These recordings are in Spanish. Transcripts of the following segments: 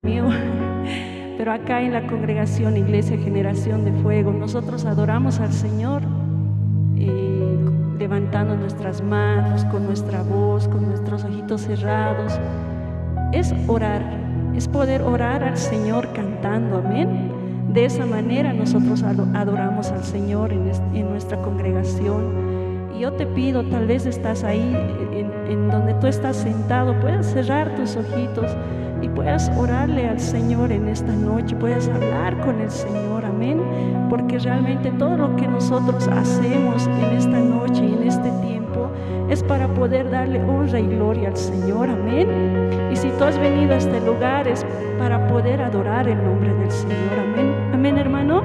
mío. Pero acá en la congregación Iglesia Generación de Fuego, nosotros adoramos al Señor levantando nuestras manos, con nuestra voz, con nuestros ojitos cerrados. Es orar, es poder orar al Señor cantando, amén. De esa manera nosotros adoramos al Señor en nuestra congregación. Y yo te pido, tal vez estás ahí en donde tú estás sentado, puedas cerrar tus ojitos y puedas orarle al Señor en esta noche, puedas hablar con el Señor, amén. Porque realmente todo lo que nosotros hacemos en esta noche y en este tiempo es para poder darle honra y gloria al Señor, amén. Y si tú has venido a este lugar es para poder adorar el nombre del Señor, amén. Amén, hermano.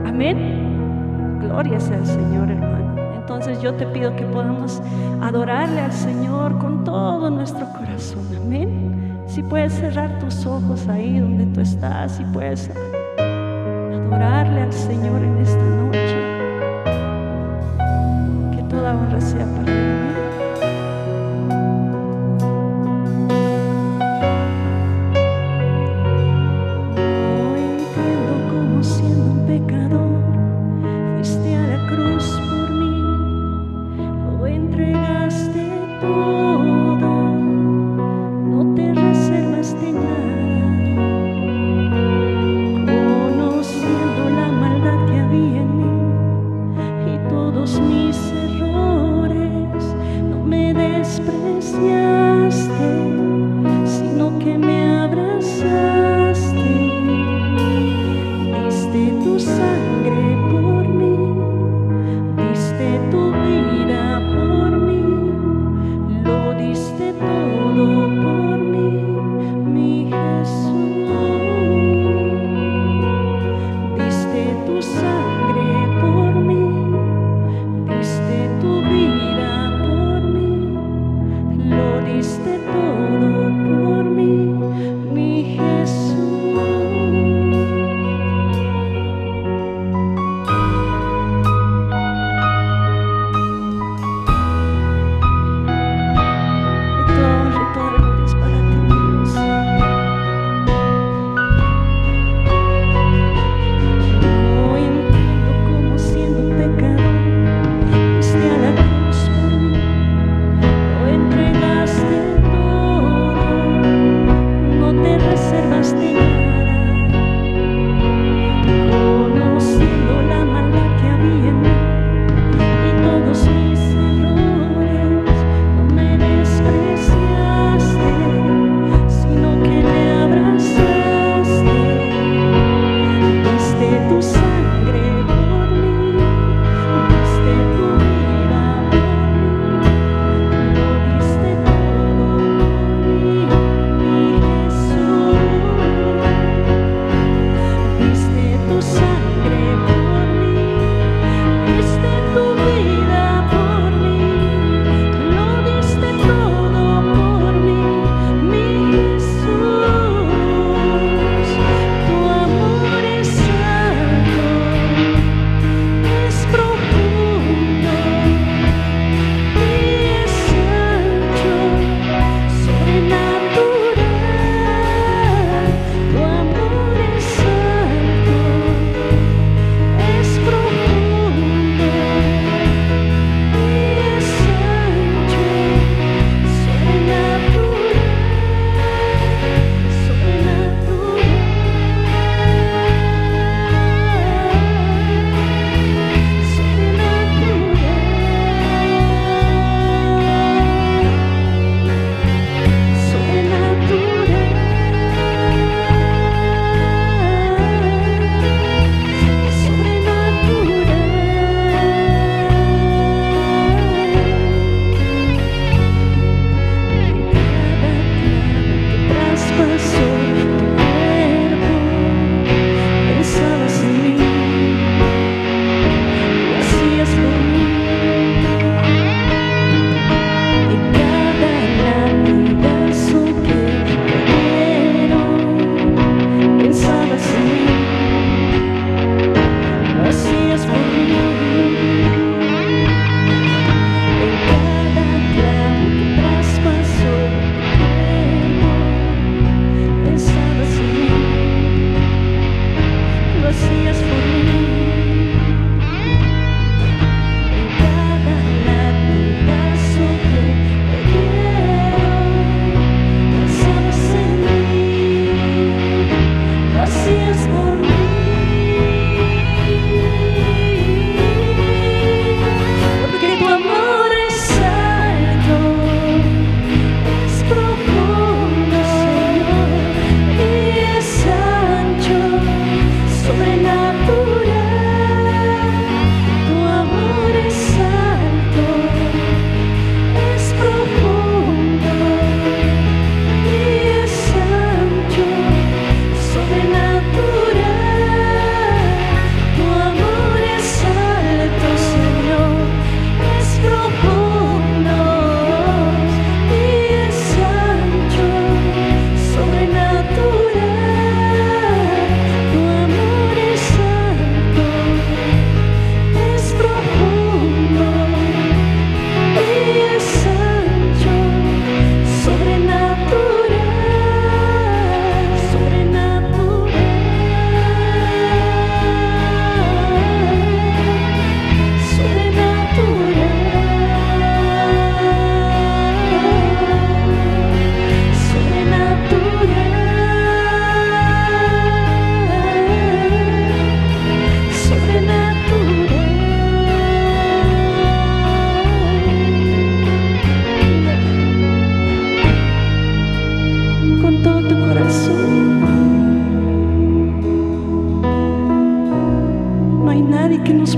Amén. Gloria sea al Señor, hermano. Entonces yo te pido que podamos adorarle al Señor con todo nuestro corazón, amén. Si puedes cerrar tus ojos ahí donde tú estás, si puedes adorarle al Señor en esta noche, que toda honra sea para Él. No entiendo cómo siendo un pecador fuiste a la cruz por mí, lo entregaste todo, no te reservaste nada, conociendo la maldad que había en mí y todos mis errores, no me despreciaste, sino que me abrazaste, diste tu sangre por mí, diste tu vida por mí, lo diste todo por mí, mi Jesús. Diste tu sangre por mí, diste tu vida por mí, lo diste todo por mí, mi Jesús. Y toda gloria es para ti, Dios. No entiendo cómo siendo un pecador fuiste a la cruz por mí, lo entregaste todo,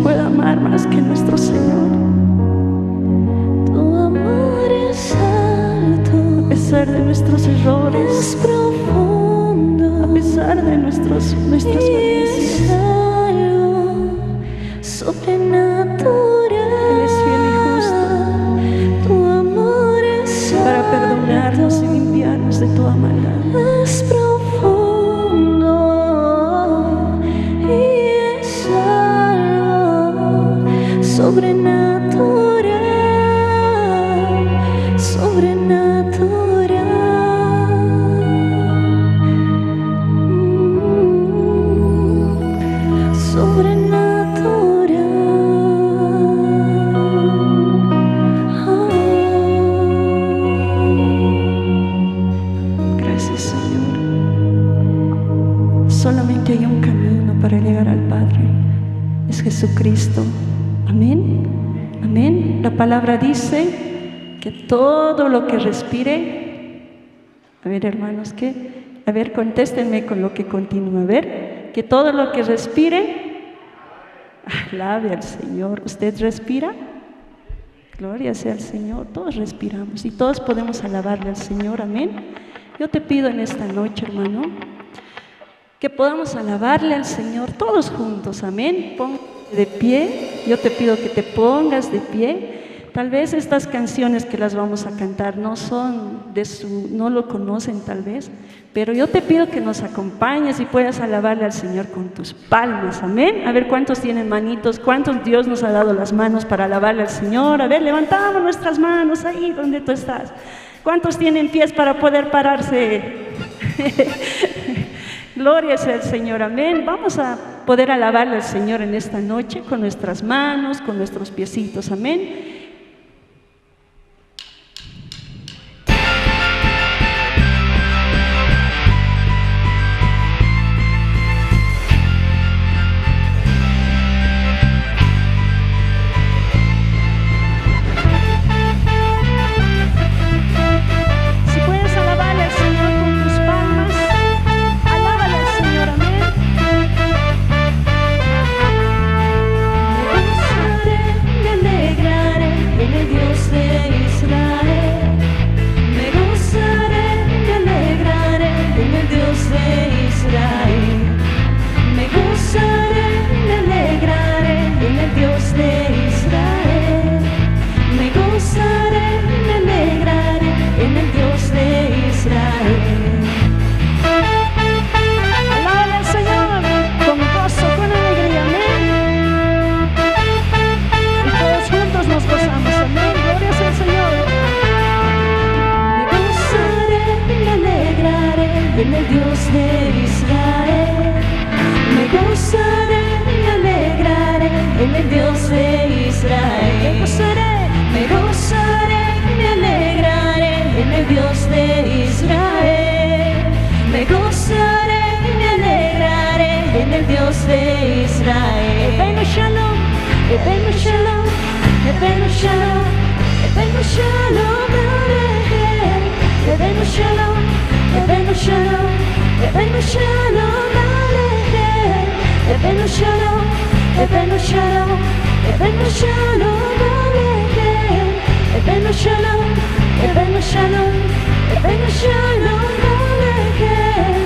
puede amar más que nuestro Señor. Tu amor es alto, A pesar de nuestros errores, es profundo, a pesar de nuestras y falencias, es algo sobrenatural. Él es fiel y justo Tu amor es para perdonarnos y limpiarnos de toda maldad. es profundo y es algo sobrenatural, sobrenatural. Gracias, Señor. Solamente hay un camino para llegar al Padre. Es Jesucristo. Amén. Amén. La palabra dice que todo lo que respire, a ver, hermanos, ¿qué? A ver, contéstenme con lo que continúa. A ver, que todo lo que respire, alabe al Señor. ¿Usted respira? Gloria sea al Señor. Todos respiramos y todos podemos alabarle al Señor. Amén. Yo te pido en esta noche, hermano, que podamos alabarle al Señor todos juntos. Amén. Póngase de pie. Yo te pido que te pongas de pie. Tal vez estas canciones que las vamos a cantar no lo conocen tal vez, pero yo te pido que nos acompañes y puedas alabarle al Señor con tus palmas. Amén. A ver cuántos tienen manitos, cuántos Dios nos ha dado las manos para alabarle al Señor. A ver, levantamos nuestras manos ahí donde tú estás. ¿Cuántos tienen pies para poder pararse? Gloria sea al Señor, amén. Vamos a poder alabarle al Señor en esta noche con nuestras manos, con nuestros piecitos, amén. Si puedes alabarle al Señor con tus palmas, alábale al Señor, amén. Me alegraré en el Dios de Israel. Me gozaré, me alegraré en el Dios de Israel. Me gozaré, me alegraré en el Dios de Israel. Me gozaré, me alegraré en el Dios de Israel. Alábale al Señor con gozo, con alegría, amén. Y todos juntos nos gozamos, amén. Gloria sea al Señor. Me gozaré, me alegraré en el Dios de Israel. Me gozaré, me alegraré en el Dios de Israel. Me gozaré, me alegraré en el Dios de Israel. Me gozaré, me alegraré en el Dios de Israel. Eterno Shalom, Eterno Shalom, Eterno Shalom, Eterno Shalom, Alejem. Eterno Shalom, Eterno Shalom, Eterno Shalom, Alejem. Eterno Shalom, Eterno Shalom, Eterno Shalom, Alejem. Eterno Shalom, Eterno Shalom, Eterno Shalom, Alejem.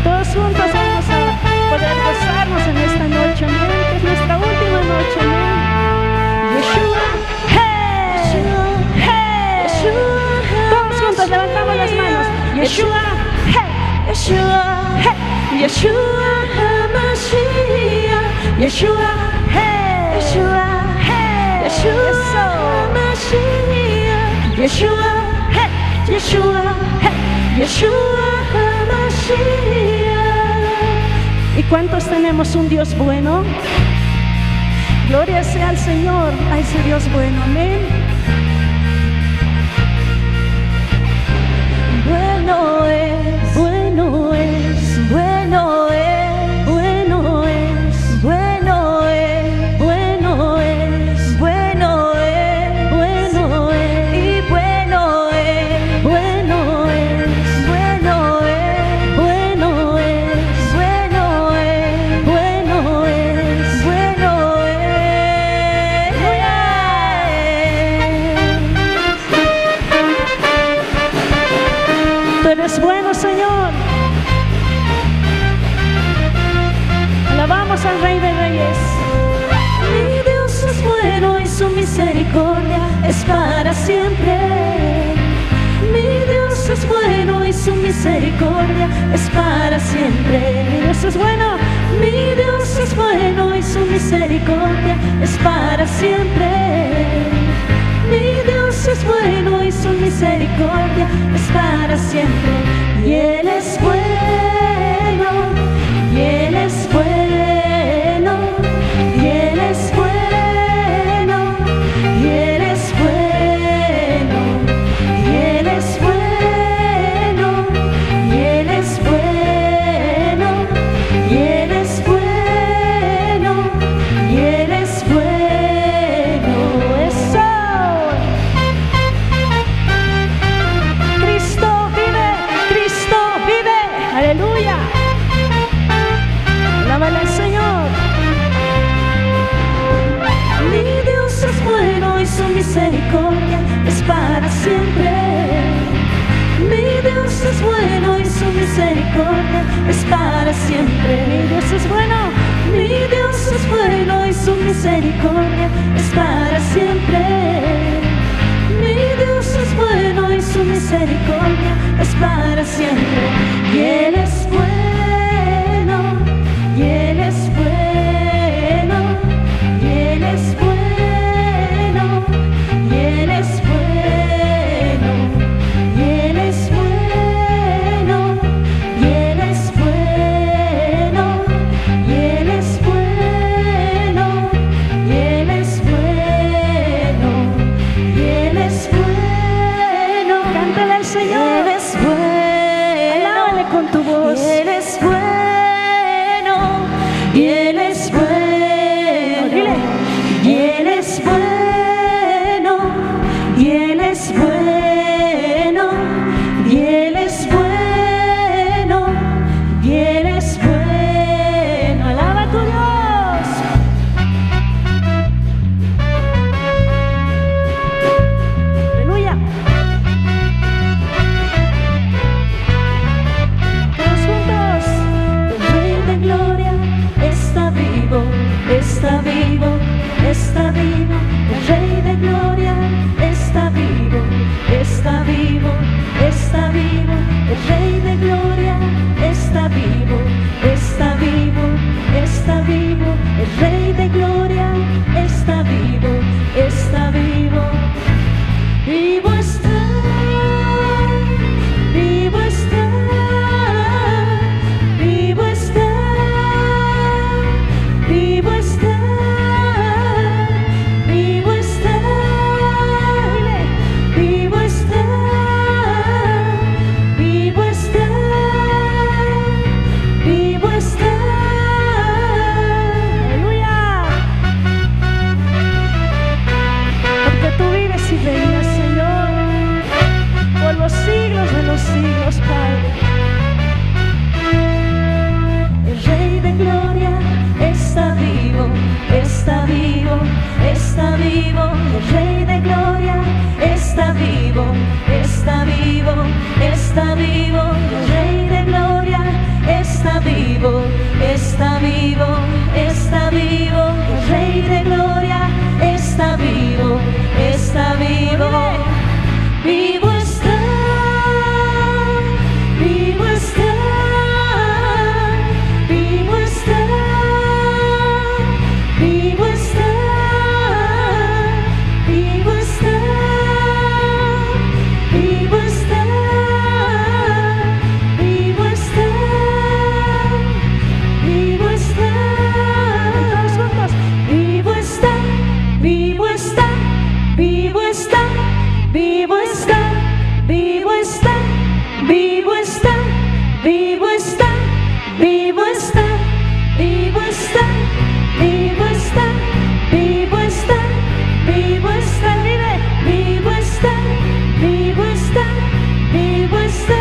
todos juntos vamos a poder gozarnos en esta noche, amén. Que es nuestra última noche, amén. Yeshua, hey, hey. Todos juntos levantamos las manos. Yeshua, hey, Yeshua, hey. Yeshua HaMashiach, Yeshua, hey, Yeshua, hey. Yeshua HaMashiach, Yeshua, hey, Yeshua, Yeshua HaMashiach. ¿Y cuántos tenemos un Dios bueno? Gloria sea al Señor, a ese Dios bueno, amén. Bueno es, bueno es, bueno es, bueno es, bueno es, bueno es, bueno es, bueno es, y bueno es, bueno es, bueno es, bueno es, para siempre. Mi Dios es bueno y su misericordia es para siempre. Mi Dios es bueno, mi Dios es bueno y su misericordia es para siempre. Mi Dios es bueno y su misericordia es para siempre. Y Él es bueno, y Él es bueno, y Él es bueno, y Él es bueno, y Él es bueno, y Él es bueno, y Él es bueno, y Él es bueno. Eso. Cristo vive, aleluya. Alábale al Señor. Mi Dios es bueno y su misericordia es para siempre. Mi Dios es bueno y su misericordia es para siempre. Mi Dios es bueno, mi Dios es bueno y su misericordia es para siempre. Mi Dios es bueno y su misericordia es para siempre. Y Él es bueno, y Él es bueno, y Él es bueno, y Él es bueno, y Él es bueno, y Él es bueno, y Él es bueno, y Él es bueno, y Él es bueno. Cántale al Señor. Él es bueno. Alábale con tu voz. Y Él es bueno, y Él es bueno. Dile. Y Él es bueno, y Él es bueno, y Él es bueno, y Él es bueno. Alaba a tu Dios. Aleluya. Todos juntos. El Rey de Gloria está vivo, está vivo, está vivo. El Rey de Gloria está vivo, está vivo, está vivo. El Rey de Gloria está vivo, está vivo, está vivo. El Rey de Gloria está vivo, está vivo. Vivo está, vivo está, vivo está, vivo está, vivo está, vivo está, vivo está, vivo está. Aleluya. Porque tú vives y reinas, Señor, por los siglos de los siglos, Padre. El Rey de Gloria está vivo, está vivo, está vivo. El Rey de Gloria está vivo, está vivo, está vivo. El Rey de Gloria está vivo, está vivo, está vivo. El Rey de Gloria está vivo, está vivo. Vivo está, vivo está, vivo está, vivo está, vivo está, vivo está, vivo está, vivo está. Todos juntos. Vivo está, vivo está, vivo está, vivo está, vivo está, vivo está, vivo está, vivo está, vivo está, vivo está, vivo está, vivo está, vive, vivo está, vivo está, vivo está,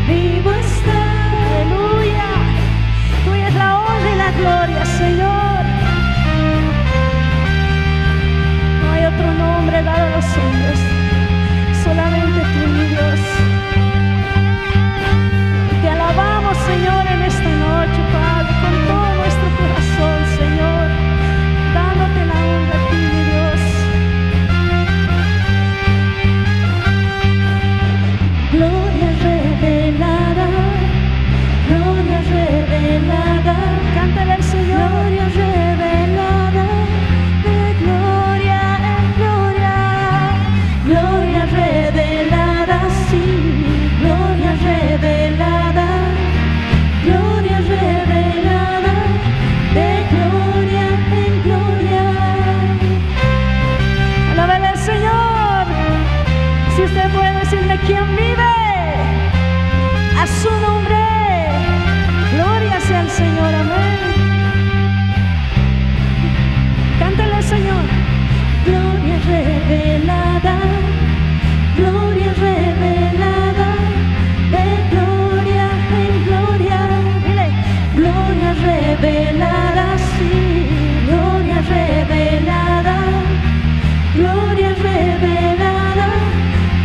vivo está. Aleluya. Tuya es la honra y la gloria, Señor. No hay otro nombre dado a los hombres, solamente tú, mi Dios. Te alabamos, Señor, en esta noche, Padre, con todo nuestro corazón, Señor, dándote la honra a ti, mi Dios. tiene, quien vive. A su nombre. Gloria sea al Señor, amén. Cántale al Señor. Gloria revelada, gloria revelada, de gloria en gloria. Dile. Gloria revelada, sí, gloria revelada, gloria revelada,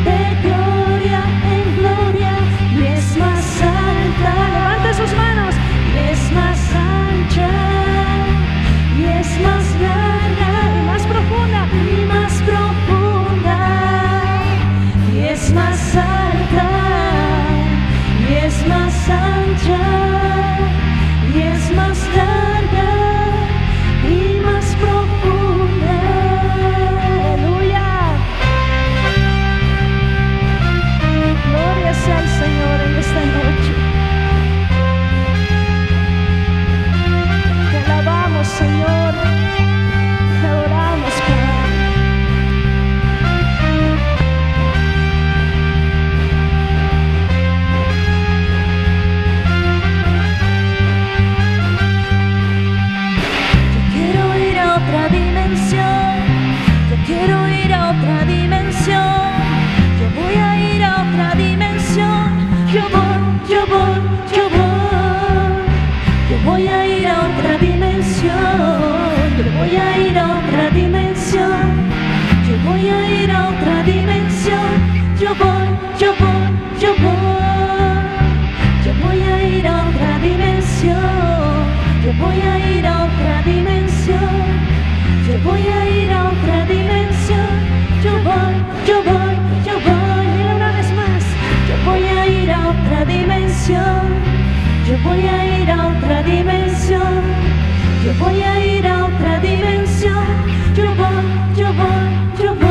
de gloria en gloria. Y es más alta, Levante sus manos. y es más ancha, y es más larga, Y más profunda. y más profunda, y es más alta, y es más ancha, y es más larga, y más profunda. Aleluya. Gloria sea al Señor en esta noche. Te alabamos, Señor. Te adoramos, Padre. Yo quiero ir a otra dimensión, yo quiero ir a otra dimensión, yo voy a ir a otra dimensión, yo voy, yo voy, yo voy, yo voy a ir a otra dimensión, yo voy a ir a otra dimensión, yo voy a ir a otra dimensión, yo voy, yo voy, yo voy, yo voy a ir a otra dimensión, yo voy a ir a otra dimensión, yo voy a ir a otra dimensión, yo voy, yo voy, yo voy, Dile una vez más. yo voy a ir a otra dimensión, yo voy a ir a otra dimensión, yo voy a ir a otra dimensión, yo voy, yo voy, yo voy.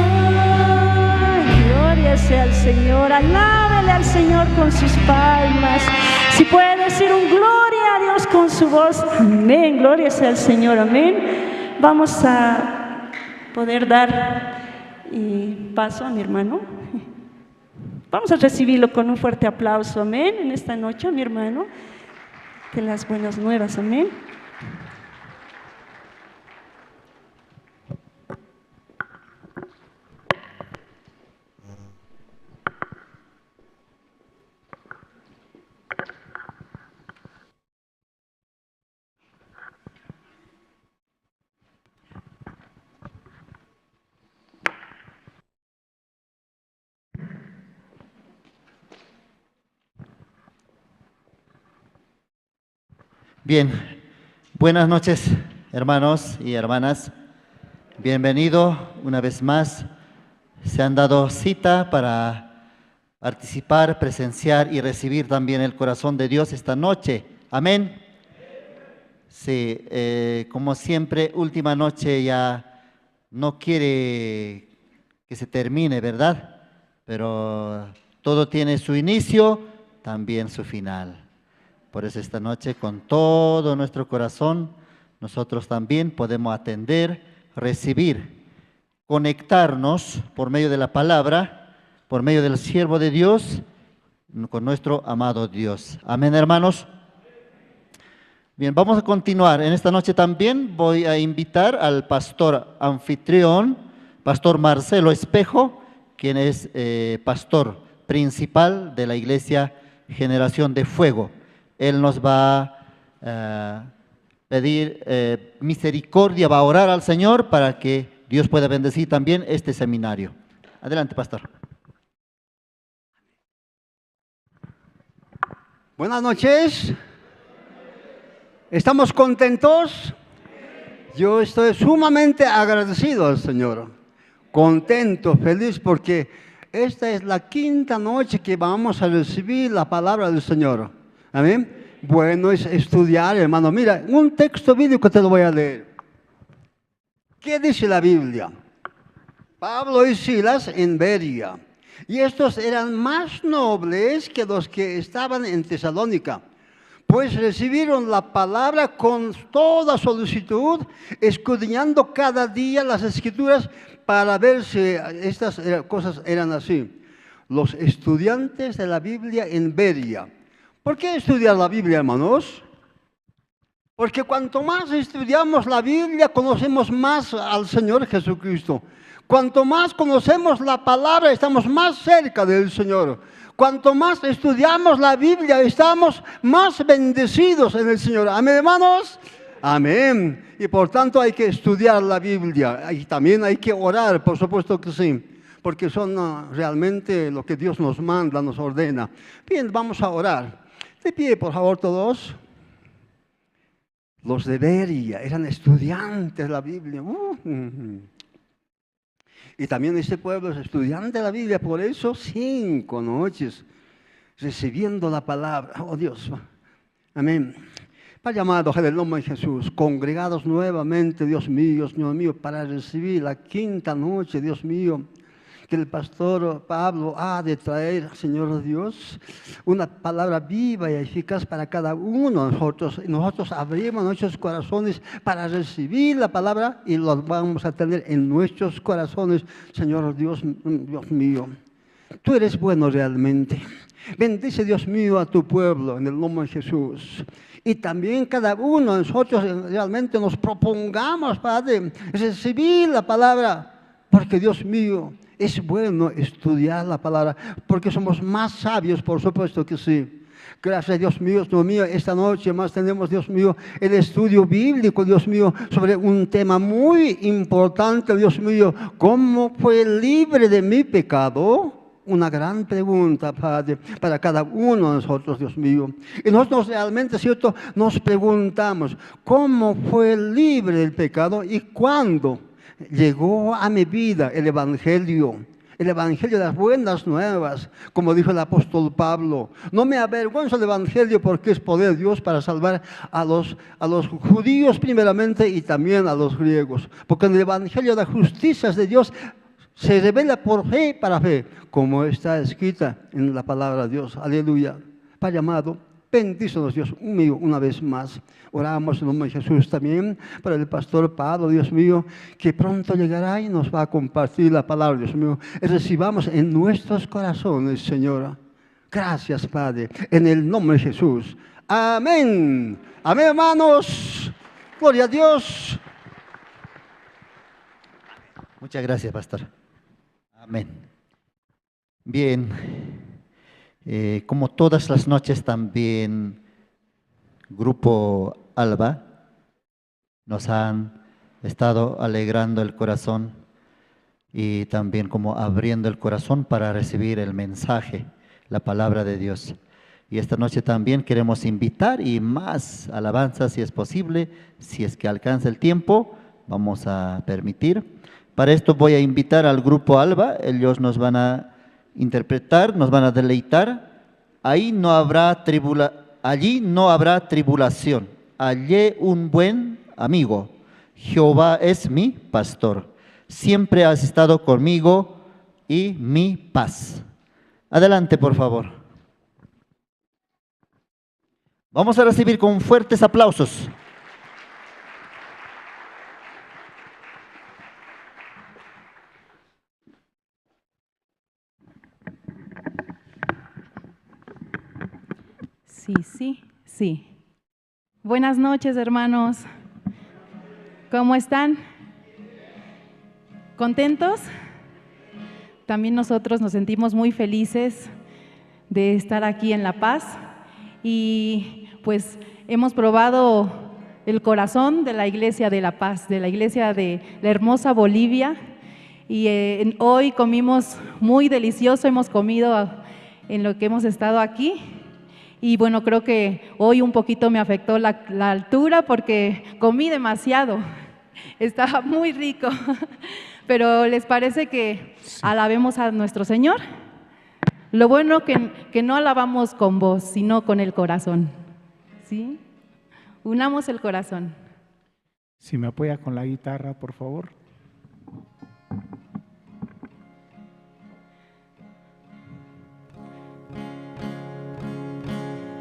Gloria sea al Señor. Alábele al Señor con sus palmas. Si puede decir un gloria a Dios con su voz. Amén. Gloria sea al Señor. Amén. Vamos a poder dar paso a mi hermano. Vamos a recibirlo con un fuerte aplauso. Amén. En esta noche, mi hermano, de las buenas nuevas. Amén. Bien, buenas noches, hermanos y hermanas. Bienvenido una vez más. Se han dado cita para participar, presenciar y recibir también el corazón de Dios esta noche. Amén. Sí, como siempre, última noche ya no quiere que se termine, ¿verdad? Pero todo tiene su inicio, también su final. Por eso esta noche con todo nuestro corazón nosotros también podemos atender, recibir, conectarnos por medio de la palabra, por medio del siervo de Dios, con nuestro amado Dios. Amén, hermanos. Bien, vamos a continuar. En esta noche también voy a invitar al pastor anfitrión, pastor Marcelo Espejo, quien es pastor principal de la iglesia Generación de Fuego. Él nos va a pedir misericordia, va a orar al Señor para que Dios pueda bendecir también este seminario. Adelante, pastor. Buenas noches. ¿Estamos contentos? Yo estoy sumamente agradecido al Señor. Contento, feliz, porque esta es la quinta noche que vamos a recibir la palabra del Señor. Amén. Bueno es estudiar, hermano. Mira, un texto bíblico te lo voy a leer. ¿Qué dice la Biblia? Pablo y Silas en Berea. Y estos eran más nobles que los que estaban en Tesalónica, pues recibieron la palabra con toda solicitud, escudriñando cada día las Escrituras para ver si estas cosas eran así. los estudiantes de la Biblia en Beria. ¿Por qué estudiar la Biblia, hermanos? Porque cuanto más estudiamos la Biblia, conocemos más al Señor Jesucristo. Cuanto más conocemos la palabra, estamos más cerca del Señor. Cuanto más estudiamos la Biblia, estamos más bendecidos en el Señor. Amén, hermanos. Amén. Y por tanto hay que estudiar la Biblia. Y también hay que orar, por supuesto que sí. Porque son realmente lo que Dios nos manda, nos ordena. Bien, vamos a orar. De pie, por favor, todos. Los de Beria eran estudiantes de la Biblia. Y también este pueblo es estudiante de la Biblia, por eso 5 noches recibiendo la palabra. Oh Dios, amén. Padre amado, en el nombre de Jesús, congregados nuevamente, Dios mío, Señor mío, para recibir la 5ª noche, Dios mío, que el pastor Pablo ha de traer, Señor Dios, una palabra viva y eficaz para cada uno de nosotros. Nosotros abrimos nuestros corazones para recibir la palabra y los vamos a tener en nuestros corazones, Señor Dios, Dios mío. Tú eres bueno realmente. Bendice, Dios mío, a tu pueblo en el nombre de Jesús. Y también cada uno de nosotros realmente nos propongamos, Padre, recibir la palabra, porque Dios mío, es bueno estudiar la palabra, porque somos más sabios, por supuesto que sí. Gracias, Dios mío, esta noche más tenemos, Dios mío, el estudio bíblico, Dios mío, sobre un tema muy importante, Dios mío. ¿Cómo fue libre de mi pecado? Una gran pregunta, Padre, para cada uno de nosotros, Dios mío. Y nosotros realmente, ¿cierto?, nos preguntamos, ¿cómo fue libre del pecado y cuándo llegó a mi vida el Evangelio de las buenas nuevas? Como dijo el apóstol Pablo, no me avergüenzo del Evangelio porque es poder de Dios para salvar a los judíos primeramente y también a los griegos. Porque en el Evangelio de las justicias de Dios se revela por fe para fe, como está escrita en la palabra de Dios. Aleluya. Padre amado, bendícenos, Dios mío, una vez más. Oramos en nombre de Jesús también para el pastor Pablo, Dios mío, que pronto llegará y nos va a compartir la palabra, Dios mío. Y recibamos en nuestros corazones, Señor. Gracias, Padre, en el nombre de Jesús. Amén. Amén, hermanos. Gloria a Dios. Muchas gracias, pastor. Amén. Bien, como todas las noches también Grupo Alba nos han estado alegrando el corazón y también como abriendo el corazón para recibir el mensaje, la palabra de Dios. Y esta noche también queremos invitar y más alabanza si es posible, si es que alcanza el tiempo, vamos a permitir. Para esto voy a invitar al Grupo Alba, ellos nos van a interpretar, nos van a deleitar. Allí no habrá tribulación, hallé un buen amigo, Jehová es mi pastor, siempre has estado conmigo y mi paz. Adelante, por favor. Vamos a recibir con fuertes aplausos. Sí. Buenas noches, hermanos. ¿Cómo están? ¿Contentos? También nosotros nos sentimos muy felices de estar aquí en La Paz y pues hemos probado el corazón de la Iglesia de La Paz, de la Iglesia de la hermosa Bolivia y hoy comimos muy delicioso, hemos comido en lo que hemos estado aquí. Y bueno, creo que hoy un poquito me afectó la altura porque comí demasiado, estaba muy rico, pero ¿les parece que alabemos a nuestro Señor? Lo bueno que no alabamos con voz, sino con el corazón, ¿sí? Unamos el corazón. Si me apoya con la guitarra, por favor.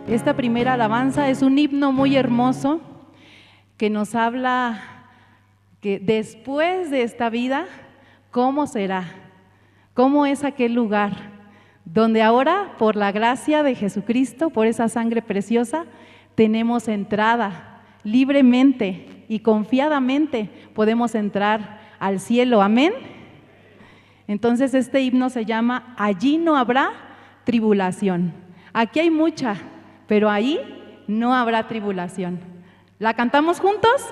Esta primera alabanza es un himno muy hermoso que nos habla que después de esta vida, ¿cómo será? ¿Cómo es aquel lugar donde ahora, por la gracia de Jesucristo, por esa sangre preciosa, tenemos entrada libremente y confiadamente podemos entrar al cielo. Amén. Entonces este himno se llama Allí no habrá tribulación. Aquí hay mucha, pero ahí no habrá tribulación. ¿La cantamos juntos?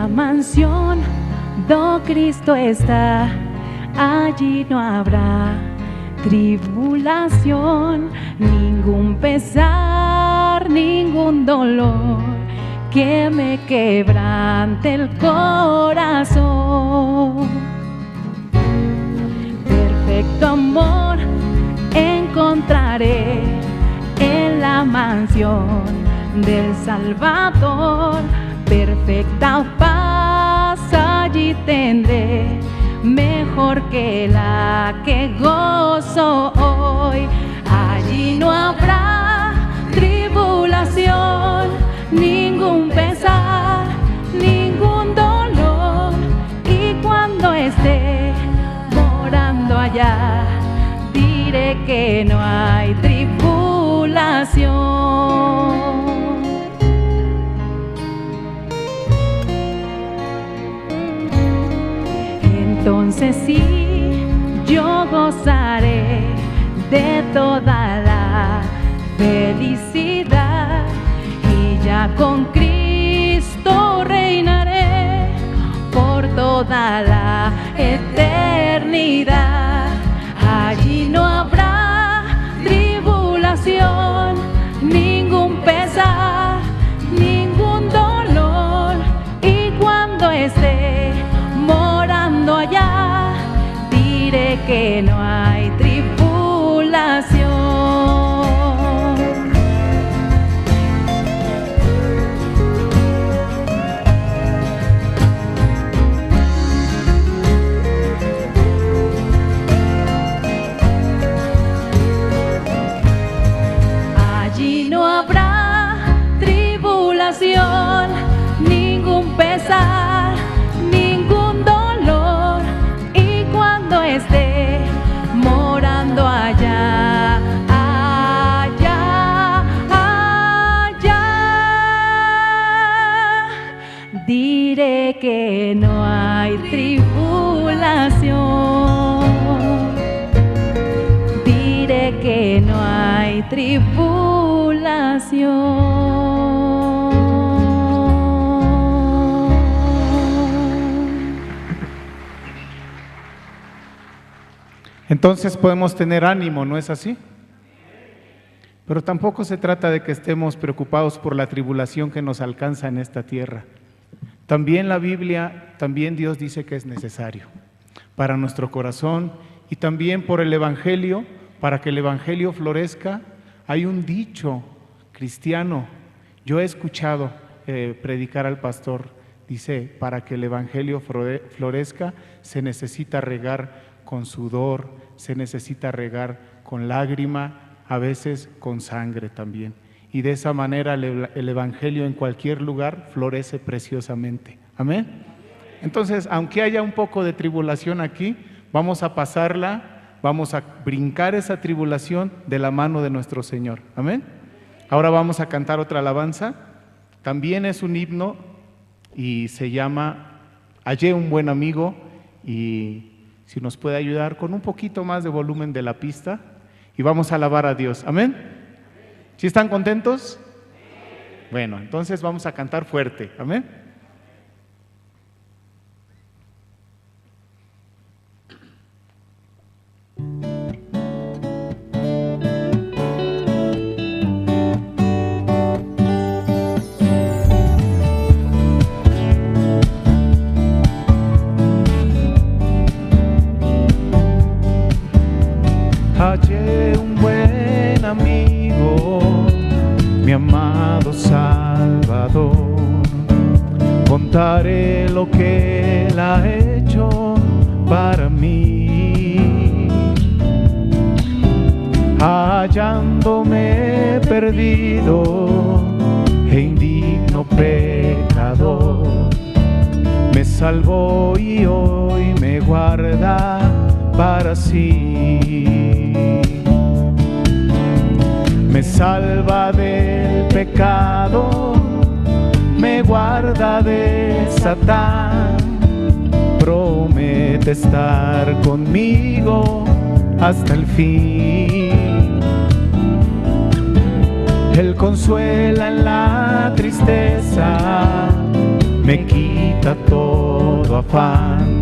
Mansión, do Cristo está, allí no habrá tribulación, ningún pesar, ningún dolor que me quebrante el corazón. Perfecto amor encontraré en la mansión del Salvador. Perfecta paz allí tendré, mejor que la que gozo hoy. Allí no habrá tribulación, ningún pesar, ningún dolor. Y cuando esté morando allá, diré que no hay tribulación. Entonces sí, yo gozaré de toda la felicidad y ya con Cristo reinaré por toda la eternidad. Allí no habrá tribulación, ningún pesar, ningún dolor. Y cuando esté morando allá, diré que no hay tribulación. Allí no habrá tribulación, ningún pesar, esté morando allá, allá, allá, diré que no hay tribulación, diré que no hay tribulación. Entonces podemos tener ánimo, ¿no es así? Pero tampoco se trata de que estemos preocupados por la tribulación que nos alcanza en esta tierra. También la Biblia, también Dios dice que es necesario para nuestro corazón y también por el Evangelio, para que el Evangelio florezca. Hay un dicho cristiano, yo he escuchado predicar al pastor, dice, para que el Evangelio florezca se necesita regar con sudor, se necesita regar con lágrima, a veces con sangre también. Y de esa manera el Evangelio en cualquier lugar florece preciosamente. Amén. Entonces, aunque haya un poco de tribulación aquí, vamos a pasarla, vamos a brincar esa tribulación de la mano de nuestro Señor. Amén. Ahora vamos a cantar otra alabanza. También es un himno y se llama Hallé un buen amigo, y si nos puede ayudar con un poquito más de volumen de la pista, y vamos a alabar a Dios. Amén. ¿Sí están contentos? Bueno, entonces vamos a cantar fuerte. Amén. contaré lo que Él ha hecho para mí. Hallándome perdido e indigno pecador, me salvó y hoy me guarda para sí. Me salva del pecado, me guarda de Satán, promete estar conmigo hasta el fin. Él consuela en la tristeza, me quita todo afán.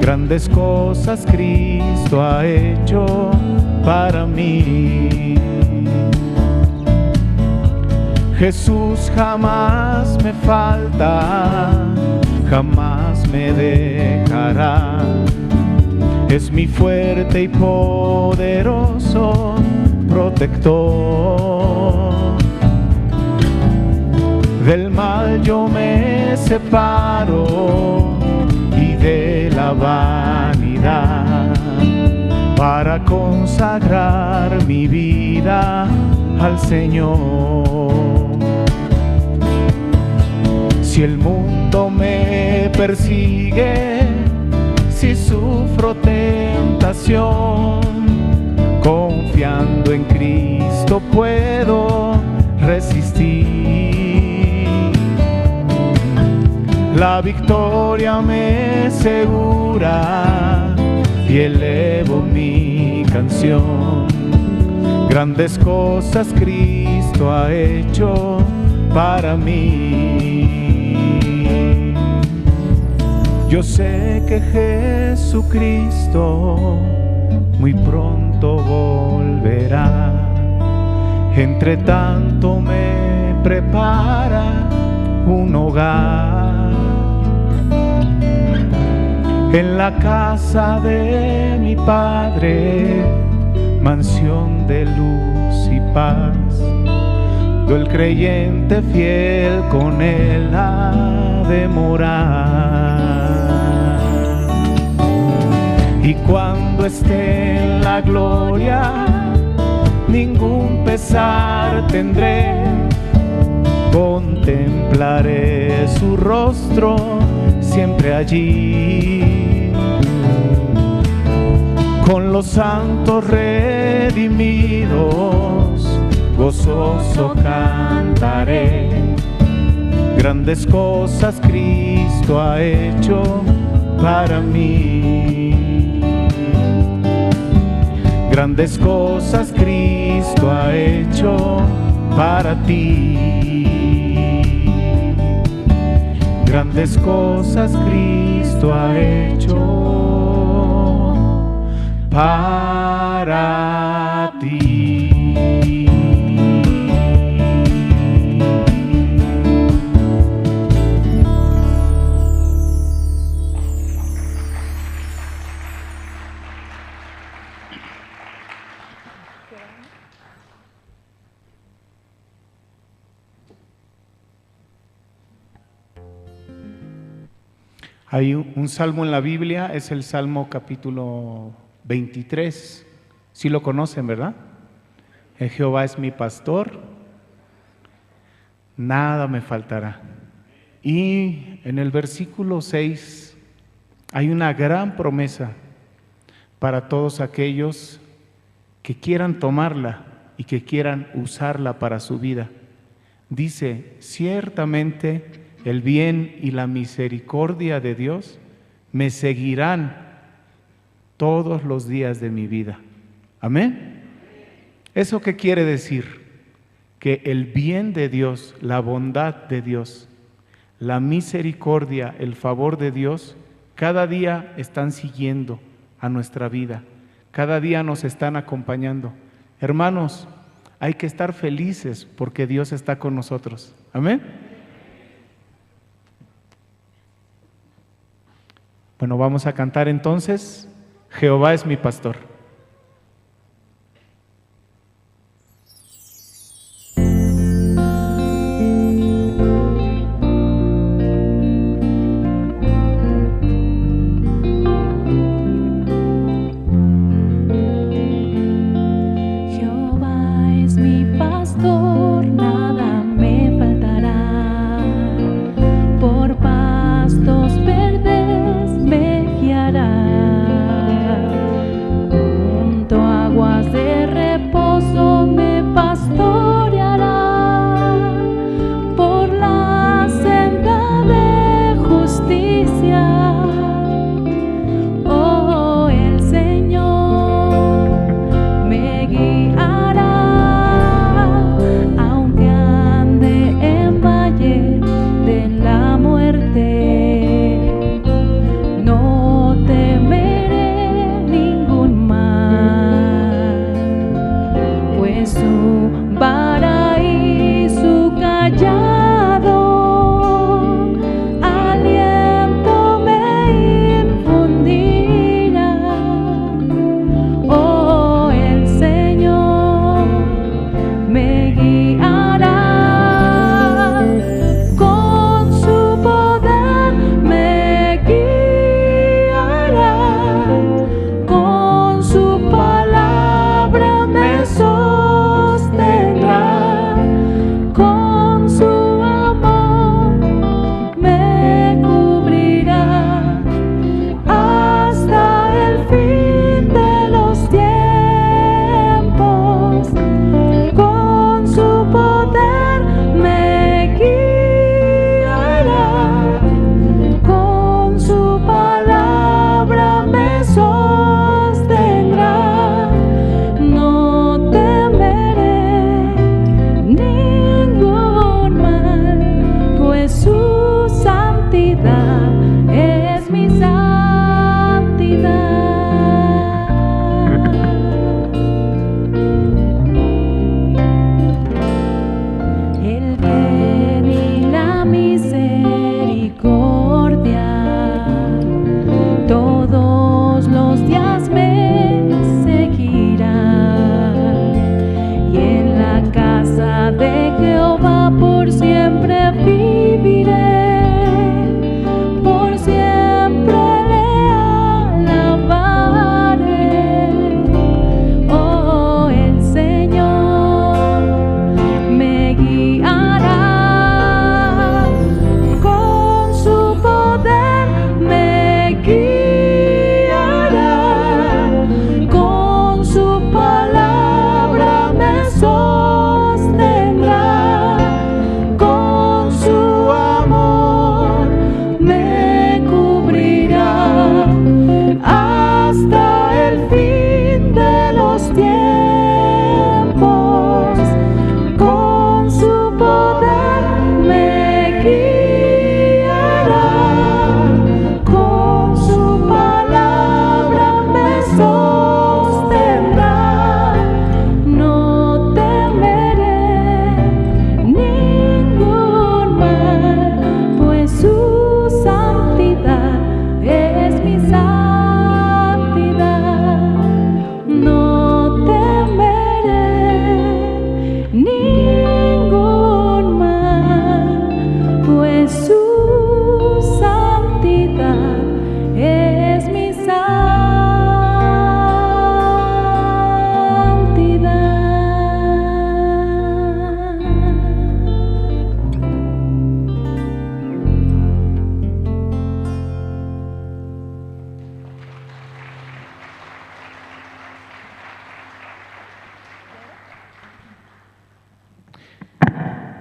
Grandes cosas Cristo ha hecho para mí. Jesús jamás me falta, jamás me dejará. Es mi fuerte y poderoso protector. Del mal yo me separo y de la vanidad, para consagrar mi vida al Señor. Si el mundo me persigue, si sufro tentación, confiando en Cristo puedo resistir. La victoria me asegura y elevo mi canción. Grandes cosas Cristo ha hecho para mí. Yo sé que Jesucristo muy pronto volverá. Entre tanto me prepara un hogar en la casa de mi Padre, mansión de luz y paz. El creyente fiel con Él ha de morar. Y cuando esté en la gloria, ningún pesar tendré. Contemplaré su rostro siempre allí. Con los santos redimidos, gozoso cantaré. Grandes cosas Cristo ha hecho para mí. Grandes cosas Cristo ha hecho para ti. Grandes cosas Cristo ha hecho para ti. Hay un salmo en la Biblia, es el Salmo capítulo 23. Sí lo conocen, ¿verdad? Jehová es mi pastor, nada me faltará. Y en el versículo 6 hay una gran promesa para todos aquellos que quieran tomarla y que quieran usarla para su vida. Dice, ciertamente el bien y la misericordia de Dios me seguirán todos los días de mi vida. ¿Amén? ¿Eso qué quiere decir? Que el bien de Dios, la bondad de Dios, la misericordia, el favor de Dios, cada día están siguiendo a nuestra vida, cada día nos están acompañando. Hermanos, hay que estar felices porque Dios está con nosotros. ¿Amén? Bueno, vamos a cantar entonces, Jehová es mi pastor.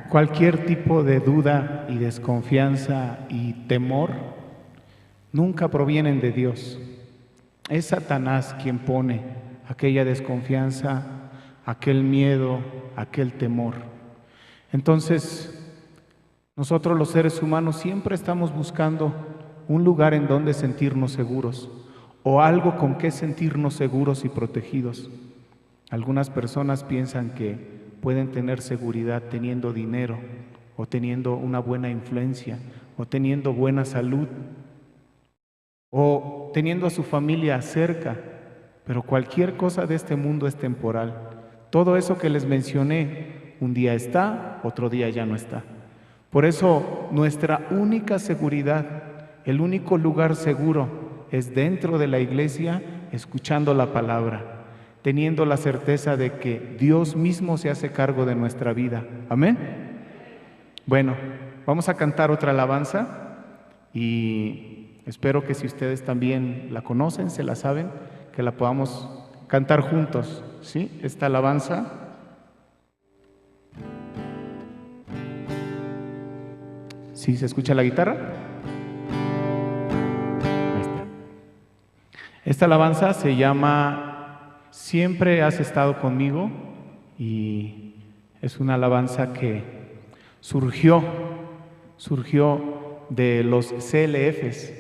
Cualquier tipo de duda y desconfianza y temor nunca provienen de Dios. Es Satanás quien pone aquella desconfianza, aquel miedo, aquel temor. Entonces, nosotros los seres humanos siempre estamos buscando un lugar en donde sentirnos seguros o algo con que sentirnos seguros y protegidos. Algunas personas piensan que pueden tener seguridad teniendo dinero o teniendo una buena influencia o teniendo buena salud o teniendo a su familia cerca, pero cualquier cosa de este mundo es temporal. Todo eso que les mencioné, un día está, otro día ya no está. Por eso nuestra única seguridad, el único lugar seguro es dentro de la iglesia, escuchando la palabra, teniendo la certeza de que Dios mismo se hace cargo de nuestra vida. Amén. Bueno, vamos a cantar otra alabanza y espero que si ustedes también la conocen, se la saben, que la podamos cantar juntos, ¿sí? Esta alabanza. ¿Sí se escucha la guitarra? Ahí está. Esta alabanza se llama Siempre has estado conmigo y es una alabanza que surgió de los CLFs.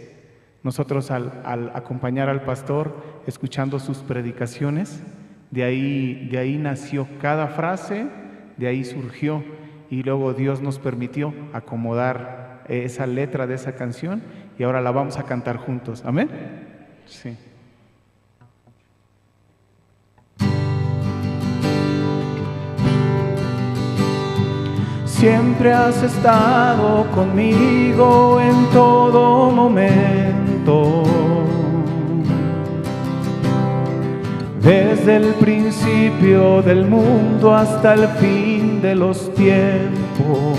Nosotros al acompañar al pastor, escuchando sus predicaciones, de ahí nació cada frase, de ahí surgió. Y luego Dios nos permitió acomodar esa letra de esa canción y ahora la vamos a cantar juntos. ¿Amén? Sí. Siempre has estado conmigo en todo momento. Desde el principio del mundo hasta el fin de los tiempos.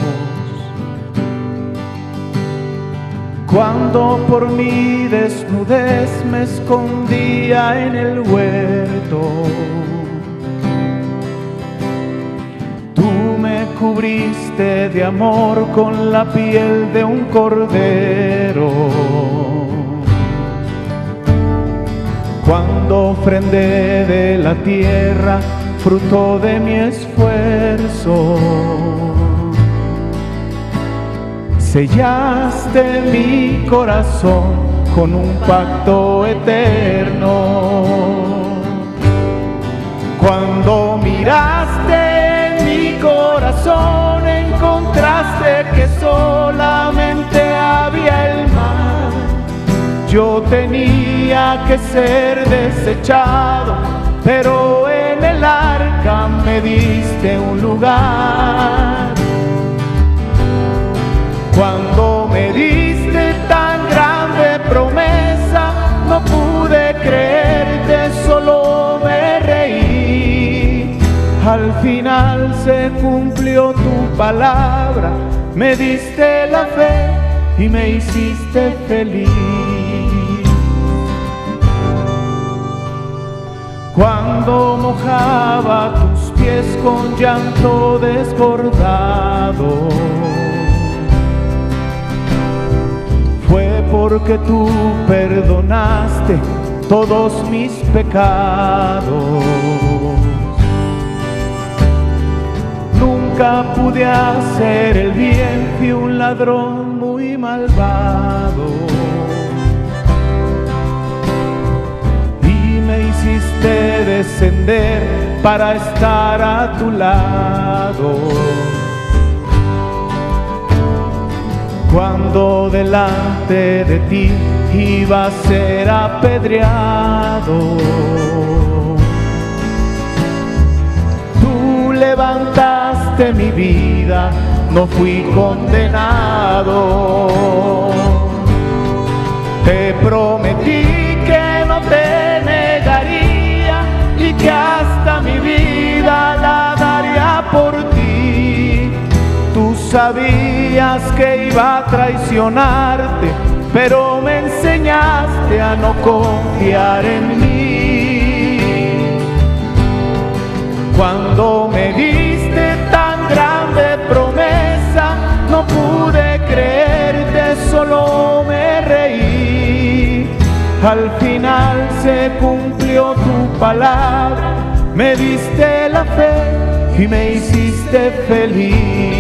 Cuando por mi desnudez me escondía en el huerto, tú me cubriste de amor con la piel de un cordero. Cuando ofrendé de la tierra, fruto de mi esfuerzo, sellaste mi corazón con un pacto eterno. Cuando miraste en mi corazón, encontraste que solamente había el mar. Yo tenía que ser desechado, pero en el arca me diste un lugar. Cuando me diste tan grande promesa, no pude creerte, solo me reí. Al final se cumplió tu palabra, me diste la fe y me hiciste feliz. Cuando mojaba tus pies con llanto desbordado, fue porque tú perdonaste todos mis pecados. Nunca pude hacer el bien, fui un ladrón muy malvado. Me hiciste descender para estar a tu lado. Cuando delante de ti iba a ser apedreado, tú levantaste mi vida, no fui condenado. Te prometí que no te negaría y que hasta mi vida la daría por ti. Tú sabías que iba a traicionarte, pero me enseñaste a no confiar en mí. Cuando me diste tan grande promesa, no pude creerte, solo me reí. Al final se cumplió tu palabra, me diste la fe y me hiciste feliz.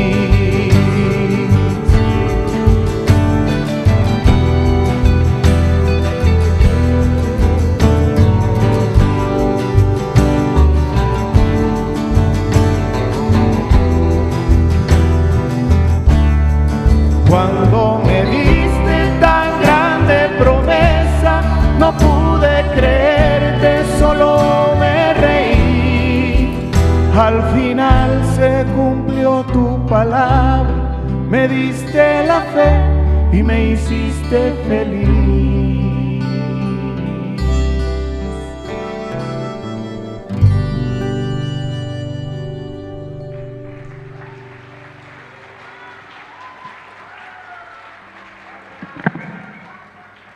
Cuando me diste tan grande promesa, no pude creerte, solo me reí. Al final se cumplió tu palabra, me diste la fe y me hiciste feliz.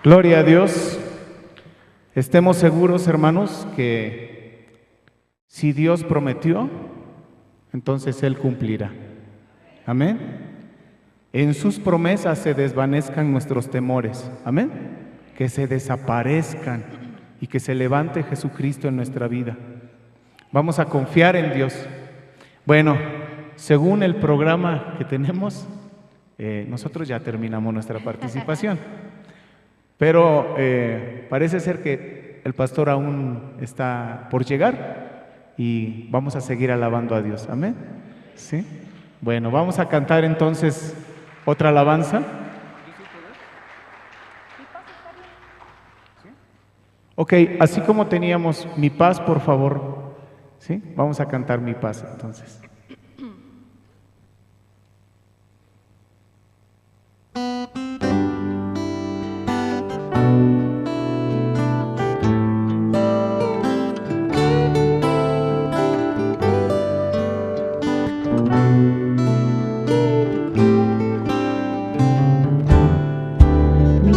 Gloria a Dios. Estemos seguros, hermanos, que si Dios prometió, entonces Él cumplirá. Amén. En sus promesas se desvanezcan nuestros temores. Amén. Que se desaparezcan y que se levante Jesucristo en nuestra vida. Vamos a confiar en Dios. Bueno, según el programa que tenemos, nosotros ya terminamos nuestra participación. Pero parece ser que el pastor aún está por llegar y vamos a seguir alabando a Dios. Amén. ¿Sí? Bueno, vamos a cantar entonces otra alabanza. Ok, así como teníamos Mi Paz, por favor. ¿Sí? Vamos a cantar Mi Paz entonces. Mi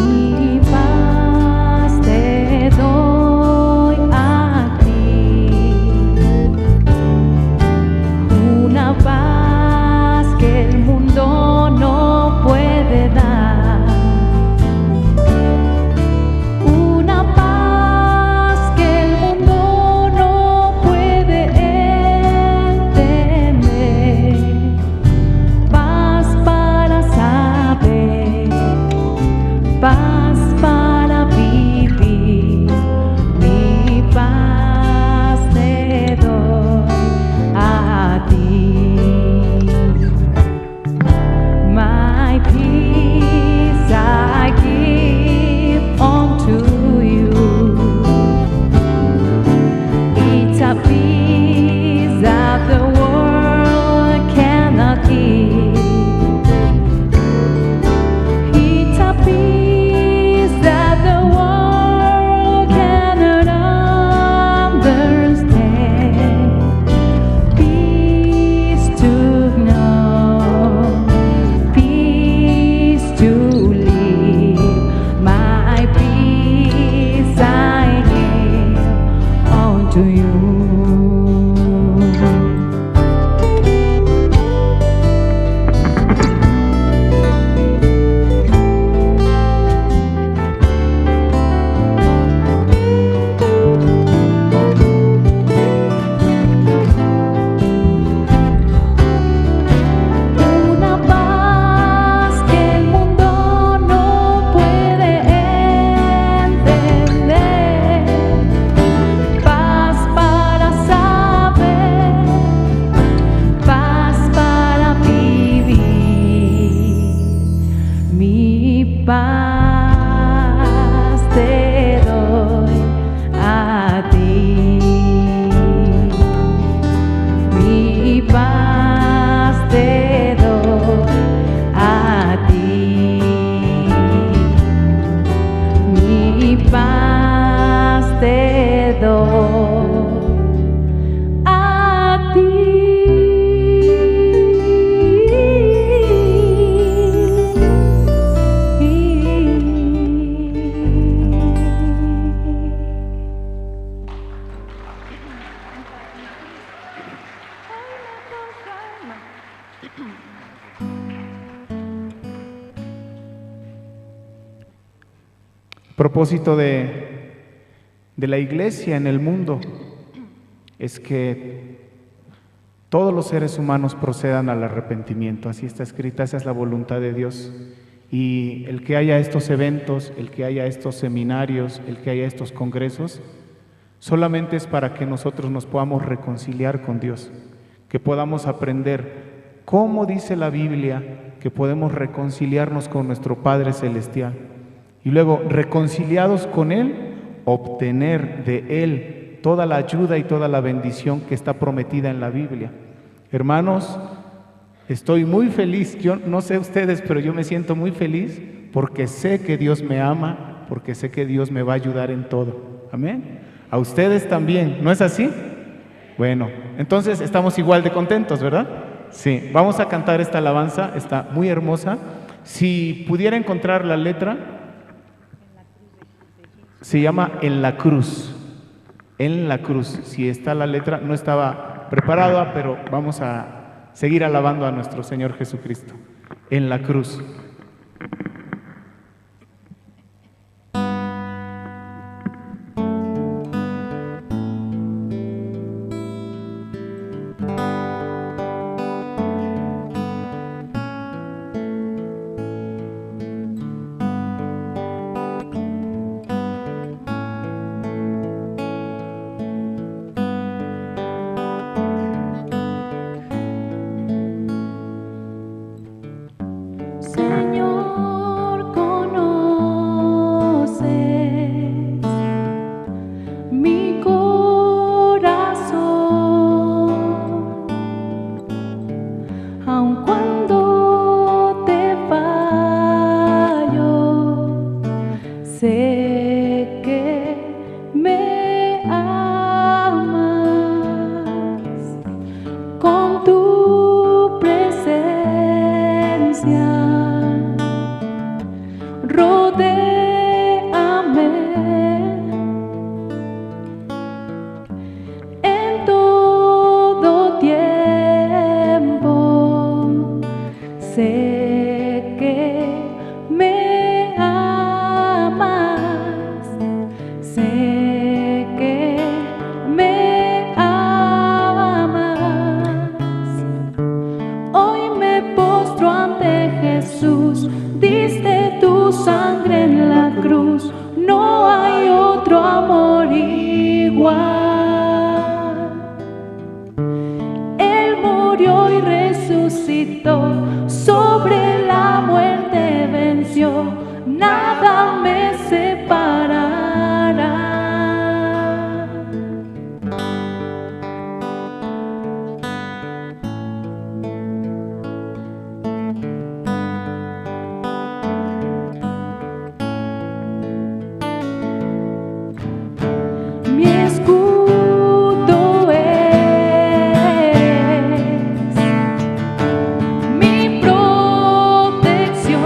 Propósito de la iglesia en el mundo es que todos los seres humanos procedan al arrepentimiento. Así está escrita, esa es la voluntad de Dios. Y el que haya estos eventos, el que haya estos seminarios, el que haya estos congresos, solamente es para que nosotros nos podamos reconciliar con Dios, que podamos aprender cómo dice la Biblia que podemos reconciliarnos con nuestro Padre Celestial. Y luego, reconciliados con Él, obtener de Él toda la ayuda y toda la bendición que está prometida en la Biblia. Hermanos, estoy muy feliz, yo no sé ustedes, pero yo me siento muy feliz porque sé que Dios me ama, porque sé que Dios me va a ayudar en todo. Amén. A ustedes también, ¿no es así? Bueno, entonces estamos igual de contentos, ¿verdad? Sí, vamos a cantar esta alabanza, está muy hermosa. Si pudiera encontrar la letra, se llama En la Cruz. En la Cruz, si está la letra, no estaba preparada, pero vamos a seguir alabando a nuestro Señor Jesucristo. En la Cruz. Señor, conoces mi corazón, aun cuando te fallo, sé que me amas con tu presencia. Rodéame en todo tiempo, sé que me amas, sé que me amas. Hoy me postro ante Jesús, diste tu sangre en la cruz, no hay otro amor igual. Él murió y resucitó, sobre la muerte venció, nada me separará. Mi escudo es mi protección.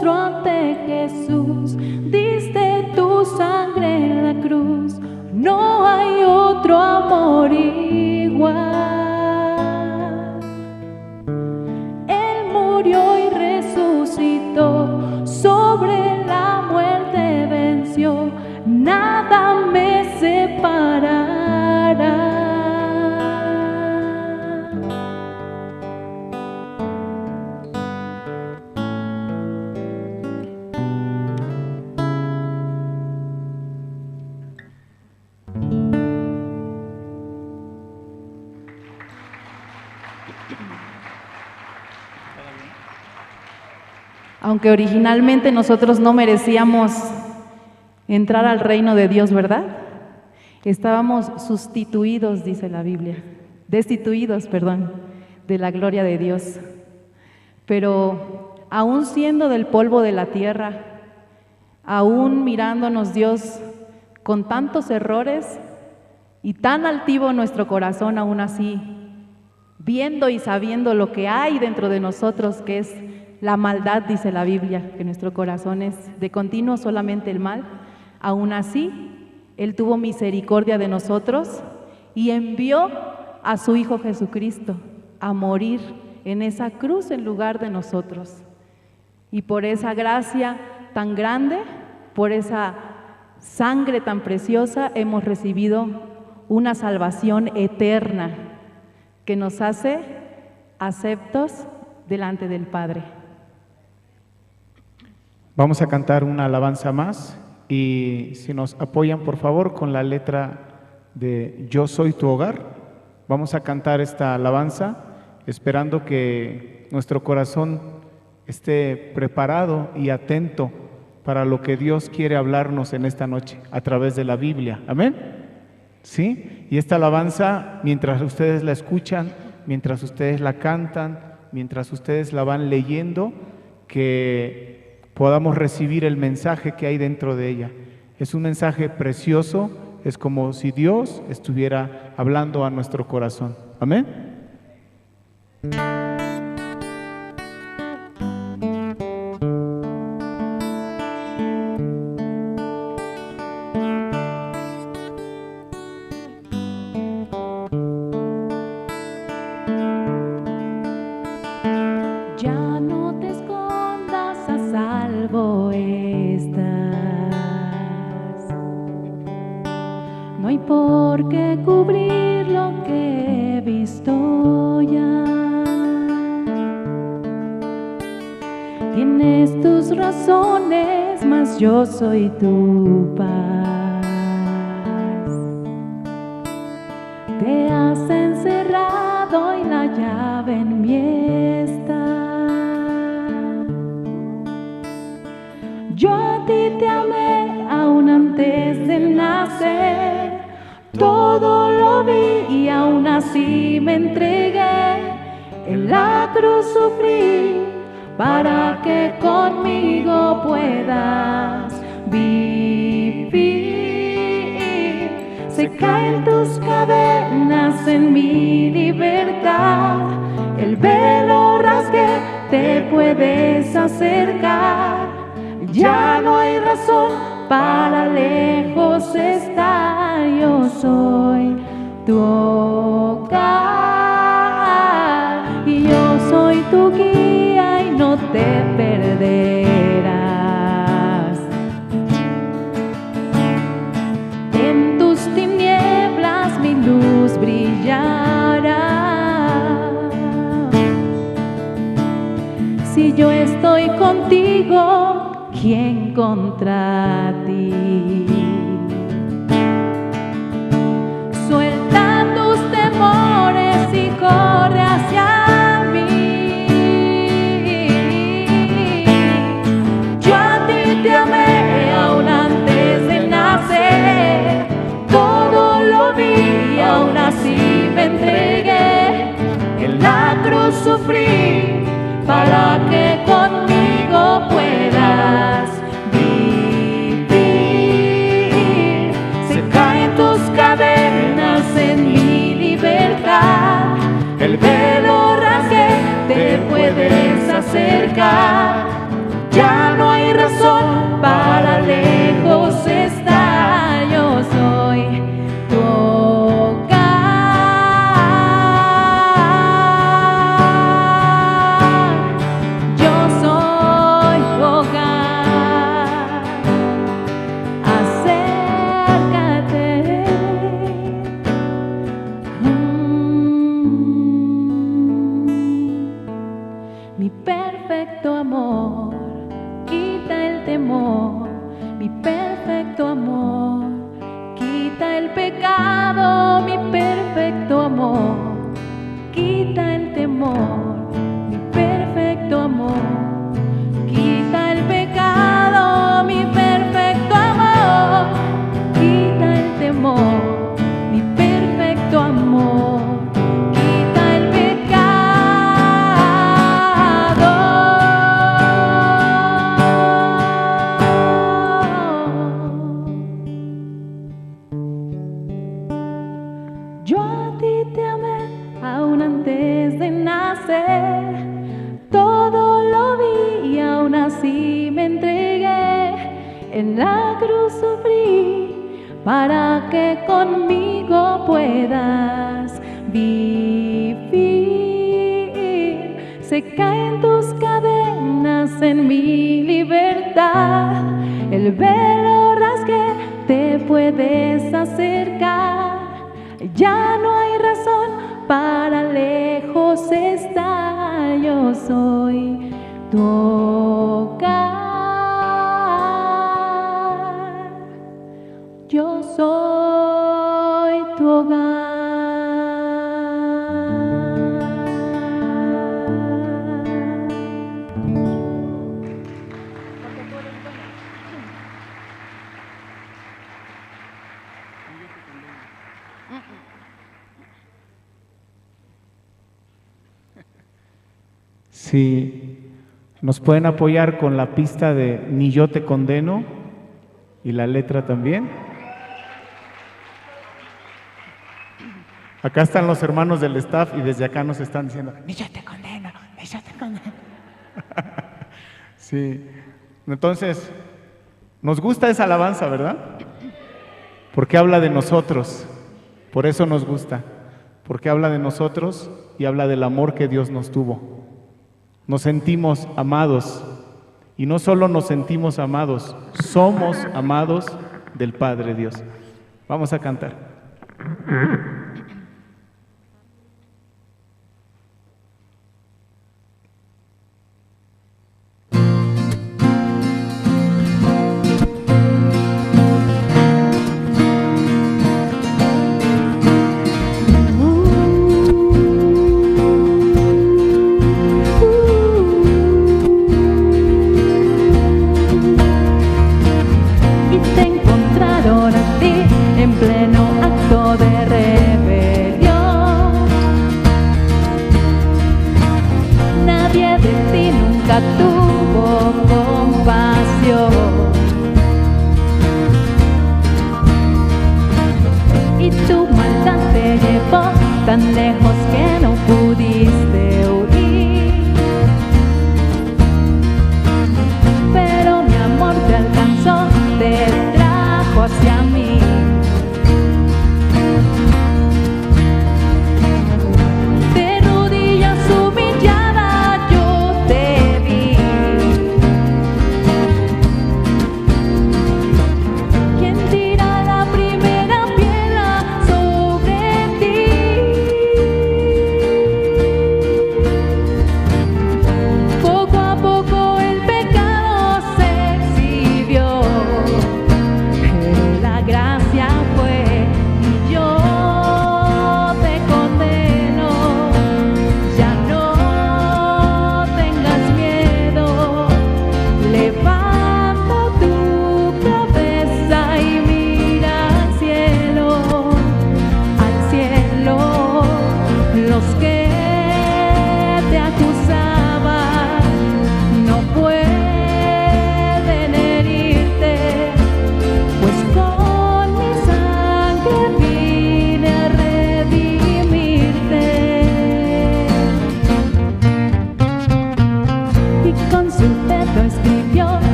postro ante Jesús, diste tu sangre en la cruz. No hay otro amor igual. Él murió y resucitó, sobre la muerte venció, nada me separará. Aunque originalmente nosotros no merecíamos entrar al reino de Dios, ¿verdad? Estábamos sustituidos, dice la Biblia, destituidos, perdón, de la gloria de Dios. Pero aún siendo del polvo de la tierra, aún mirándonos Dios con tantos errores y tan altivo nuestro corazón, aún así, viendo y sabiendo lo que hay dentro de nosotros, que es la maldad, dice la Biblia, que nuestro corazón es de continuo solamente el mal, aún así, Él tuvo misericordia de nosotros y envió a su Hijo Jesucristo a morir en esa cruz en lugar de nosotros. Y por esa gracia tan grande, por esa sangre tan preciosa, hemos recibido una salvación eterna que nos hace aceptos delante del Padre. Vamos a cantar una alabanza más y si nos apoyan por favor con la letra de Yo soy tu hogar, vamos a cantar esta alabanza esperando que nuestro corazón esté preparado y atento para lo que Dios quiere hablarnos en esta noche a través de la Biblia. ¿Amén? ¿Sí? Y esta alabanza, mientras ustedes la escuchan, mientras ustedes la cantan, mientras ustedes la van leyendo, que podamos recibir el mensaje que hay dentro de ella. Es un mensaje precioso, es como si Dios estuviera hablando a nuestro corazón. ¿Amén? Ya no te escondas, a salvo estás. No hay por qué cubrir lo que he visto ya. Tienes tus razones, mas yo soy tu paz. Te has encerrado y la llave en mí está. Yo a ti te amé aún antes de nacer. Todo lo vi y aún así me entregué. En la cruz sufrí para que conmigo puedas vivir. Se caen tus cadenas en mi libertad. El velo rasgué, te puedes acercar. Ya no hay razón para lejos estar. Yo soy tu hogar y yo soy tu guía y no te perderás. En tus tinieblas mi luz brillará. Si yo estoy contigo, ¿quién contra ti? Suelta tus temores y corre hacia mí. Yo a ti te amé aún antes de nacer. Todo lo vi y aún así me entregué. En la cruz sufrí para que conmigo puedas vivir. Se caen tus cadenas en mi libertad. El velo rasgué, te puedes acercar. Ya perfecto amor quita el temor, mi perfecto amor quita el pecado, mi perfecto amor quita el temor, mi perfecto amor quita el pecado, mi perfecto amor quita el temor, mi perfecto amor quita el pecado. Yo a ti te amé aún antes de nacer, todo lo vi y aún así me entregué, en la cruz sufrí para que conmigo puedas vivir. Se caen tus cadenas en mi libertad, el velo rasgué, te puedes acercar, ya no hay razón para lejos estar, yo soy tu hogar, yo soy tu hogar. Si nos pueden apoyar con la pista de Ni yo te condeno y la letra también. Acá están los hermanos del staff y desde acá nos están diciendo, ni yo te condeno, ni yo te condeno. Sí, entonces, nos gusta esa alabanza, ¿verdad? Porque habla de nosotros, por eso nos gusta, porque habla de nosotros y habla del amor que Dios nos tuvo. Nos sentimos amados y no solo nos sentimos amados, somos amados del Padre Dios. Vamos a cantar. En pleno acto de rebelión, nadie de ti nunca tuvo compasión, y tu maldad te llevó tan lejos que no pudiste huir, pero mi amor te alcanzó, te trajo hacia mí.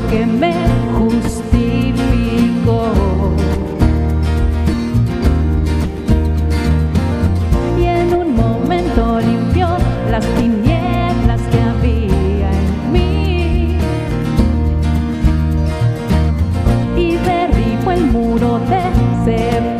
Que me justificó, y en un momento limpió las tinieblas que había en mí, y derribó el muro de separación.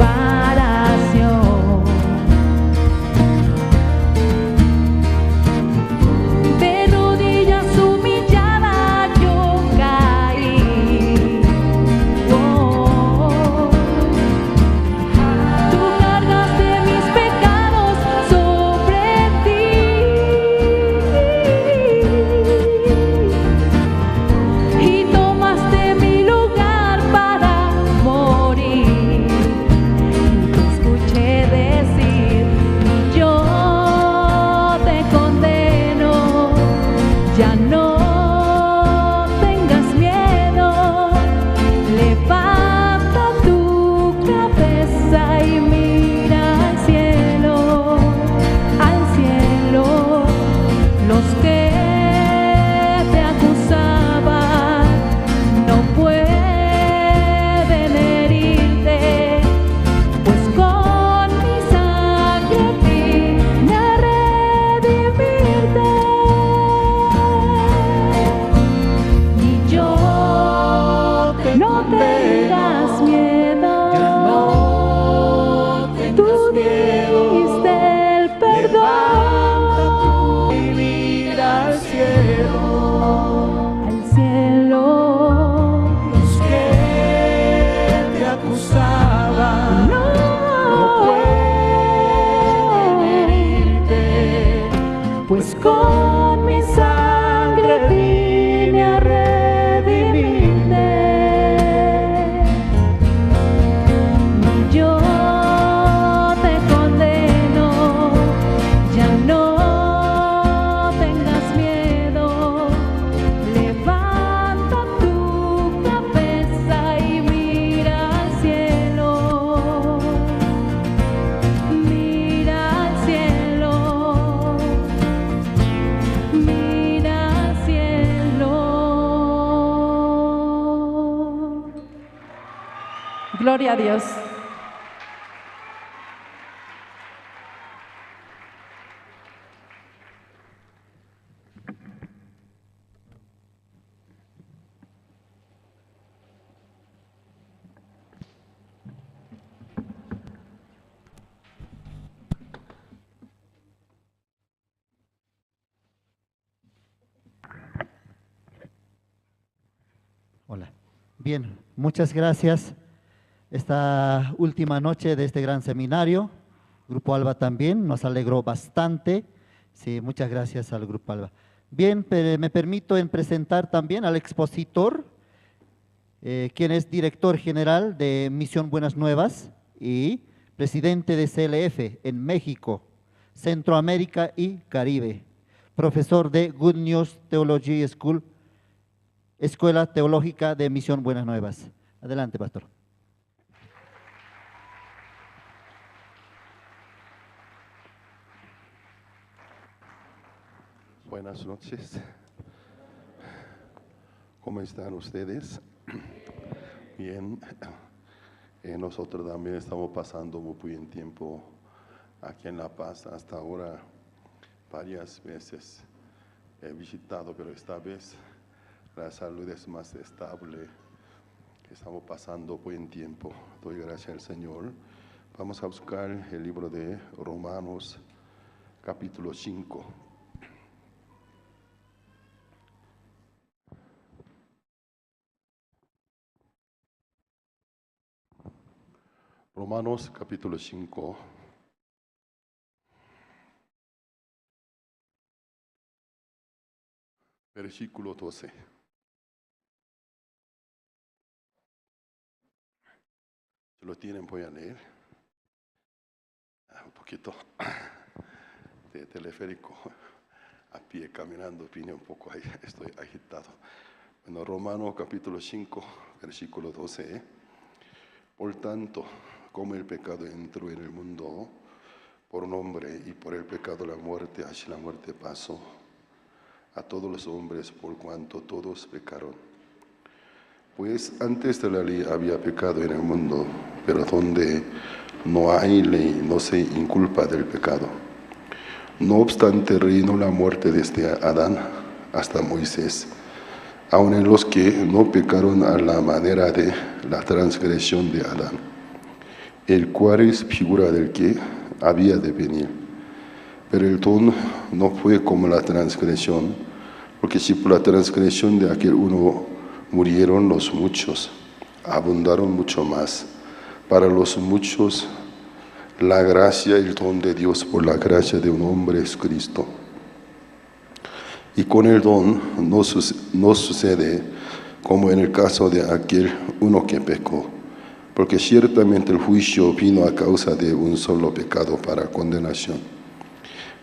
Gloria a Dios. Hola. Bien, muchas gracias. Esta última noche de este gran seminario, Grupo Alba también nos alegró bastante. Sí, muchas gracias al Grupo Alba. Bien, me permito en presentar también al expositor, quien es director general de Misión Buenas Nuevas y presidente de CLF en México, Centroamérica y Caribe, profesor de Good News Theology School, Escuela Teológica de Misión Buenas Nuevas. Adelante, pastor. Buenas noches. ¿Cómo están ustedes? Bien. Nosotros también estamos pasando muy buen tiempo aquí en La Paz. Hasta ahora varias veces he visitado, pero esta vez la salud es más estable. Estamos pasando buen tiempo. Doy gracias al Señor. Vamos a buscar el libro de Romanos, capítulo 5. Romanos, capítulo 5. Versículo 12. Si lo tienen, voy a leer. Un poquito de teleférico a pie, caminando, vine un poco ahí, estoy agitado. Bueno, Romanos capítulo 5, versículo 12. Por tanto, como el pecado entró en el mundo por un hombre y por el pecado la muerte, así la muerte pasó a todos los hombres por cuanto todos pecaron. Pues antes de la ley había pecado en el mundo, pero donde no hay ley no se inculpa del pecado. No obstante, reinó la muerte desde Adán hasta Moisés, aun en los que no pecaron a la manera de la transgresión de Adán, el cual es figura del que había de venir. Pero el don no fue como la transgresión, porque si por la transgresión de aquel uno murieron los muchos, abundaron mucho más para los muchos la gracia y el don de Dios por la gracia de un hombre es Cristo. Y con el don no sucede como en el caso de aquel uno que pecó, porque ciertamente el juicio vino a causa de un solo pecado para condenación,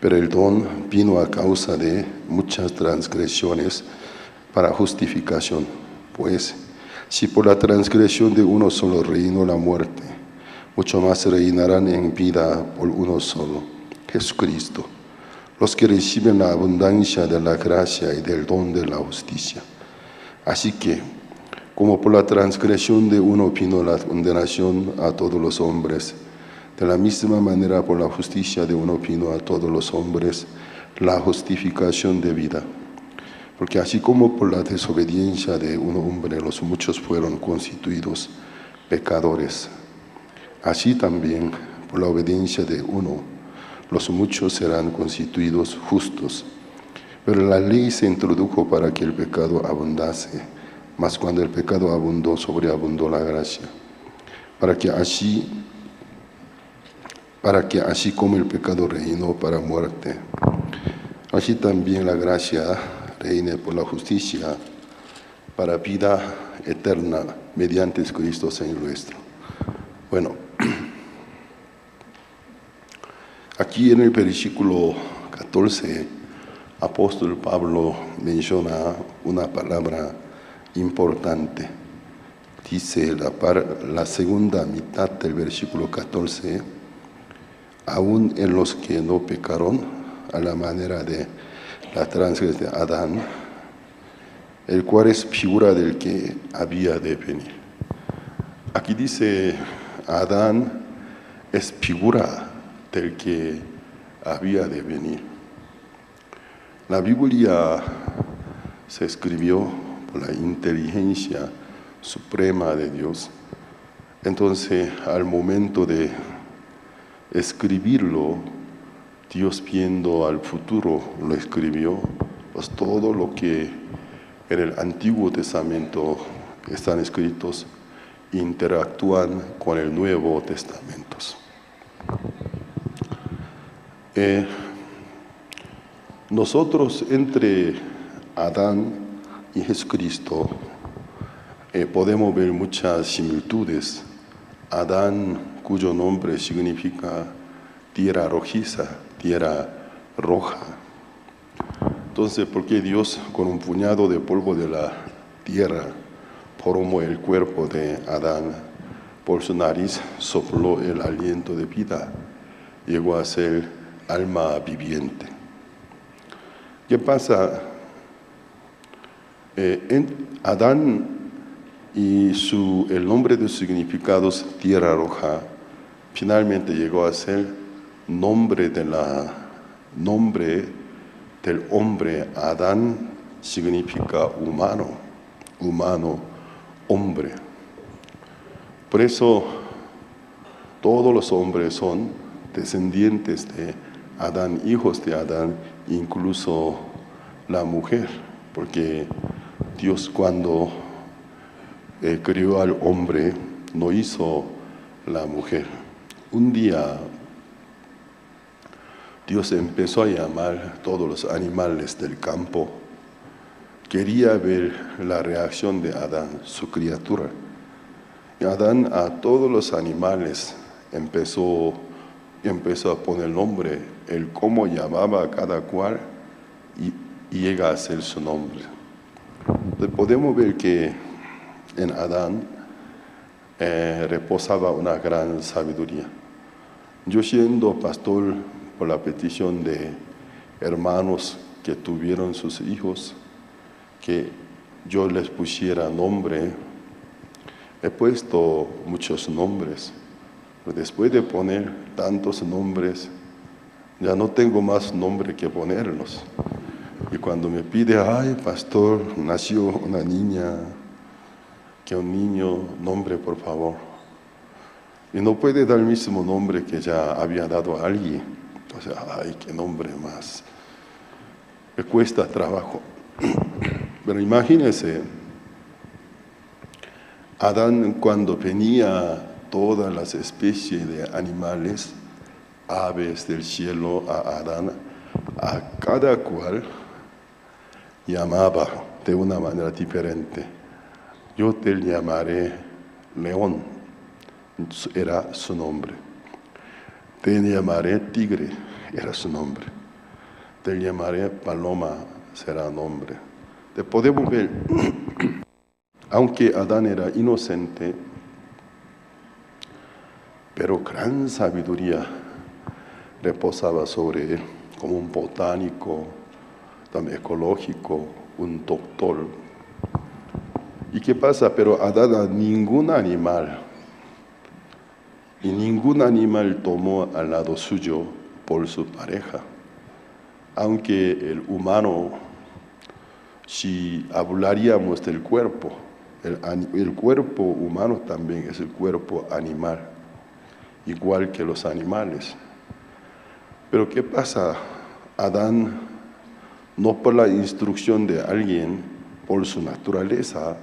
pero el don vino a causa de muchas transgresiones para justificación. Pues si por la transgresión de uno solo reinó la muerte, mucho más reinarán en vida por uno solo, Jesucristo, los que reciben la abundancia de la gracia y del don de la justicia. Así que, como por la transgresión de uno vino la condenación a todos los hombres, de la misma manera por la justicia de uno vino a todos los hombres la justificación de vida. Porque así como por la desobediencia de un hombre los muchos fueron constituidos pecadores, así también por la obediencia de uno los muchos serán constituidos justos. Pero la ley se introdujo para que el pecado abundase, mas cuando el pecado abundó, sobreabundó la gracia, para que así como el pecado reinó para muerte, así también la gracia reine por la justicia para vida eterna mediante Cristo Señor nuestro. Bueno, aquí en el versículo 14, apóstol Pablo menciona una palabra importante. Dice la segunda mitad del versículo 14, aún en los que no pecaron a la manera de la transgresión de Adán, el cual es figura del que había de venir. aquí dice, Adán es figura del que había de venir. La Biblia se escribió por la inteligencia suprema de Dios. Entonces, al momento de escribirlo, Dios viendo al futuro lo escribió, pues todo lo que en el Antiguo Testamento están escritos interactúan con el Nuevo Testamento. Nosotros entre Adán y Jesucristo podemos ver muchas similitudes. Adán, cuyo nombre significa tierra rojiza, tierra roja. Entonces, ¿por qué Dios con un puñado de polvo de la tierra formó el cuerpo de Adán? Por su nariz sopló el aliento de vida, llegó a ser alma viviente. ¿Qué pasa? Adán y el nombre de sus significados, tierra roja, finalmente llegó a ser nombre del hombre. Adán significa humano, hombre. Por eso todos los hombres son descendientes de Adán, hijos de Adán, incluso la mujer, porque Dios cuando creó al hombre no hizo la mujer. Un día Dios empezó a llamar a todos los animales del campo. Quería ver la reacción de Adán, su criatura. Y Adán a todos los animales empezó a poner nombre, el cómo llamaba a cada cual y llega a ser su nombre. Entonces podemos ver que en Adán reposaba una gran sabiduría. Yo siendo pastor por la petición de hermanos que tuvieron sus hijos, que yo les pusiera nombre, he puesto muchos nombres. Pero después de poner tantos nombres, ya no tengo más nombre que ponerlos. Y cuando me pide, ay pastor, nació una niña, que un niño, nombre por favor. Y no puede dar el mismo nombre que ya había dado a alguien. Entonces, ay, qué nombre más. Me cuesta trabajo. Pero imagínense, Adán cuando venía todas las especies de animales, aves del cielo a Adán, a cada cual llamaba de una manera diferente. Yo te llamaré león, era su nombre. Te llamaré tigre, era su nombre. Te llamaré paloma, será nombre. Te podemos ver, aunque Adán era inocente, pero gran sabiduría reposaba sobre él, como un botánico, también ecológico, un doctor. ¿Y qué pasa? Pero Adán a ningún animal, y ningún animal tomó al lado suyo por su pareja. Aunque el humano, si hablaríamos del cuerpo, el cuerpo humano también es el cuerpo animal, igual que los animales. Pero ¿qué pasa? Adán, no por la instrucción de alguien, por su naturaleza,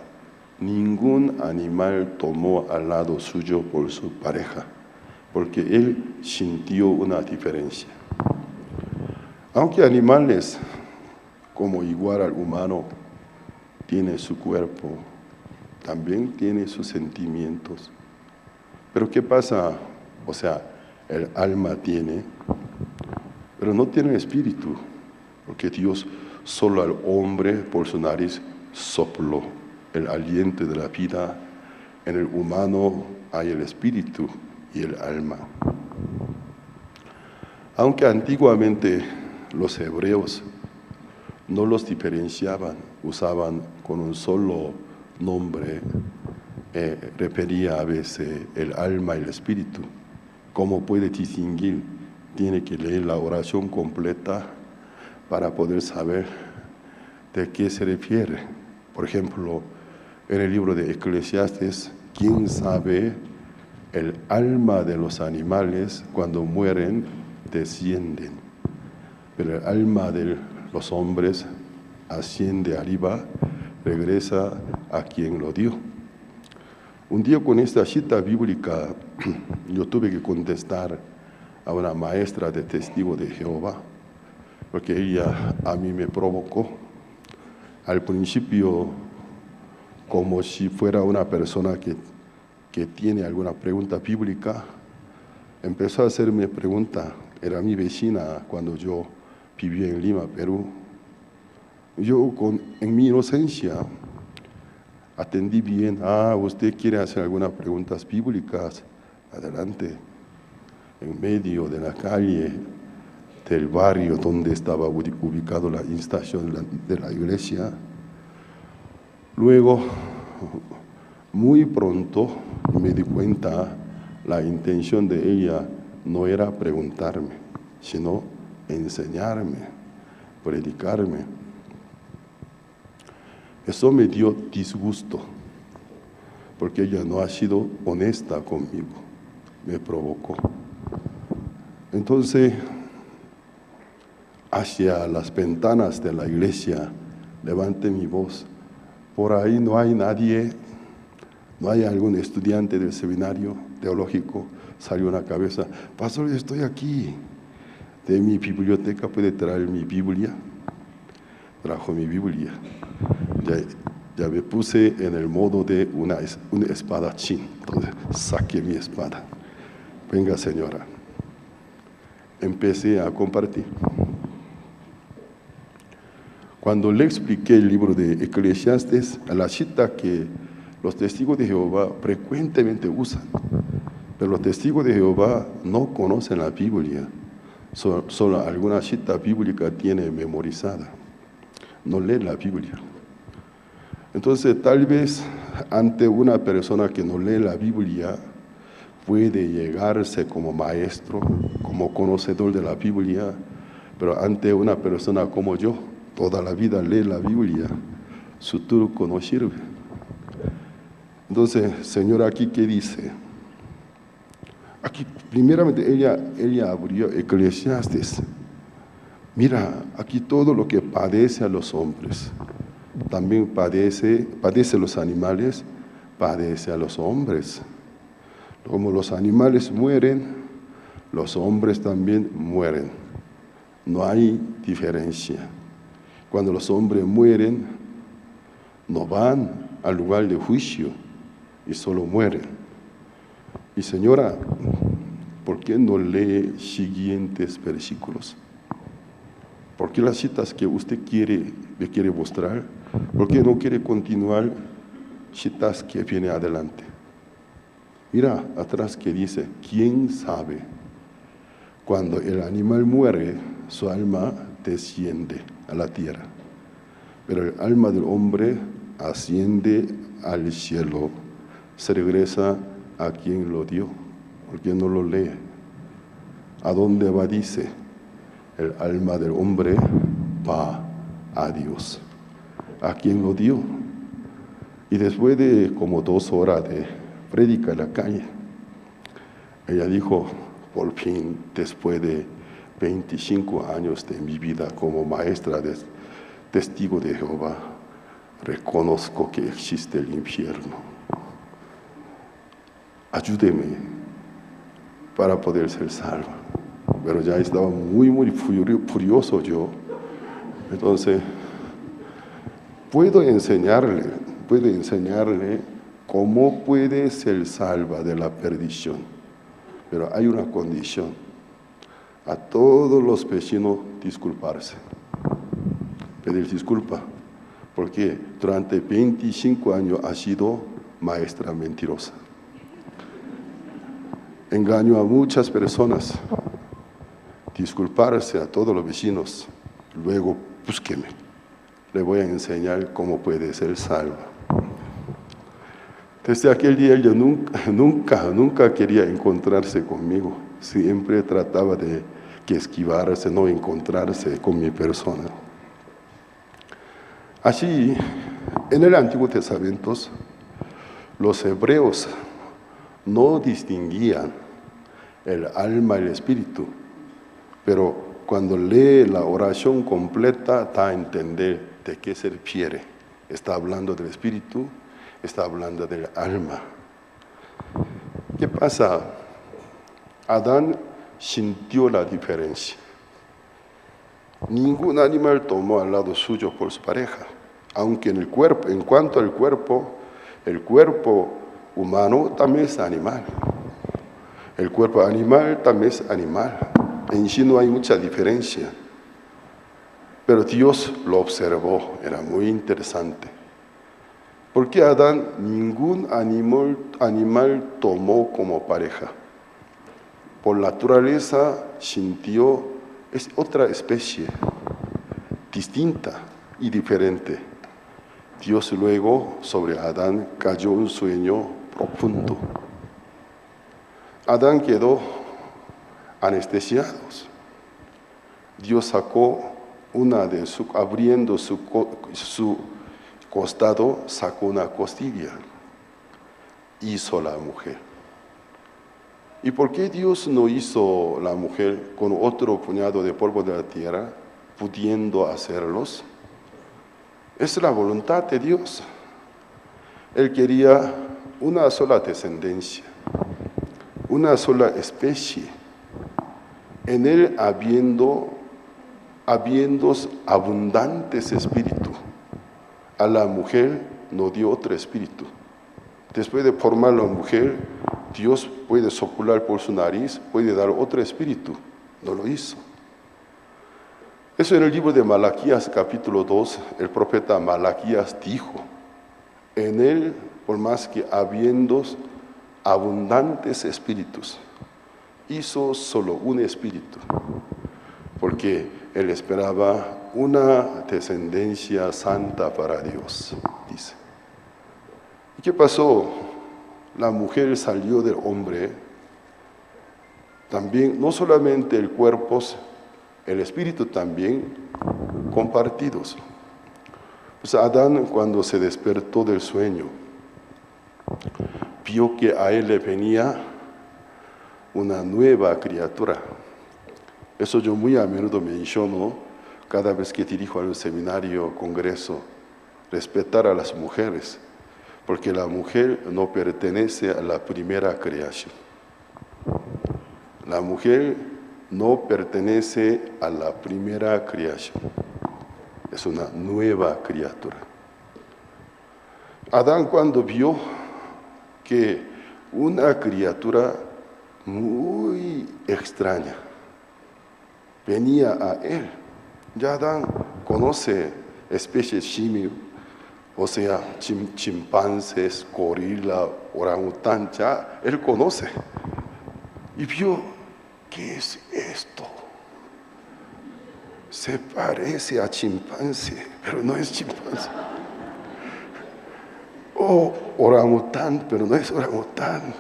ningún animal tomó al lado suyo por su pareja, porque él sintió una diferencia. Aunque animales, como igual al humano, tiene su cuerpo, también tiene sus sentimientos. Pero ¿qué pasa? O sea, el alma tiene, pero no tiene espíritu, porque Dios solo al hombre por su nariz sopló el aliento de la vida. En el humano hay el espíritu y el alma. Aunque antiguamente los hebreos no los diferenciaban, usaban con un solo nombre refería a veces el alma y el espíritu. ¿Cómo puede distinguir? Tiene que leer la oración completa para poder saber de qué se refiere. Por ejemplo, en el libro de Eclesiastes, ¿quién sabe el alma de los animales cuando mueren descienden? Pero el alma de los hombres asciende arriba, regresa a quien lo dio. Un día con esta cita bíblica, yo tuve que contestar a una maestra de Testigo de Jehová, porque ella a mí me provocó. Al principio, como si fuera una persona que tiene alguna pregunta bíblica, empezó a hacerme pregunta. Era mi vecina cuando yo vivía en Lima, Perú. Yo en mi inocencia atendí bien. Usted quiere hacer algunas preguntas bíblicas, adelante. En medio de la calle del barrio donde estaba ubicado la instalación de la iglesia. Luego, muy pronto me di cuenta, la intención de ella no era preguntarme, sino enseñarme, predicarme. Eso me dio disgusto, porque ella no ha sido honesta conmigo, me provocó. Entonces, hacia las ventanas de la iglesia, levanté mi voz. Por ahí no hay nadie, no hay algún estudiante del seminario teológico. Salió una cabeza, pastor, estoy aquí. De mi biblioteca, ¿puede traer mi Biblia? Trajo mi Biblia. Ya me puse en el modo de un espadachín. Entonces saqué mi espada. Venga, señora. Empecé a compartir. Cuando le expliqué el libro de Eclesiastes, la cita que los testigos de Jehová frecuentemente usan, pero los testigos de Jehová no conocen la Biblia, solo alguna cita bíblica tiene memorizada, no lee la Biblia. Entonces, tal vez ante una persona que no lee la Biblia, puede llegarse como maestro, como conocedor de la Biblia, pero ante una persona como yo, toda la vida lee la Biblia, su truco no sirve. Entonces, Señor, aquí, ¿qué dice? Aquí, primeramente, ella abrió Eclesiastes. Mira, aquí todo lo que padece a los hombres, también padece los animales, padece a los hombres. Como los animales mueren, los hombres también mueren. No hay diferencia. Cuando los hombres mueren, no van al lugar de juicio y solo mueren. Y señora, ¿por qué no lee siguientes versículos? ¿Por qué las citas que usted me quiere mostrar? ¿Por qué no quiere continuar citas que vienen adelante? Mira atrás que dice, ¿quién sabe? Cuando el animal muere, su alma desciende a la tierra, pero el alma del hombre asciende al cielo, se regresa a quien lo dio. ¿Por qué no lo lee? ¿A dónde va? Dice, el alma del hombre va a Dios, a quien lo dio. Y después de como 2 horas de prédica en la calle, ella dijo, por fin, después de 25 años de mi vida como maestra de Testigo de Jehová, reconozco que existe el infierno. Ayúdeme para poder ser salva. Pero ya estaba muy furioso yo. Entonces, puedo enseñarle cómo puede ser salva de la perdición. Pero hay una condición. A todos los vecinos disculparse. Pedir disculpa. Porque durante 25 años ha sido maestra mentirosa. Engaño a muchas personas. Disculparse a todos los vecinos. Luego, búsqueme. Le voy a enseñar cómo puede ser salva. Desde aquel día ella nunca quería encontrarse conmigo. Siempre trataba de que esquivarse, no encontrarse con mi persona. Así, en el Antiguo Testamento, los hebreos no distinguían el alma y el espíritu, pero cuando lee la oración completa da a entender de qué se refiere. Está hablando del espíritu, está hablando del alma. ¿Qué pasa? Adán sintió la diferencia. Ningún animal tomó al lado suyo por su pareja, aunque en cuanto al cuerpo, el cuerpo humano también es animal. El cuerpo animal también es animal. En sí no hay mucha diferencia. Pero Dios lo observó, era muy interesante. Porque Adán ningún animal tomó como pareja. Por naturaleza sintió, es otra especie, distinta y diferente. Dios luego sobre Adán cayó un sueño profundo. Adán quedó anestesiado. Dios sacó abriendo su costado, sacó una costilla, hizo la mujer. ¿Y por qué Dios no hizo la mujer con otro puñado de polvo de la tierra, pudiendo hacerlos? Es la voluntad de Dios. Él quería una sola descendencia, una sola especie. En él habiendo abundantes espíritus. A la mujer no dio otro espíritu. Después de formar la mujer, Dios puede soplar por su nariz, puede dar otro espíritu. No lo hizo. Eso en el libro de Malaquías, capítulo 2, el profeta Malaquías dijo, en él, por más que habiendo abundantes espíritus, hizo solo un espíritu, porque él esperaba una descendencia santa para Dios, dice. ¿Y qué pasó? La mujer salió del hombre, también, no solamente el cuerpo, el espíritu también compartidos. Pues Adán, cuando se despertó del sueño, vio que a él le venía una nueva criatura. Eso yo muy a menudo menciono cada vez que dirijo al seminario, congreso, respetar a las mujeres, porque la mujer no pertenece a la primera creación. La mujer no pertenece a la primera creación, es una nueva criatura. Adán, cuando vio que una criatura muy extraña venía a él, ya Adán conoce especies simio, o sea, chimpancés, gorila, orangután, ya él conoce. Y vio, ¿qué es esto? Se parece a chimpancé, pero no es chimpancé. O orangután, pero no es orangután.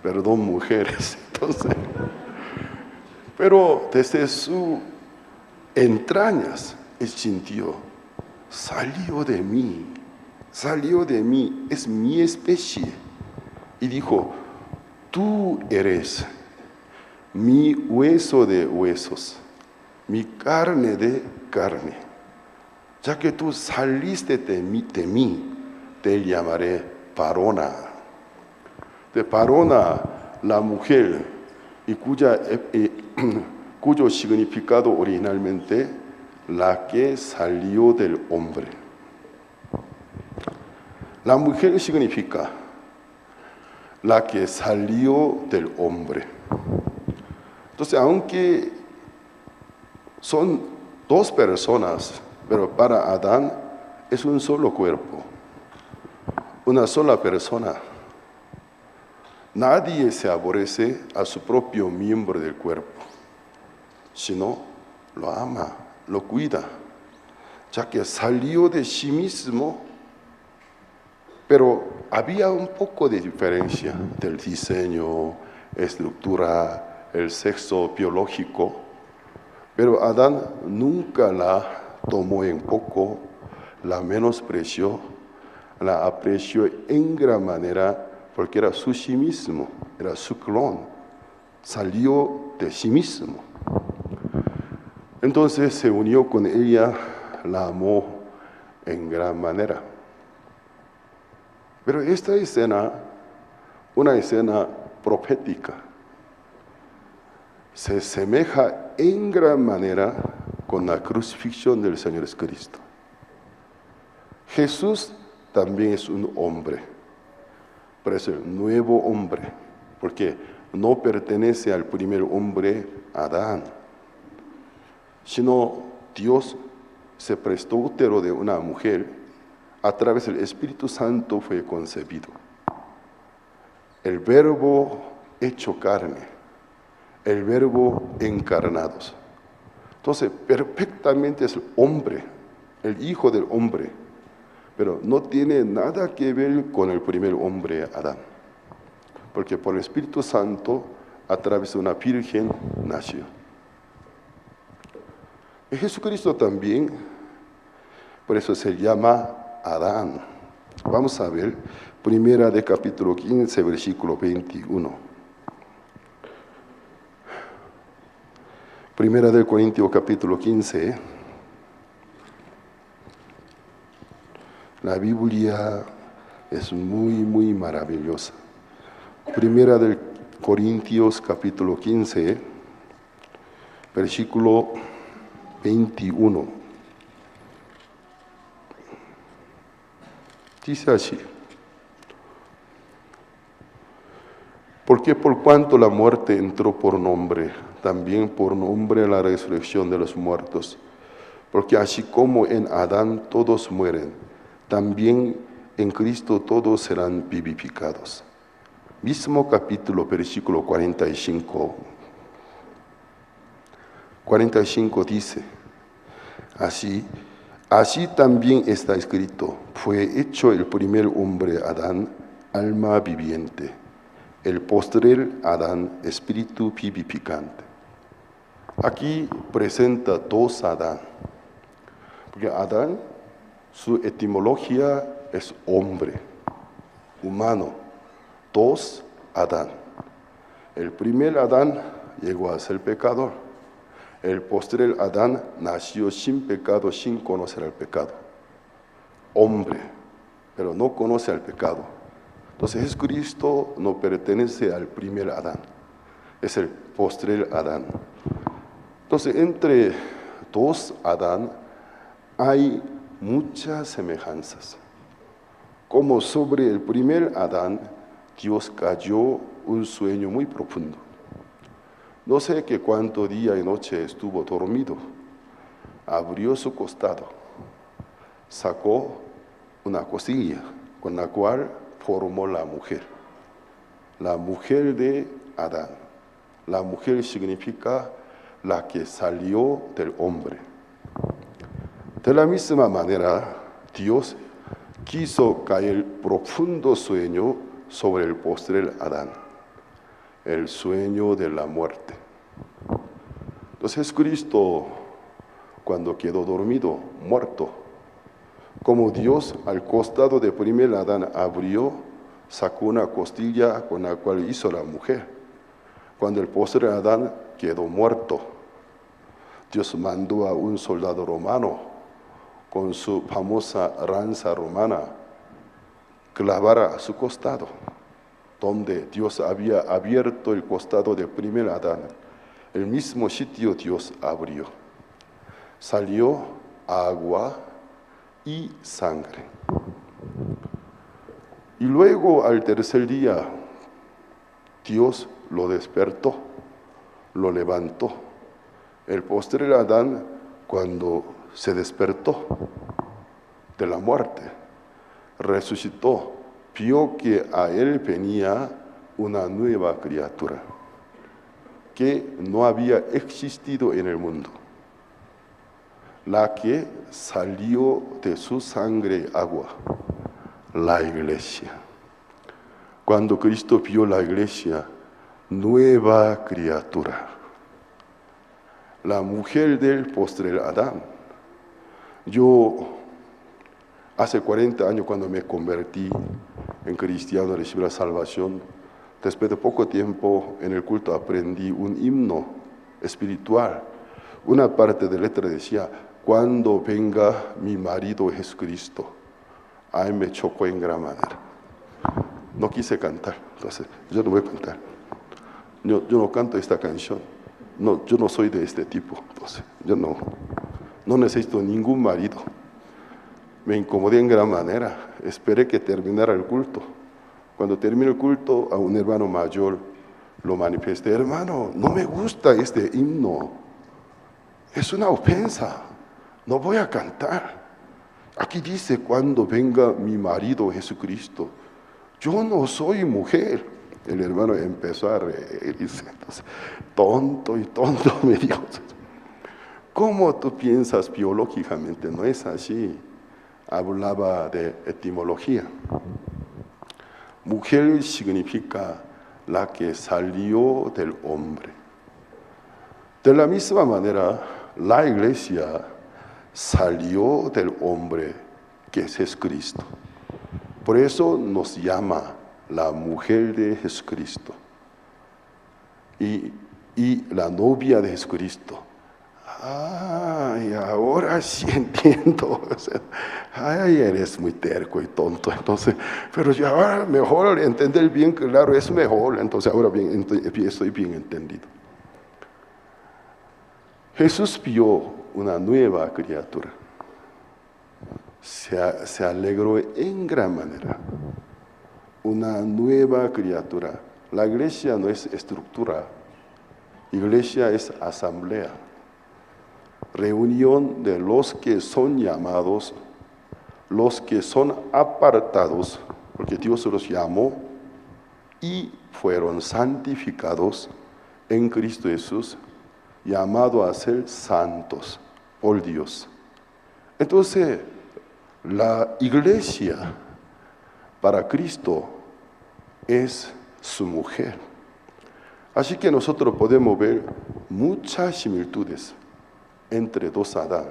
Perdón, mujeres. Entonces, pero desde sus entrañas, él sintió, salió de mí, es mi especie. Y dijo, tú eres mi hueso de huesos, mi carne de carne. Ya que tú saliste de mí, te llamaré Parona. De Parona, la mujer, y cuyo significado originalmente, la que salió del hombre. La mujer significa la que salió del hombre. Entonces, aunque son dos personas, pero para Adán es un solo cuerpo, una sola persona. Nadie se aborrece a su propio miembro del cuerpo, sino lo ama, lo cuida, ya que salió de sí mismo, pero había un poco de diferencia del diseño, estructura, el sexo biológico, pero Adán nunca la tomó en poco, la menospreció, la apreció en gran manera, porque era su sí mismo, era su clon, salió de sí mismo. Entonces se unió con ella, la amó en gran manera. Pero esta escena, una escena profética, se asemeja en gran manera con la crucifixión del Señor Jesucristo. Jesús también es un hombre, pero es el nuevo hombre, porque no pertenece al primer hombre, Adán, sino Dios se prestó útero de una mujer, a través del Espíritu Santo fue concebido. El Verbo hecho carne, el Verbo encarnados. Entonces, perfectamente es el hombre, el Hijo del hombre, pero no tiene nada que ver con el primer hombre, Adán, porque por el Espíritu Santo, a través de una virgen, nació. Y Jesucristo también, por eso se llama Adán. Vamos a ver, primera de capítulo 15, versículo 21. Primera de Corintios capítulo 15. La Biblia es muy maravillosa. Primera de Corintios capítulo 15, versículo 21. Dice así: porque por cuanto la muerte entró por nombre, también por nombre la resurrección de los muertos. Porque así como en Adán todos mueren, también en Cristo todos serán vivificados. Mismo capítulo, versículo 45. 45 dice, Así también está escrito, fue hecho el primer hombre Adán, alma viviente, el postrer Adán, espíritu vivificante. Aquí presenta dos Adán, porque Adán, su etimología es hombre, humano, dos Adán. El primer Adán llegó a ser pecador. El postrer Adán nació sin pecado, sin conocer el pecado. Hombre, pero no conoce el pecado. Entonces Jesucristo no pertenece al primer Adán, es el postrer Adán. Entonces entre dos Adán hay muchas semejanzas. Como sobre el primer Adán, Dios cayó un sueño muy profundo. No sé qué cuánto día y noche estuvo dormido. Abrió su costado, sacó una costilla con la cual formó la mujer de Adán. La mujer significa la que salió del hombre. De la misma manera, Dios quiso caer profundo sueño sobre el postrer Adán, el sueño de la muerte. Entonces Cristo, cuando quedó dormido, muerto, como Dios al costado del primer Adán abrió, sacó una costilla con la cual hizo la mujer. Cuando el postrer Adán quedó muerto, Dios mandó a un soldado romano con su famosa lanza romana clavar a su costado, donde Dios había abierto el costado del primer Adán. El mismo sitio Dios abrió. Salió agua y sangre. Y luego al tercer día, Dios lo despertó, lo levantó. El postrer Adán, cuando se despertó de la muerte, resucitó, vio que a él venía una nueva criatura que no había existido en el mundo, la que salió de su sangre agua, la iglesia. cuando Cristo vio la iglesia, nueva criatura. La mujer del postrer Adán. Yo, hace 40 años cuando me convertí en cristiano, recibí la salvación, después de poco tiempo en el culto aprendí un himno espiritual. Una parte de la letra decía, cuando venga mi marido Jesucristo. Ay, me chocó en gran manera. No quise cantar, entonces yo no voy a cantar. Yo no canto esta canción. No, yo no soy de este tipo, entonces yo no necesito ningún marido. Me incomodé en gran manera. Esperé que terminara el culto. Cuando terminó el culto, a un hermano mayor lo manifesté. Hermano, no me gusta este himno. Es una ofensa. No voy a cantar. Aquí dice, cuando venga mi marido Jesucristo. Yo no soy mujer. El hermano empezó a reírse. Entonces, tonto me dijo. ¿Cómo tú piensas biológicamente? No es así. Hablaba de etimología. Mujer significa la que salió del hombre. De la misma manera, la iglesia salió del hombre que es Jesucristo. Por eso nos llama la mujer de Jesucristo y la novia de Jesucristo. Ay, ahora sí entiendo. Ay, eres muy terco y tonto. Entonces, pero yo ahora mejor entender bien claro es mejor. Entonces ahora bien, estoy bien entendido. Jesús vio una nueva criatura. Se alegró en gran manera. Una nueva criatura. La iglesia no es estructura. Iglesia es asamblea. Reunión de los que son llamados, los que son apartados, porque Dios los llamó y fueron santificados en Cristo Jesús, llamados a ser santos por Dios. Entonces, la iglesia para Cristo es su mujer. Así que nosotros podemos ver muchas similitudes entre dos Adán.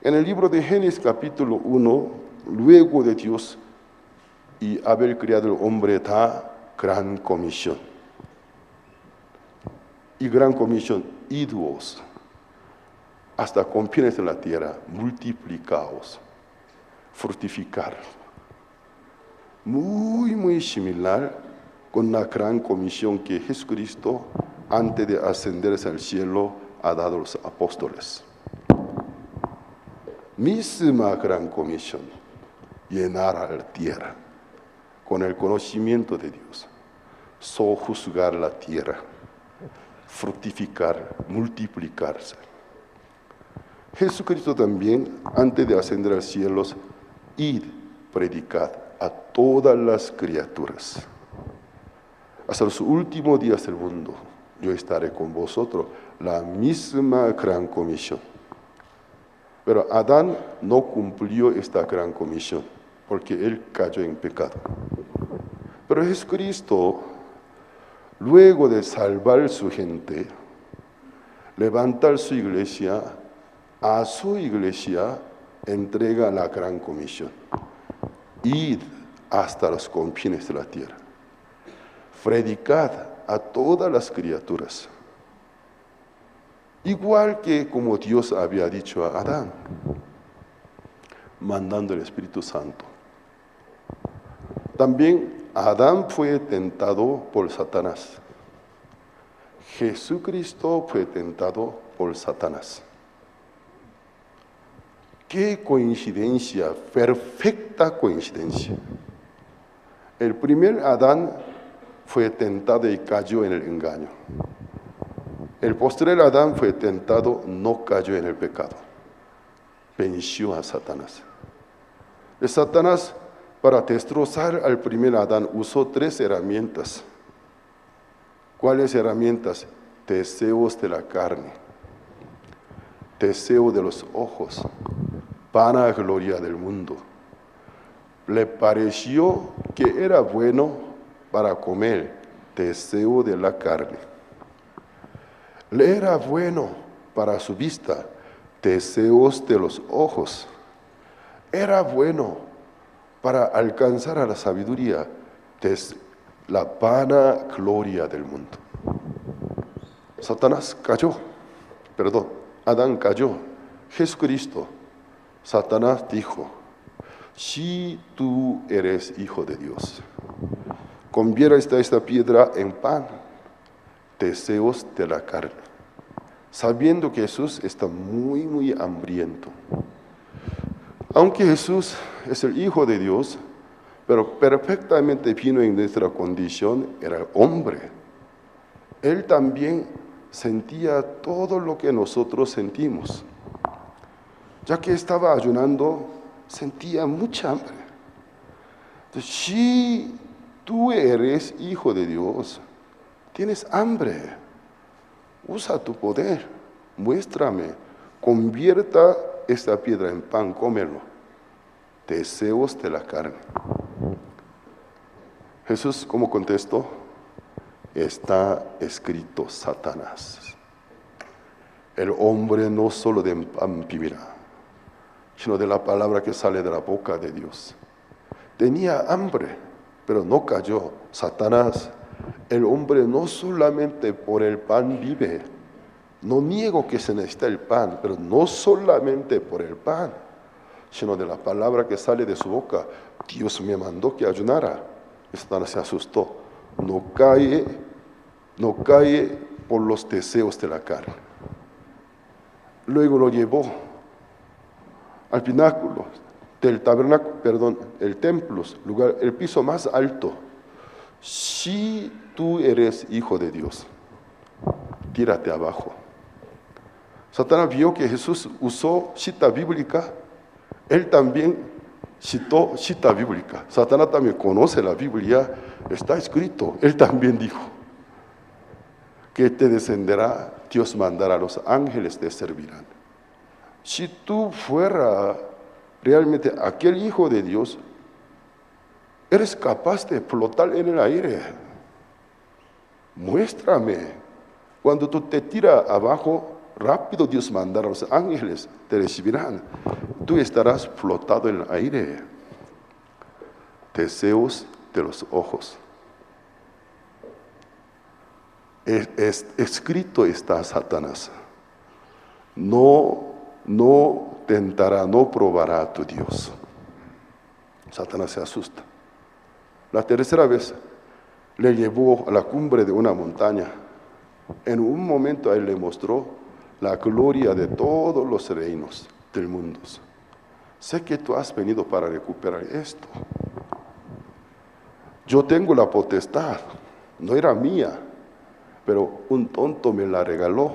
En el libro de Génesis capítulo 1, luego de Dios y haber creado el hombre, da gran comisión. Y gran comisión, idos, hasta confines de la tierra, multiplicaos, fructificar. Muy similar con la gran comisión que Jesucristo, antes de ascenderse al cielo, ha dado a los apóstoles. Misma gran comisión, llenar a la tierra con el conocimiento de Dios, sojuzgar la tierra, fructificar, multiplicarse. Jesucristo también, antes de ascender al cielo, id, predicad a todas las criaturas. Hasta los últimos días del mundo, yo estaré con vosotros. La misma gran comisión. Pero Adán no cumplió esta gran comisión, porque él cayó en pecado. Pero Jesucristo, luego de salvar su gente, levantar su iglesia, a su iglesia entrega la gran comisión. Id hasta los confines de la tierra. Predicad a todas las criaturas. Igual que como Dios había dicho a Adán, mandando el Espíritu Santo. También Adán fue tentado por Satanás. Jesucristo fue tentado por Satanás. ¡Qué coincidencia! Perfecta coincidencia. El primer Adán fue tentado y cayó en el engaño. El postrer Adán fue tentado, no cayó en el pecado. Venció a Satanás. Y Satanás, para destrozar al primer Adán, usó 3 herramientas. ¿Cuáles herramientas? Deseos de la carne, deseo de los ojos, vanagloria del mundo, le pareció que era bueno para comer, deseo de la carne. Le era bueno para su vista, deseos de los ojos. Era bueno para alcanzar a la sabiduría, la vana gloria del mundo. Adán cayó. Jesucristo, Satanás dijo: si tú eres hijo de Dios, convierta esta piedra en pan, deseos de la carne. Sabiendo que Jesús está muy hambriento. Aunque Jesús es el Hijo de Dios, pero perfectamente vino en nuestra condición, era hombre. Él también sentía todo lo que nosotros sentimos. Ya que estaba ayunando, sentía mucha hambre. Entonces, si tú eres hijo de Dios, tienes hambre, usa tu poder, muéstrame, convierta esta piedra en pan, cómelo. Deseos de la carne. Jesús, ¿cómo contestó? Está escrito, Satanás. El hombre no solo de pan vivirá, sino de la palabra que sale de la boca de Dios. Tenía hambre, pero no cayó. Satanás, el hombre no solamente por el pan vive. No niego que se necesita el pan, pero no solamente por el pan, sino de la palabra que sale de su boca. Dios me mandó que ayunara. Satanás se asustó. No cae por los deseos de la carne. Luego lo llevó al pináculo del tabernáculo, el templo, el piso más alto. Si tú eres hijo de Dios, tírate abajo. Satanás vio que Jesús usó cita bíblica, él también citó cita bíblica. Satanás también conoce la Biblia, está escrito, él también dijo que te descenderá, Dios mandará a los ángeles te servirán. Si tú fuera realmente aquel hijo de Dios, eres capaz de flotar en el aire. Muéstrame. Cuando tú te tiras abajo, rápido Dios mandará a los ángeles, te recibirán. Tú estarás flotado en el aire. Deseos de los ojos. Escrito está Satanás. No tentará, no probará a tu Dios. Satanás se asusta. La tercera vez le llevó a la cumbre de una montaña. En un momento a él le mostró la gloria de todos los reinos del mundo. Sé que tú has venido para recuperar esto. Yo tengo la potestad, no era mía, pero un tonto me la regaló.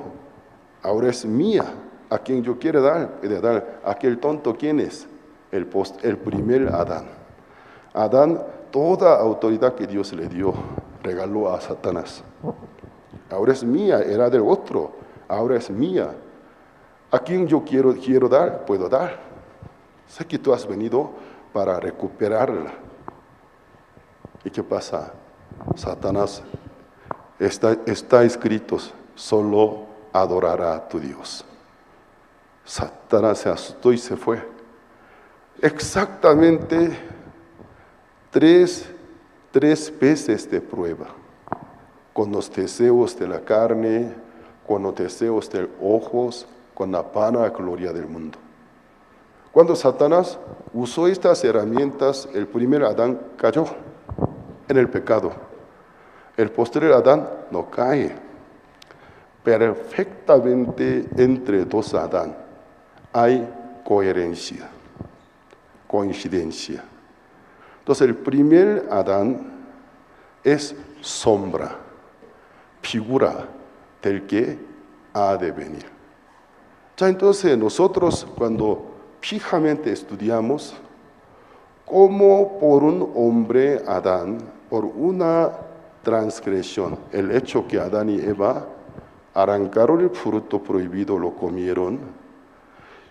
Ahora es mía. A quien yo quiero dar, puede dar. Aquel tonto, ¿quién es? El primer Adán. Adán, toda autoridad que Dios le dio, regaló a Satanás. Ahora es mía, era del otro. Ahora es mía. A quien yo quiero dar, puedo dar. Sé que tú has venido para recuperarla. ¿Y qué pasa? Satanás, está escrito, solo adorará a tu Dios. Satanás se asustó y se fue. Exactamente tres veces de prueba, con los deseos de la carne, con los deseos de los ojos, con la vana gloria del mundo. Cuando Satanás usó estas herramientas, el primer Adán cayó en el pecado. El posterior Adán no cae. Perfectamente entre dos Adán hay coincidencia. Entonces el primer Adán es sombra, figura del que ha de venir. Ya entonces nosotros cuando fijamente estudiamos cómo por un hombre Adán, por una transgresión, el hecho que Adán y Eva arrancaron el fruto prohibido, lo comieron,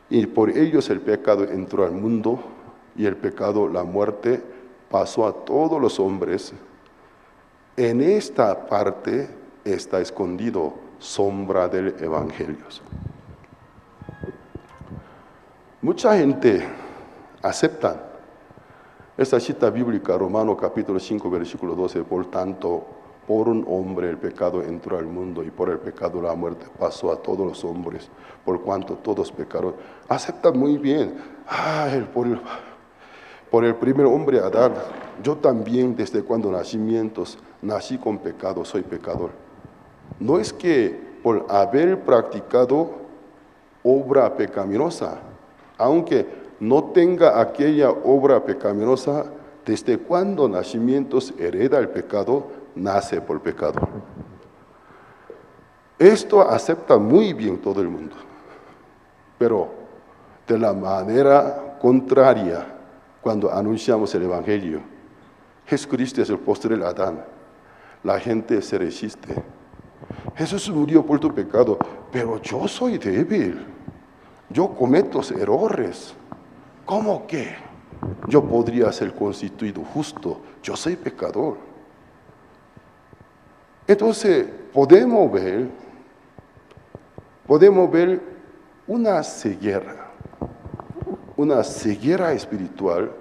y por ellos el pecado entró al mundo, y el pecado, la muerte, pasó a todos los hombres. En esta parte está escondido sombra del Evangelio. Mucha gente acepta esta cita bíblica, Romanos capítulo 5, versículo 12, por tanto, por un hombre el pecado entró al mundo y por el pecado la muerte pasó a todos los hombres, por cuanto todos pecaron. Acepta muy bien, por el primer hombre Adán, yo también desde cuando nací con pecado, soy pecador. No es que por haber practicado obra pecaminosa, aunque no tenga aquella obra pecaminosa, desde cuando nacimientos hereda el pecado, nace por pecado. Esto acepta muy bien todo el mundo, pero de la manera contraria, cuando anunciamos el Evangelio, Jesucristo es el postrer Adán, la gente se resiste. Jesús murió por tu pecado, pero yo soy débil, yo cometo errores. ¿Cómo que yo podría ser constituido justo? Yo soy pecador. Entonces, podemos ver una ceguera espiritual.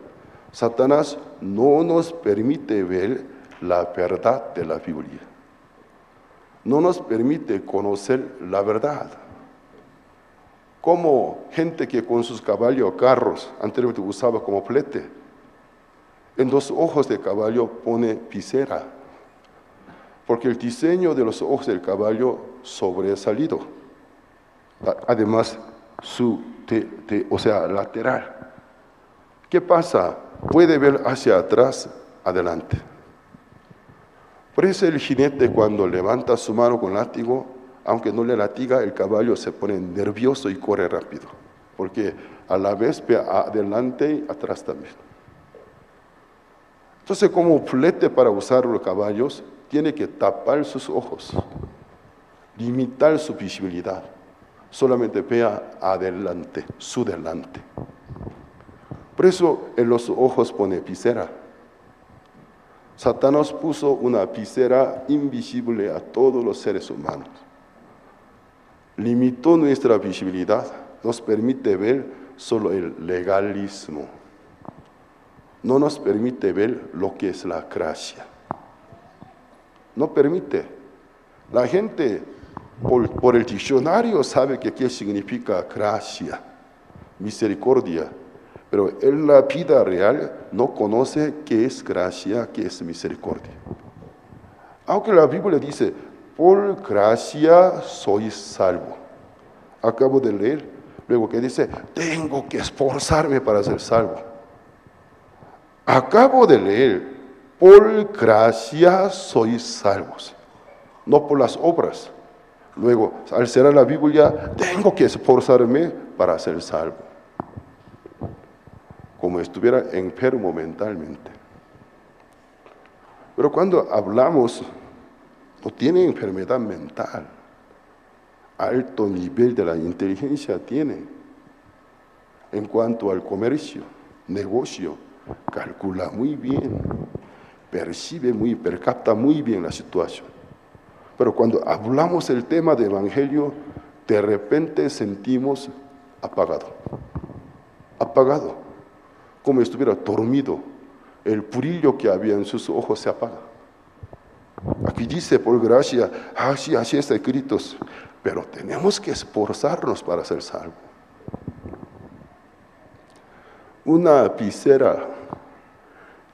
Satanás no nos permite ver la verdad de la Biblia. No nos permite conocer la verdad. Como gente que con sus caballos o carros anteriormente usaba como flete, en los ojos del caballo pone visera, porque el diseño de los ojos del caballo sobresalido, además lateral. ¿Qué pasa? Puede ver hacia atrás, adelante. Por eso el jinete, cuando levanta su mano con látigo, aunque no le latiga, el caballo se pone nervioso y corre rápido, porque a la vez ve adelante y atrás también. Entonces, como flete para usar los caballos, tiene que tapar sus ojos, limitar su visibilidad, solamente vea adelante, su delante. Por eso en los ojos pone visera. Satanás puso una visera invisible a todos los seres humanos. Limitó nuestra visibilidad, nos permite ver solo el legalismo. No nos permite ver lo que es la gracia. No permite. La gente por el diccionario sabe qué significa gracia, misericordia, pero en la vida real no conoce qué es gracia, qué es misericordia. Aunque la Biblia dice, por gracia soy salvo. Acabo de leer, luego que dice, tengo que esforzarme para ser salvo. Acabo de leer, por gracia sois salvos, no por las obras. Luego, al cerrar la Biblia, tengo que esforzarme para ser salvo. Como estuviera enfermo mentalmente. Pero cuando hablamos, no tiene enfermedad mental. Alto nivel de la inteligencia tiene. En cuanto al comercio, negocio, calcula muy bien, percapta muy bien la situación. Pero cuando hablamos el tema de evangelio, de repente sentimos apagado, como estuviera dormido. El brillo que había en sus ojos se apaga. Aquí dice, por gracia, sí, así está escrito, pero tenemos que esforzarnos para ser salvos. Una visera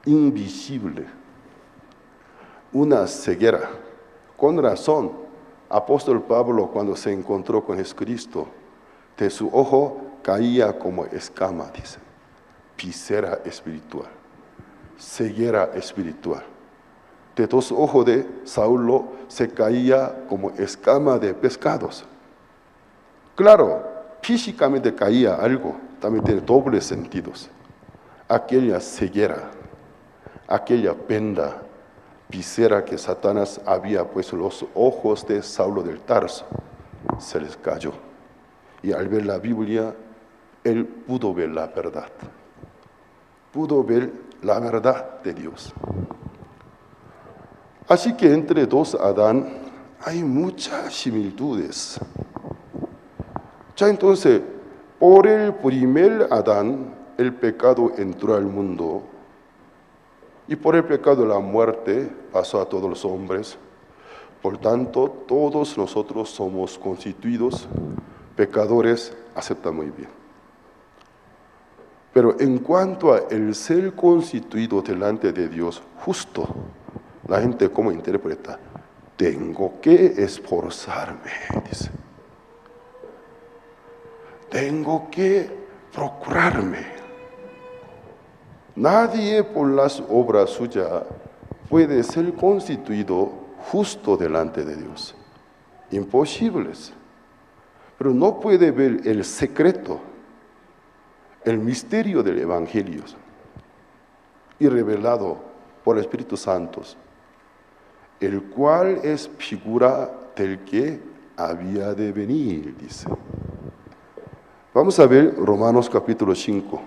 invisible, una ceguera. Con razón, apóstol Pablo, cuando se encontró con Jesucristo, de su ojo caía como escama, dice. Visera espiritual, ceguera espiritual. De los ojos de Saulo se caía como escama de pescados. Claro, físicamente caía algo, también tiene dobles sentidos. Aquella ceguera, aquella venda, visera que Satanás había puesto los ojos de Saulo del Tarso, se les cayó. Y al ver la Biblia, él pudo ver la verdad. pudo ver la verdad de Dios. Así que entre dos Adán hay muchas similitudes. Ya entonces, por el primer Adán, el pecado entró al mundo, y por el pecado la muerte pasó a todos los hombres. Por tanto, todos nosotros somos constituidos pecadores, acepta muy bien. Pero en cuanto a el ser constituido delante de Dios justo, la gente ¿cómo interpreta? Tengo que esforzarme, dice. Tengo que procurarme. Nadie por las obras suyas puede ser constituido justo delante de Dios. Imposibles. Pero no puede ver el secreto, el misterio del Evangelio y revelado por el Espíritu Santo, el cual es figura del que había de venir, dice. Vamos a ver Romanos capítulo 5.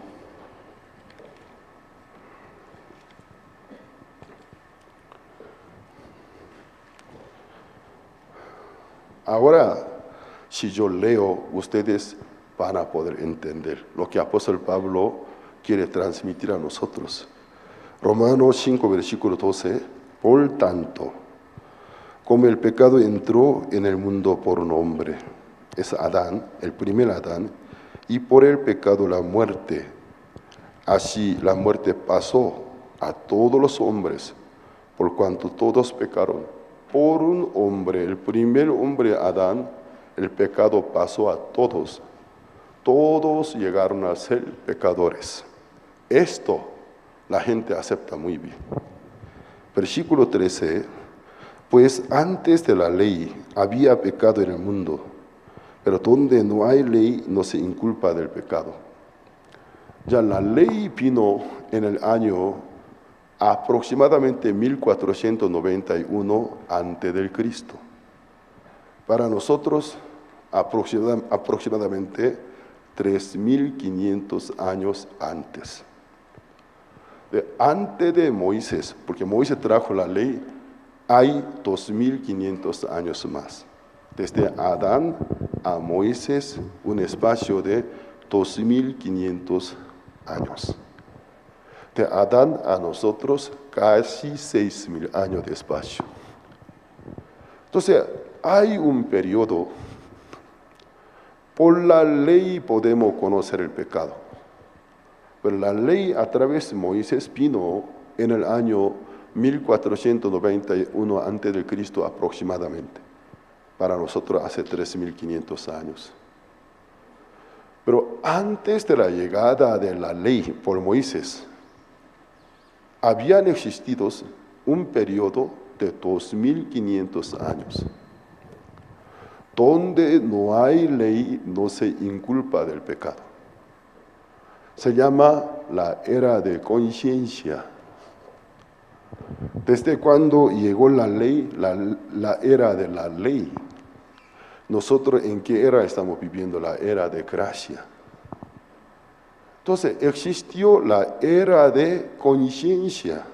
Ahora, si yo leo, ustedes van a poder entender lo que el apóstol Pablo quiere transmitir a nosotros. Romanos 5, versículo 12. Por tanto, como el pecado entró en el mundo por un hombre, es Adán, el primer Adán, y por el pecado la muerte, así la muerte pasó a todos los hombres, por cuanto todos pecaron. Por un hombre, el primer hombre Adán, el pecado pasó a todos. Todos llegaron a ser pecadores. Esto la gente acepta muy bien. Versículo 13, pues antes de la ley había pecado en el mundo, pero donde no hay ley no se inculpa del pecado. Ya la ley vino en el año aproximadamente 1491 antes del Cristo. Para nosotros, aproximadamente 3500 años antes. Antes de Moisés, porque Moisés trajo la ley, hay 2500 años más. Desde Adán a Moisés, un espacio de 2500 años. De Adán a nosotros, casi 6000 años de espacio. Entonces, hay un periodo. Por la ley podemos conocer el pecado. Pero la ley a través de Moisés vino en el año 1491 antes de Cristo aproximadamente. Para nosotros hace 3500 años. Pero antes de la llegada de la ley por Moisés, habían existido un periodo de 2500 años, donde no hay ley, no se inculpa del pecado. Se llama la era de conciencia. Desde cuando llegó la ley, la era de la ley, nosotros ¿en qué era estamos viviendo? La era de gracia. Entonces, existió la era de conciencia.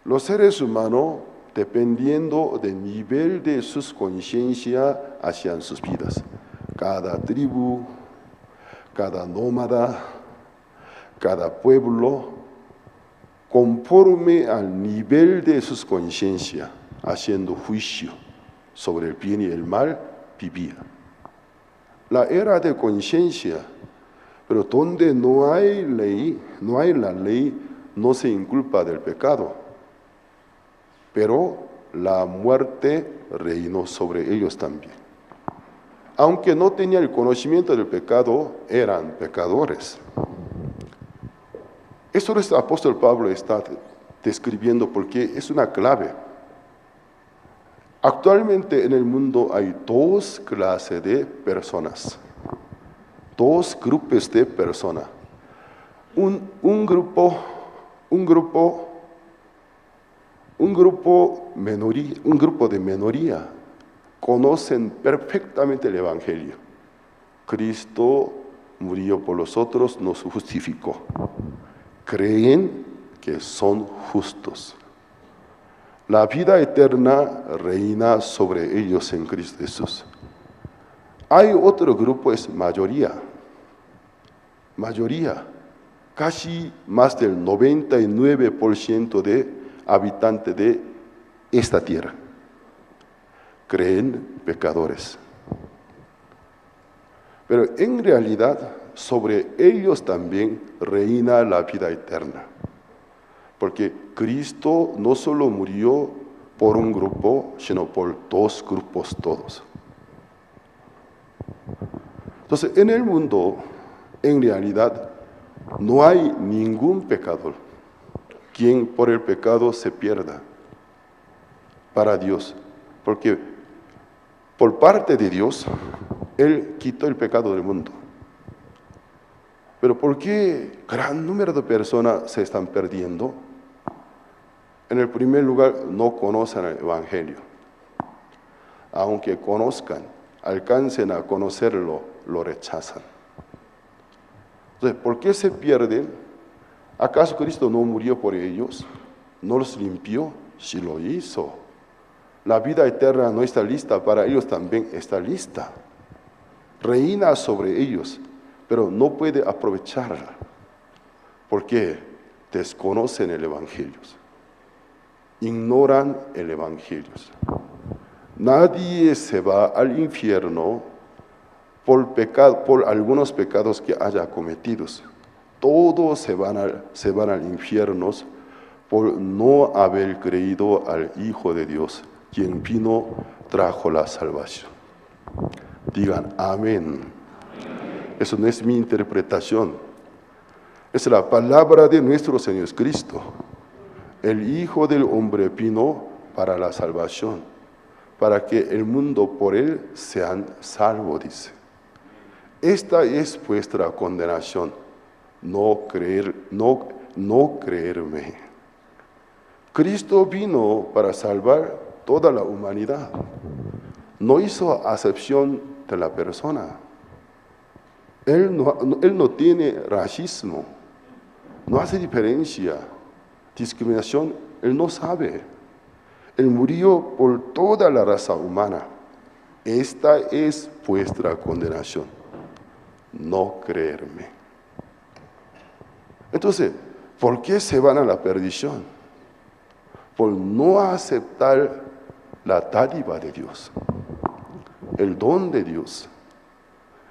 Los seres humanos, dependiendo del nivel de sus conciencias, hacían sus vidas. Cada tribu, cada nómada, cada pueblo, conforme al nivel de sus conciencias, haciendo juicio sobre el bien y el mal, vivía. La era de conciencia. Pero donde no hay ley, no hay la ley, no se inculpa del pecado. Pero la muerte reinó sobre ellos también. Aunque no tenían el conocimiento del pecado, eran pecadores. Esto el apóstol Pablo está describiendo porque es una clave. Actualmente en el mundo hay dos clases de personas. Dos grupos de personas. Un grupo de minoría conocen perfectamente el Evangelio. Cristo murió por nosotros, nos justificó. creen que son justos. La vida eterna reina sobre ellos en Cristo Jesús. Hay otro grupo, es mayoría, casi más del 99% de habitantes de esta tierra creen pecadores. Pero en realidad sobre ellos también reina la vida eterna. Porque Cristo no solo murió por un grupo, sino por dos grupos todos. Entonces, en el mundo, en realidad, no hay ningún pecador quien por el pecado se pierda para Dios. Porque por parte de Dios, Él quitó el pecado del mundo. Pero ¿por qué gran número de personas se están perdiendo? En el primer lugar, no conocen el Evangelio. Aunque conozcan, alcancen a conocerlo, lo rechazan. Entonces, ¿por qué se pierden? ¿Acaso Cristo no murió por ellos? ¿No los limpió? Sí lo hizo. La vida eterna no está lista, para ellos también está lista. Reina sobre ellos, pero no puede aprovecharla, porque desconocen el Evangelio, ignoran el Evangelio. Nadie se va al infierno por algunos pecados que haya cometidos. Todos se van al infierno por no haber creído al Hijo de Dios, quien vino, trajo la salvación. Digan amén. Eso no es mi interpretación. Es la palabra de nuestro Señor Jesucristo. El Hijo del Hombre vino para la salvación, para que el mundo por Él sean salvos, dice. Esta es vuestra condenación, no creerme. Cristo vino para salvar toda la humanidad. No hizo acepción de la persona. Él no tiene racismo, no hace diferencia, discriminación, Él no sabe. Él murió por toda la raza humana. Esta es vuestra condenación, no creerme. Entonces, ¿por qué se van a la perdición? Por no aceptar la dádiva de Dios, el don de Dios,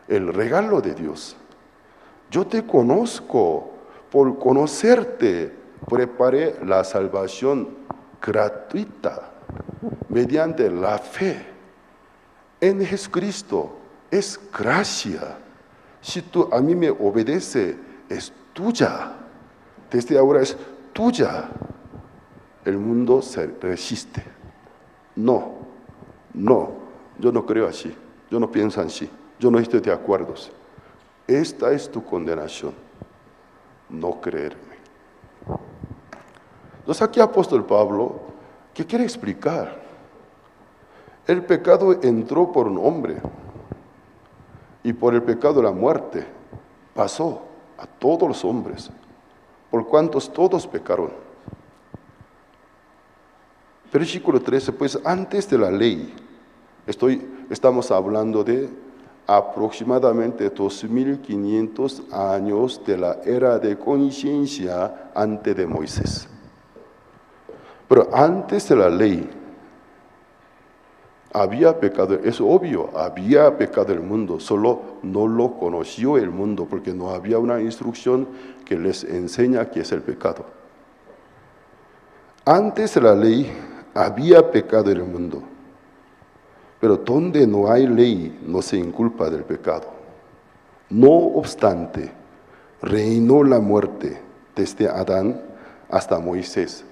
el regalo de Dios. Yo te conozco, por conocerte preparé la salvación gratuita mediante la fe en Jesucristo. Es gracia. Si tú a mí me obedeces, es tuya. Desde ahora es tuya. El mundo se resiste. No, yo no creo así, yo no pienso así, yo no estoy de acuerdo. Esta es tu condenación, no creerme. Entonces aquí apóstol Pablo, ¿qué quiere explicar? El pecado entró por un hombre y por el pecado la muerte pasó a todos los hombres, por cuantos todos pecaron. Versículo 13, pues antes de la ley, estamos hablando de aproximadamente 2500 años de la era de conciencia antes de Moisés. Pero antes de la ley, había pecado, es obvio, había pecado el mundo, solo no lo conoció el mundo, porque no había una instrucción que les enseña qué es el pecado. Antes de la ley, había pecado en el mundo, pero donde no hay ley no se inculpa del pecado. No obstante, reinó la muerte desde Adán hasta Moisés,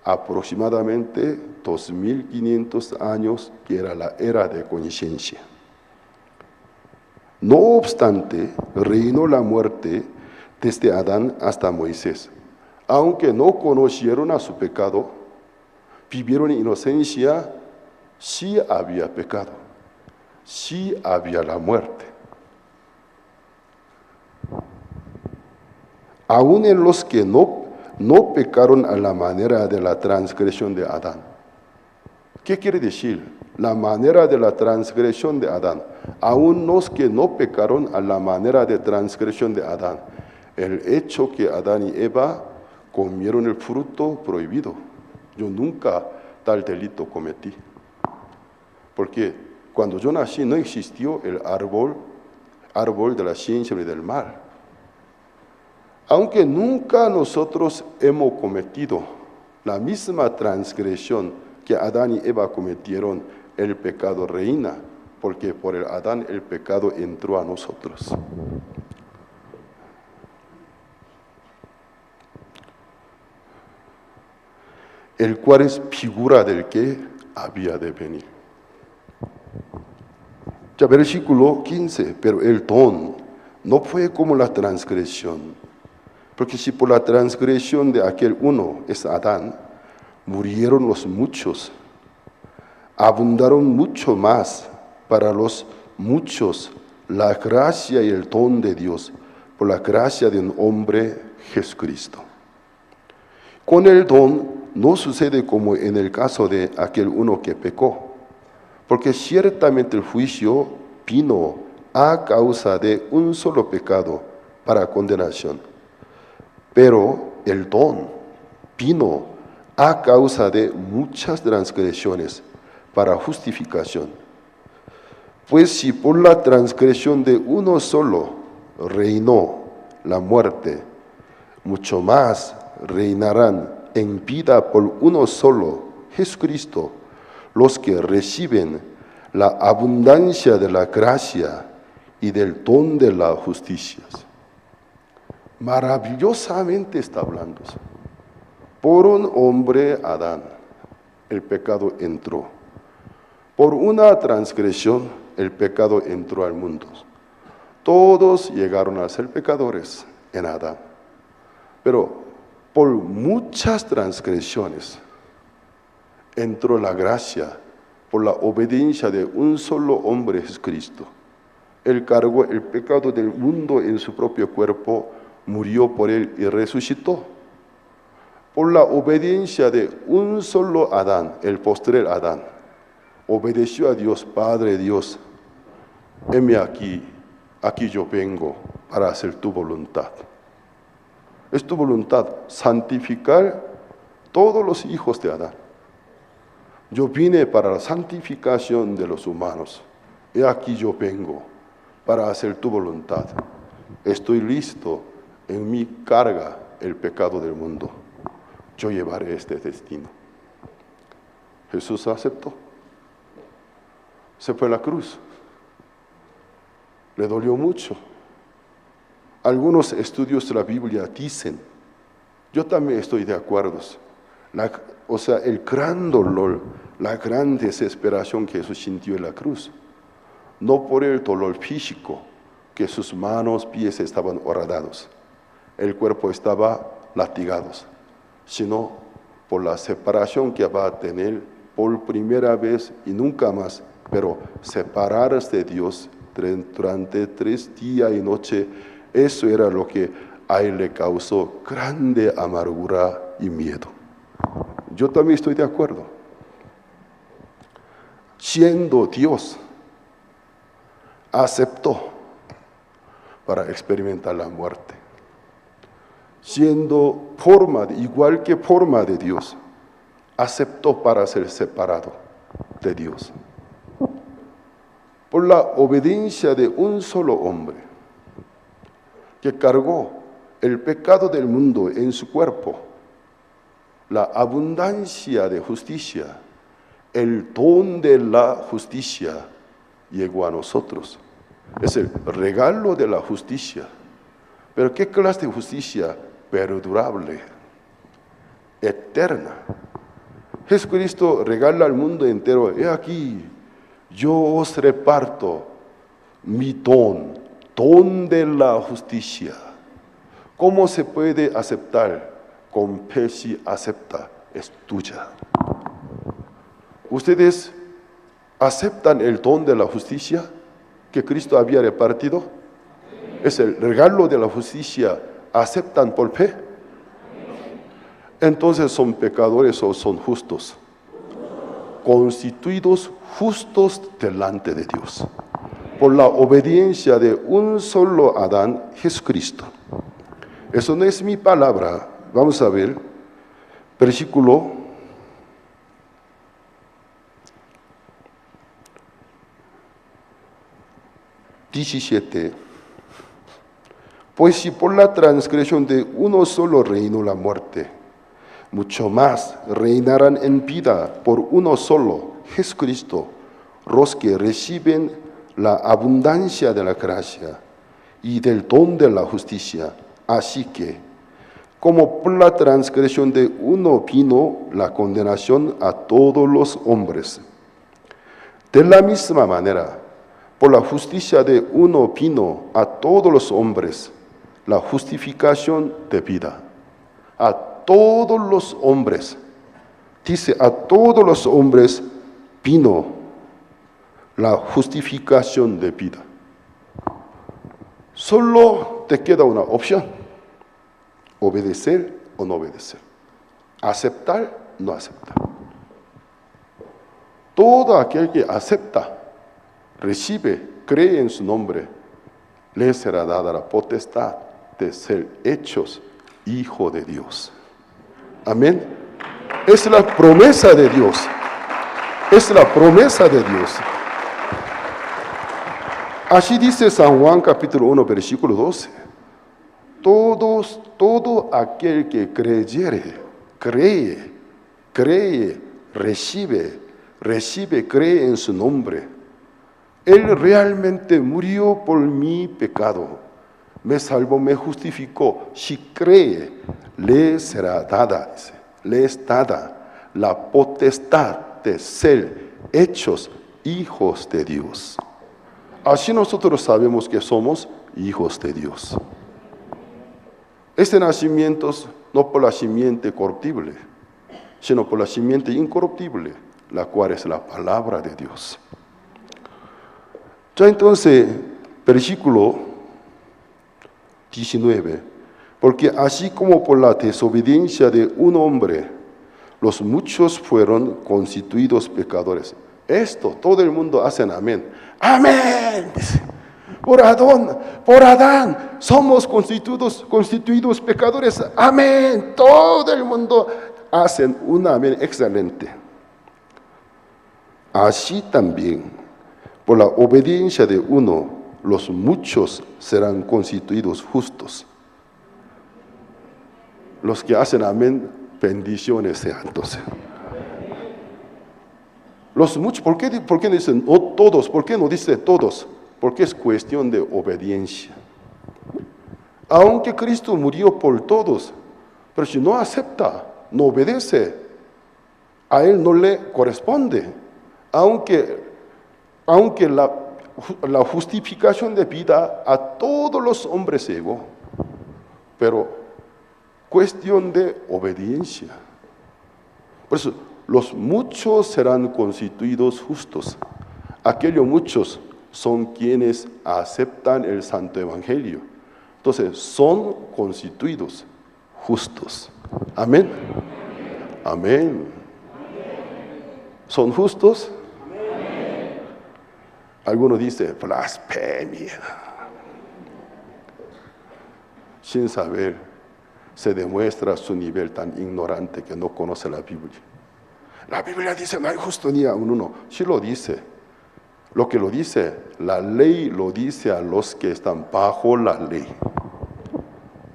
aproximadamente 2500 años, que era la era de conciencia. No obstante, reinó la muerte desde Adán hasta Moisés, aunque no conocieron a su pecado, vivieron en inocencia, sí había pecado, sí había la muerte. aun en los que no pecaron a la manera de la transgresión de Adán. ¿Qué quiere decir? La manera de la transgresión de Adán. Aún los que no pecaron a la manera de transgresión de Adán. El hecho que Adán y Eva comieron el fruto prohibido. Yo nunca tal delito cometí. Porque cuando yo nací no existió el árbol de la ciencia y del mal. Aunque nunca nosotros hemos cometido la misma transgresión que Adán y Eva cometieron, el pecado reina, porque por el Adán el pecado entró a nosotros. El cual es figura del que había de venir. Ya, versículo 15, pero el don no fue como la transgresión, porque si por la transgresión de aquel uno, es Adán, murieron los muchos, abundaron mucho más para los muchos la gracia y el don de Dios, por la gracia de un hombre, Jesucristo. Con el don no sucede como en el caso de aquel uno que pecó, porque ciertamente el juicio vino a causa de un solo pecado para condenación, pero el don vino a causa de muchas transgresiones para justificación. Pues si por la transgresión de uno solo reinó la muerte, mucho más reinarán en vida por uno solo, Jesucristo, los que reciben la abundancia de la gracia y del don de la justicia. Maravillosamente está hablando. Por un hombre, Adán, el pecado entró. Por una transgresión, el pecado entró al mundo. Todos llegaron a ser pecadores en Adán. Pero por muchas transgresiones entró la gracia por la obediencia de un solo hombre, Jesucristo. Él cargó el pecado del mundo en su propio cuerpo, murió por él y resucitó. Por la obediencia de un solo Adán, el postrer Adán, obedeció a Dios, Padre Dios, heme aquí yo vengo para hacer tu voluntad. Es tu voluntad santificar todos los hijos de Adán. Yo vine para la santificación de los humanos. He aquí yo vengo para hacer tu voluntad. Estoy listo, en mi carga el pecado del mundo. Yo llevaré este destino. Jesús aceptó. Se fue a la cruz. Le dolió mucho. Algunos estudios de la Biblia dicen, yo también estoy de acuerdo, el gran dolor, la gran desesperación que Jesús sintió en la cruz, no por el dolor físico, que sus manos, pies estaban horadados, el cuerpo estaba latigados, sino por la separación que va a tener por primera vez y nunca más, pero separarse de Dios durante 3 días y noche. Eso era lo que a él le causó grande amargura y miedo. Yo también estoy de acuerdo. Siendo Dios, aceptó para experimentar la muerte. Siendo igual que forma de Dios, aceptó para ser separado de Dios. Por la obediencia de un solo hombre, que cargó el pecado del mundo en su cuerpo, la abundancia de justicia, el don de la justicia llegó a nosotros. Es el regalo de la justicia. ¿Pero qué clase de justicia? Perdurable, eterna. Jesucristo regala al mundo entero. He aquí, yo os reparto mi don de la justicia. ¿Cómo se puede aceptar? Con fe si acepta, es tuya. ¿Ustedes aceptan el don de la justicia que Cristo había repartido? Es el regalo de la justicia ¿Aceptan por fe? Entonces, ¿son pecadores o son justos? Constituidos justos delante de Dios, por la obediencia de un solo Adán, Jesucristo. Eso no es mi palabra. Vamos a ver, versículo 17. Pues si por la transgresión de uno solo reinó la muerte, mucho más reinarán en vida por uno solo, Jesucristo, los que reciben la abundancia de la gracia y del don de la justicia. Así que, como por la transgresión de uno vino la condenación a todos los hombres, de la misma manera, por la justicia de uno vino a todos los hombres la justificación de vida. A todos los hombres, dice, a todos los hombres vino la justificación de vida. Solo te queda una opción: obedecer o no obedecer, aceptar o no aceptar. Todo aquel que acepta, recibe, cree en su nombre, le será dada la potestad de ser hechos hijo de Dios. Amén. Es la promesa de Dios. Es la promesa de Dios. Así dice San Juan capítulo 1, versículo 12. Todo aquel que creyere, cree, recibe, cree en su nombre. Él realmente murió por mi pecado, me salvó, me justificó. Si cree, le será dada, dice, le es dada la potestad de ser hechos hijos de Dios. Así nosotros sabemos que somos hijos de Dios. Este nacimiento no por la simiente corruptible, sino por la simiente incorruptible, la cual es la palabra de Dios. Ya entonces, versículo 19, porque así como por la desobediencia de un hombre, los muchos fueron constituidos pecadores. Esto, todo el mundo hace amén. Amén. Por Adán, somos constituidos pecadores. Amén. Todo el mundo hace un amén excelente. Así también, por la obediencia de uno, los muchos serán constituidos justos. Los que hacen amén, bendiciones sean entonces. Los muchos, ¿por qué no dicen no todos? ¿Por qué no dice todos? Porque es cuestión de obediencia. Aunque Cristo murió por todos, pero si no acepta, no obedece, a Él no le corresponde. Aunque la justificación de vida a todos los hombres llegó, pero cuestión de obediencia. Por eso, los muchos serán constituidos justos. Aquellos muchos son quienes aceptan el Santo Evangelio. Entonces, son constituidos justos. Amén. Amén. ¿Son justos? Algunos dicen blasfemia. Sin saber, se demuestra su nivel tan ignorante que no conoce la Biblia. La Biblia dice no hay justo ni a uno. Sí lo dice. Lo que lo dice, la ley lo dice a los que están bajo la ley.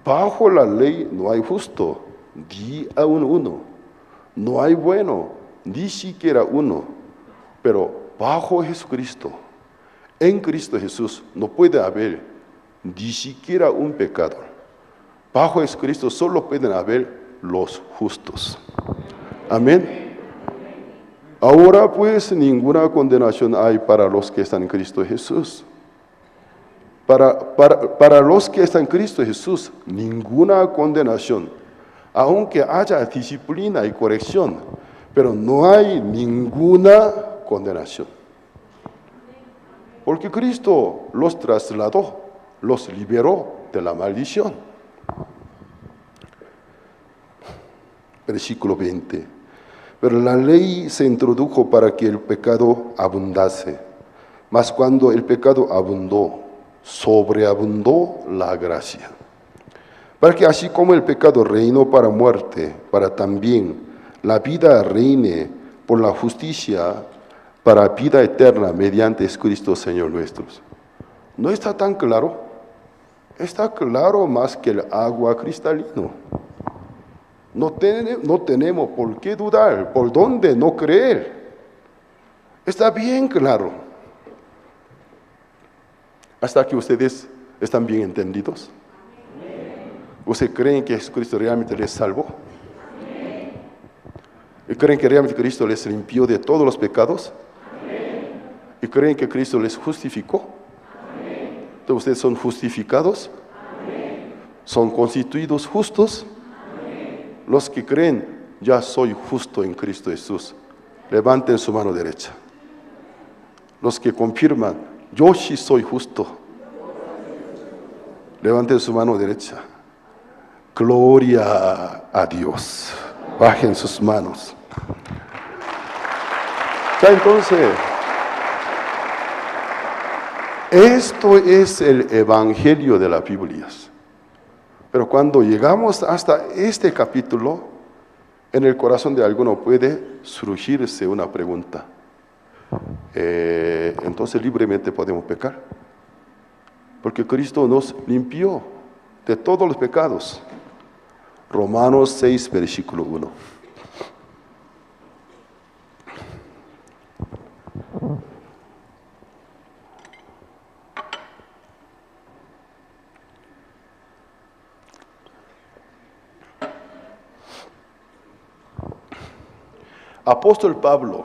Bajo la ley no hay justo, ni a uno. No hay bueno, ni siquiera uno. Pero bajo Jesucristo, en Cristo Jesús, no puede haber ni siquiera un pecador. Bajo Jesucristo solo pueden haber los justos. Amén. Ahora pues ninguna condenación hay para los que están en Cristo Jesús. Para los que están en Cristo Jesús, ninguna condenación. Aunque haya disciplina y corrección, pero no hay ninguna condenación. Porque Cristo los trasladó, los liberó de la maldición. versículo 20. Pero la ley se introdujo para que el pecado abundase. Mas cuando el pecado abundó, sobreabundó la gracia. Para que así como el pecado reinó para muerte, para también la vida reine por la justicia para vida eterna mediante Cristo Señor nuestro. ¿No está tan claro? Está claro más que el agua cristalino. No tenemos por qué dudar, por dónde no creer. Está bien claro. Hasta que ustedes están bien entendidos. ¿Ustedes creen que Jesucristo realmente les salvó? ¿Y creen que realmente Cristo les limpió de todos los pecados? ¿Y creen que Cristo les justificó? Entonces, ¿ustedes son justificados? ¿Son constituidos justos? Los que creen, ya soy justo en Cristo Jesús, levanten su mano derecha. Los que confirman, yo sí soy justo, levanten su mano derecha. Gloria a Dios. Bajen sus manos. Ya entonces, esto es el evangelio de la Biblia. Pero cuando llegamos hasta este capítulo, en el corazón de alguno puede surgirse una pregunta. Entonces libremente podemos pecar. Porque Cristo nos limpió de todos los pecados. Romanos 6, versículo 1. Apóstol Pablo,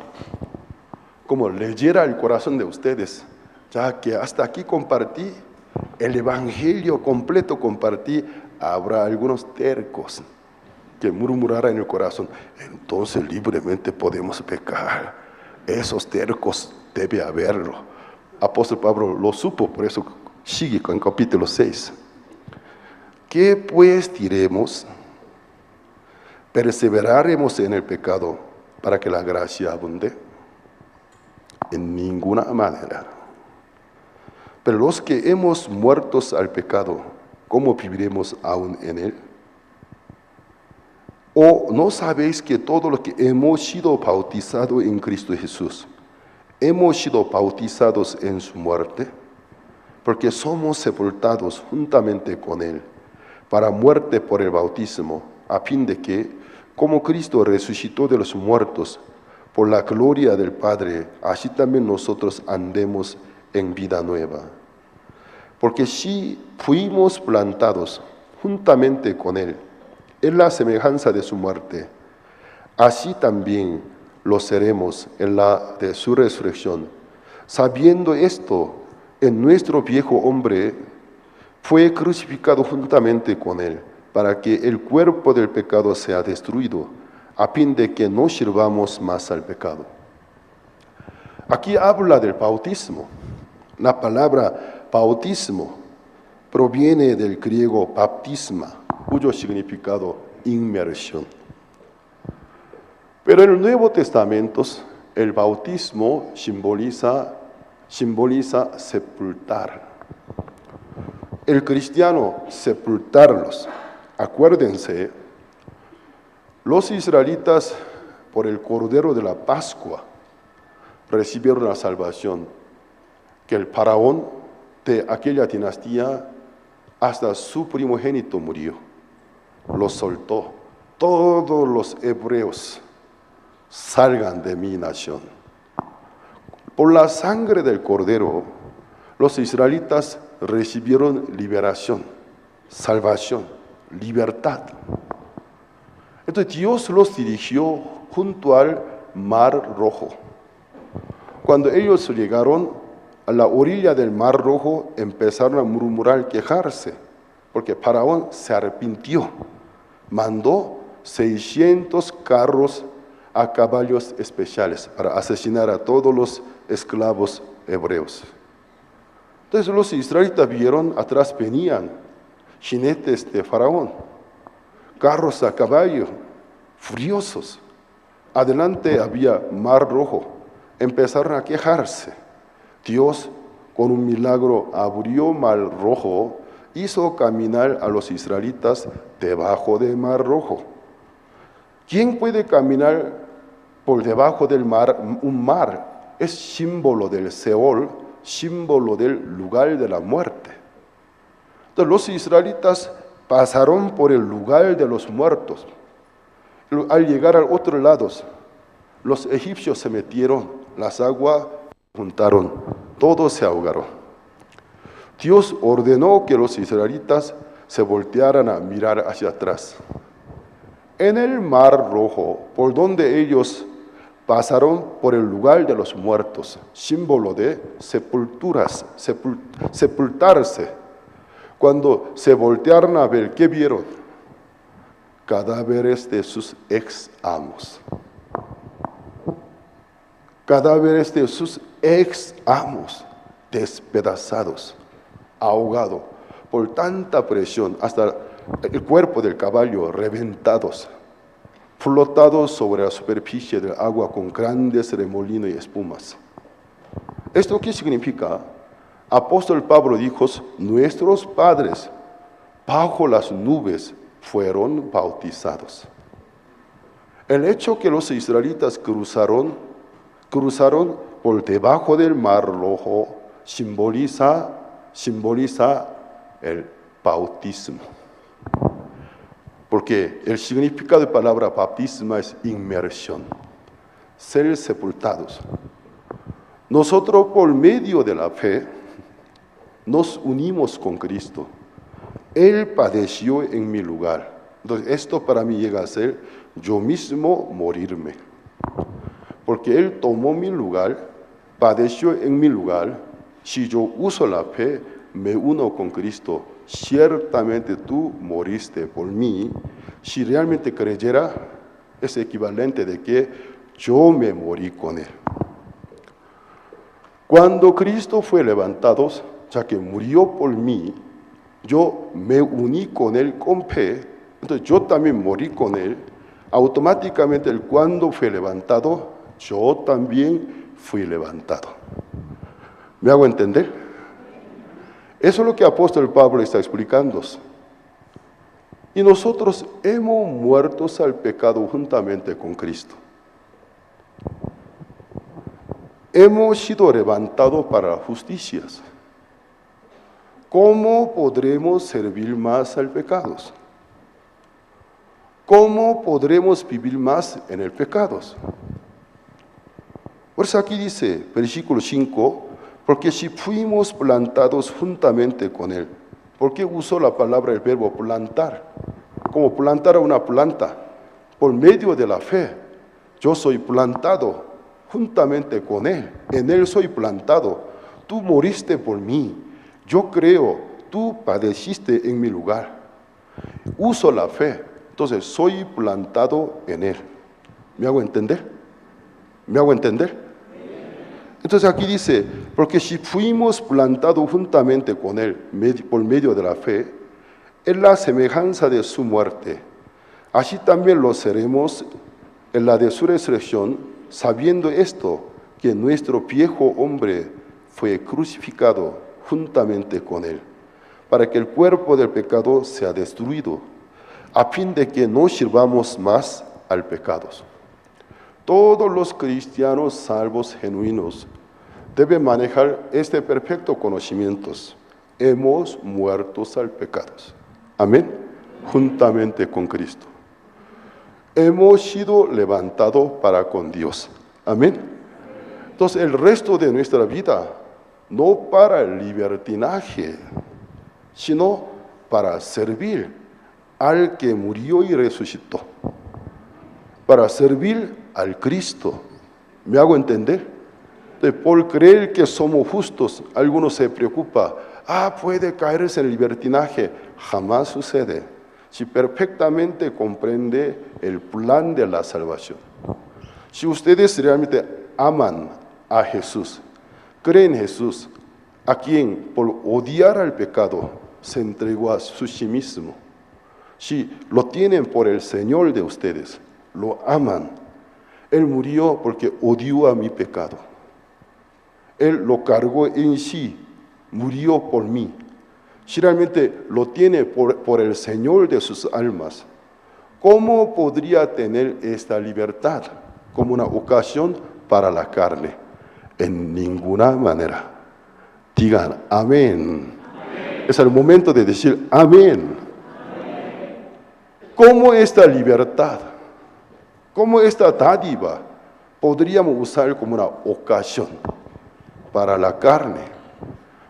como leyera el corazón de ustedes, ya que hasta aquí compartí el evangelio completo, compartí, habrá algunos tercos que murmurarán en el corazón, entonces libremente podemos pecar. Esos tercos debe haberlo. Apóstol Pablo lo supo, por eso sigue con el capítulo 6. ¿Qué pues diremos? ¿Perseveraremos en el pecado para que la gracia abunde? En ninguna manera. Pero los que hemos muertos al pecado, ¿cómo viviremos aún en él? ¿O no sabéis que todos los que hemos sido bautizados en Cristo Jesús, hemos sido bautizados en su muerte? Porque somos sepultados juntamente con él, para muerte por el bautismo, a fin de que, como Cristo resucitó de los muertos, por la gloria del Padre, así también nosotros andemos en vida nueva. Porque si fuimos plantados juntamente con él, en la semejanza de su muerte, así también lo seremos en la de su resurrección. Sabiendo esto, en nuestro viejo hombre fue crucificado juntamente con él, para que el cuerpo del pecado sea destruido, a fin de que no sirvamos más al pecado. Aquí habla del bautismo. La palabra bautismo proviene del griego baptisma, cuyo significado inmersión. Pero en el Nuevo Testamento, el bautismo simboliza sepultar. El cristiano sepultarlos. Acuérdense, los israelitas por el Cordero de la Pascua recibieron la salvación, que el faraón de aquella dinastía hasta su primogénito murió, lo soltó. Todos los hebreos salgan de mi nación. Por la sangre del Cordero, los israelitas recibieron liberación, salvación, libertad. Entonces Dios los dirigió junto al Mar Rojo. Cuando ellos llegaron a la orilla del Mar Rojo, empezaron a murmurar, quejarse, porque Faraón se arrepintió. Mandó 600 carros a caballos especiales para asesinar a todos los esclavos hebreos. Entonces los israelitas vieron, atrás venían jinetes de Faraón, carros a caballo, furiosos. Adelante había Mar Rojo. Empezaron a quejarse. Dios, con un milagro, abrió Mar Rojo, hizo caminar a los israelitas debajo del Mar Rojo. ¿Quién puede caminar por debajo del mar? Un mar es símbolo del Seol, símbolo del lugar de la muerte. Entonces los israelitas pasaron por el lugar de los muertos. Al llegar al otro lado, los egipcios se metieron, las aguas juntaron, todos se ahogaron. Dios ordenó que los israelitas se voltearan a mirar hacia atrás. En el Mar Rojo, por donde ellos pasaron por el lugar de los muertos, símbolo de sepulturas, sepultarse. Cuando se voltearon a ver, ¿qué vieron? Cadáveres de sus ex amos. Cadáveres de sus ex amos, despedazados, ahogados por tanta presión, hasta el cuerpo del caballo reventados, flotados sobre la superficie del agua con grandes remolinos y espumas. ¿Esto qué significa? Apóstol Pablo dijo, nuestros padres bajo las nubes fueron bautizados. El hecho que los israelitas cruzaron por debajo del Mar Rojo simboliza el bautismo. Porque el significado de la palabra bautismo es inmersión, ser sepultados. Nosotros por medio de la fe nos unimos con Cristo. Él padeció en mi lugar. Entonces esto para mí llega a ser yo mismo morirme. Porque Él tomó mi lugar, padeció en mi lugar. Si yo uso la fe, me uno con Cristo. Ciertamente tú moriste por mí. Si realmente creyera, es equivalente de que yo me morí con Él. Cuando Cristo fue levantado, ya que murió por mí, yo me uní con Él con fe, entonces yo también morí con Él. Automáticamente, cuando fue levantado, yo también fui levantado. ¿Me hago entender? Eso es lo que el apóstol Pablo está explicando. Y nosotros hemos muerto al pecado juntamente con Cristo. Hemos sido levantados para justicias. ¿Cómo podremos servir más al pecado? ¿Cómo podremos vivir más en el pecado? Por eso aquí dice, versículo 5, porque si fuimos plantados juntamente con Él. ¿Por qué usó la palabra, el verbo plantar? Como plantar a una planta. Por medio de la fe, yo soy plantado juntamente con Él. En Él soy plantado. Tú moriste por mí. Yo creo, tú padeciste en mi lugar. Uso la fe. Entonces, soy plantado en Él. ¿Me hago entender? ¿Me hago entender? Entonces aquí dice, porque si fuimos plantados juntamente con Él por medio de la fe, en la semejanza de su muerte, así también lo seremos en la de su resurrección, sabiendo esto, que nuestro viejo hombre fue crucificado juntamente con Él, para que el cuerpo del pecado sea destruido, a fin de que no sirvamos más al pecado. Todos los cristianos salvos genuinos deben manejar este perfecto conocimiento. Hemos muerto al pecado. Amén. Juntamente con Cristo. Hemos sido levantados para con Dios. Amén. Entonces el resto de nuestra vida, no para el libertinaje, sino para servir al que murió y resucitó. Para servir al Cristo. ¿Me hago entender? Por creer que somos justos, algunos se preocupan. Puede caerse en el libertinaje. Jamás sucede. Si perfectamente comprende el plan de la salvación. Si ustedes realmente aman a Jesús, creen en Jesús, a quien por odiar al pecado se entregó a sí mismo. Si lo tienen por el Señor de ustedes, lo aman. Él murió porque odió a mi pecado. Él lo cargó en sí, murió por mí. Si realmente lo tiene por el Señor de sus almas, ¿cómo podría tener esta libertad como una ocasión para la carne? En ninguna manera. Digan amén. Es el momento de decir amén. ¿Cómo esta libertad, cómo esta dádiva podríamos usar como una ocasión para la carne?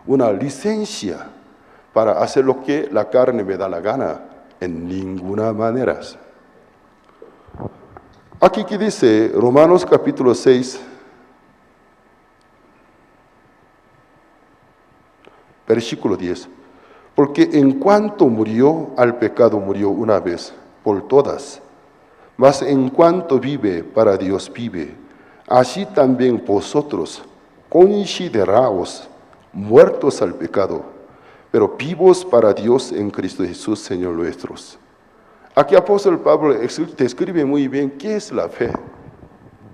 Una licencia para hacer lo que la carne me da la gana. En ninguna manera. Aquí que dice Romanos capítulo 6, versículo 10. Porque en cuanto murió al pecado, murió una vez por todas. Mas en cuanto vive, para Dios vive. Así también vosotros, consideraos muertos al pecado, pero vivos para Dios en Cristo Jesús, Señor nuestro. Aquí apóstol Pablo describe muy bien qué es la fe.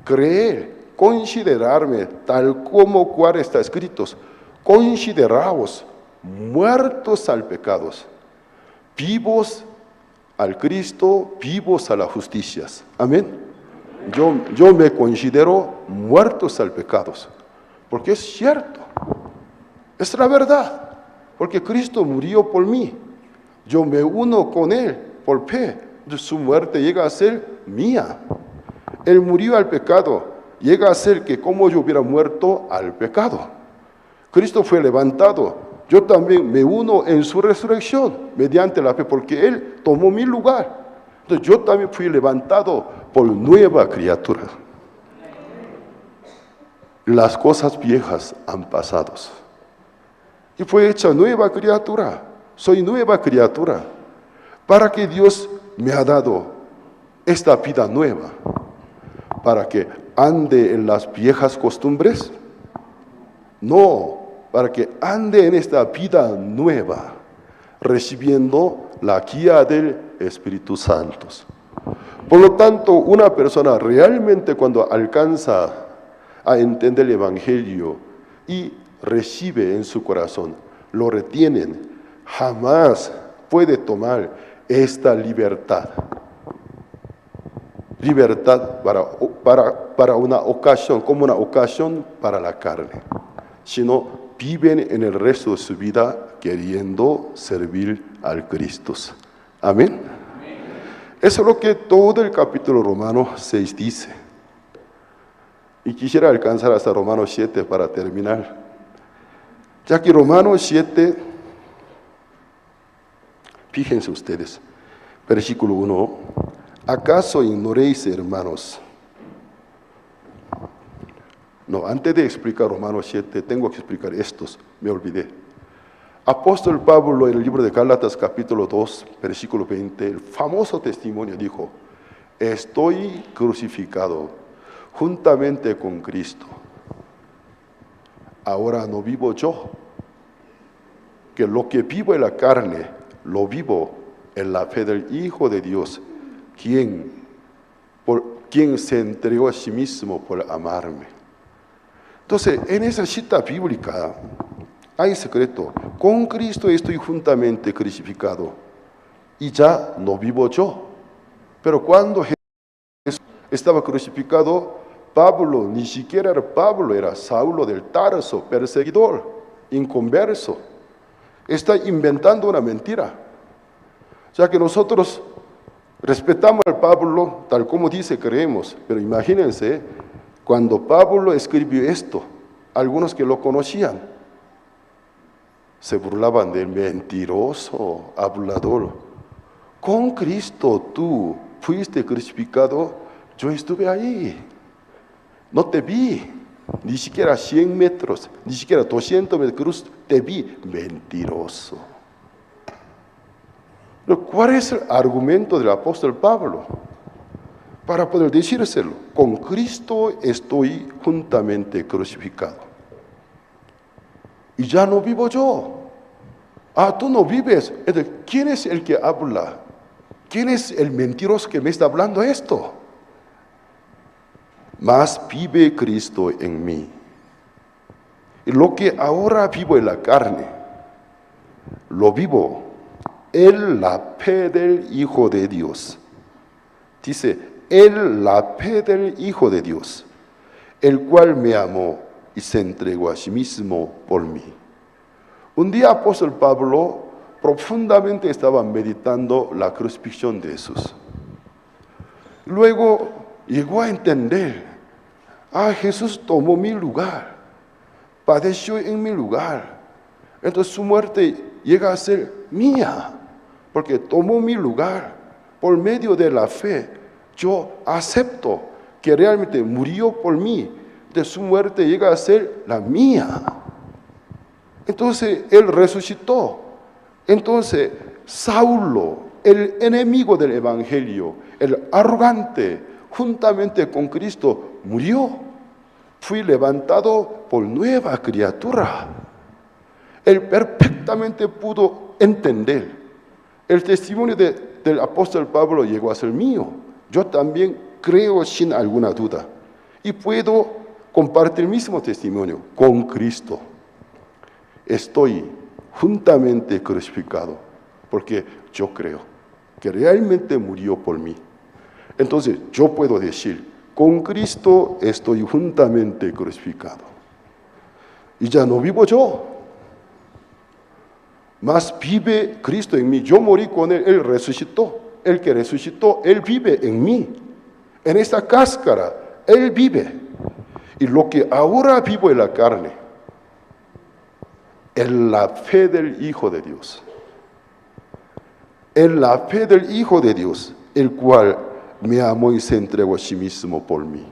Creer, considerarme tal como cual está escrito. Consideraos muertos al pecado, vivos al Cristo, vivos a la justicia. Amén. Yo me considero muertos al pecado, porque es cierto, es la verdad, porque Cristo murió por mí. Yo me uno con Él por fe, su muerte llega a ser mía. Él murió al pecado, llega a ser que como yo hubiera muerto al pecado. Cristo fue levantado. Yo también me uno en su resurrección mediante la fe, porque Él tomó mi lugar. Entonces yo también fui levantado por nueva criatura. Las cosas viejas han pasado y fue hecha nueva criatura. Soy nueva criatura. ¿Para que Dios me ha dado esta vida nueva? ¿Para que ande en las viejas costumbres? No, para que ande en esta vida nueva, recibiendo la guía del Espíritu Santo. Por lo tanto, una persona realmente cuando alcanza a entender el Evangelio y recibe en su corazón, lo retienen, jamás puede tomar esta libertad. Libertad para una ocasión, como una ocasión para la carne, sino viven en el resto de su vida queriendo servir al Cristo. Amén. Eso es lo que todo el capítulo Romano 6 dice. Y quisiera alcanzar hasta Romanos 7 para terminar. Ya que Romanos 7, fíjense ustedes, versículo 1, ¿acaso ignoréis, hermanos? No, antes de explicar Romanos 7, tengo que explicar estos, me olvidé. Apóstol Pablo en el libro de Gálatas capítulo 2, versículo 20, el famoso testimonio dijo, estoy crucificado juntamente con Cristo. Ahora no vivo yo, que lo que vivo en la carne, lo vivo en la fe del Hijo de Dios, quien se entregó a sí mismo por amarme. Entonces, en esa cita bíblica hay secreto. Con Cristo estoy juntamente crucificado y ya no vivo yo. Pero cuando Jesús estaba crucificado, Pablo ni siquiera era Pablo, era Saulo del Tarso, perseguidor, inconverso. Está inventando una mentira. O sea que nosotros respetamos al Pablo, tal como dice, creemos, pero imagínense, cuando Pablo escribió esto, algunos que lo conocían se burlaban del mentiroso, hablador. Con Cristo tú fuiste crucificado, yo estuve ahí, no te vi, ni siquiera 100 metros, ni siquiera 200 metros, te vi, mentiroso. Pero ¿cuál es el argumento del apóstol Pablo? Para poder decírselo, con Cristo estoy juntamente crucificado. Y ya no vivo yo. Ah, tú no vives. Entonces, ¿quién es el que habla? ¿Quién es el mentiroso que me está hablando esto? mas vive Cristo en mí. Y lo que ahora vivo en la carne, lo vivo en la fe del Hijo de Dios. Dice, en la fe del Hijo de Dios, el cual me amó y se entregó a sí mismo por mí. Un día apóstol Pablo profundamente estaba meditando la crucifixión de Jesús. Luego llegó a entender, Jesús tomó mi lugar, padeció en mi lugar. Entonces su muerte llega a ser mía, porque tomó mi lugar. Por medio de la fe, yo acepto que realmente murió por mí. De su muerte llega a ser la mía. Entonces Él resucitó. Entonces Saulo, el enemigo del Evangelio, el arrogante, juntamente con Cristo, murió. Fui levantado por nueva criatura. Él perfectamente pudo entender. El testimonio del apóstol Pablo llegó a ser mío. Yo también creo sin alguna duda. Y puedo compartir el mismo testimonio con Cristo. Estoy juntamente crucificado porque yo creo que realmente murió por mí. Entonces yo puedo decir, con Cristo estoy juntamente crucificado. Y ya no vivo yo, mas vive Cristo en mí. Yo morí con Él, Él resucitó. El que resucitó, Él vive en mí. En esta cáscara, Él vive. Y lo que ahora vivo en la carne, en la fe del Hijo de Dios. En la fe del Hijo de Dios, el cual me amó y se entregó a sí mismo por mí.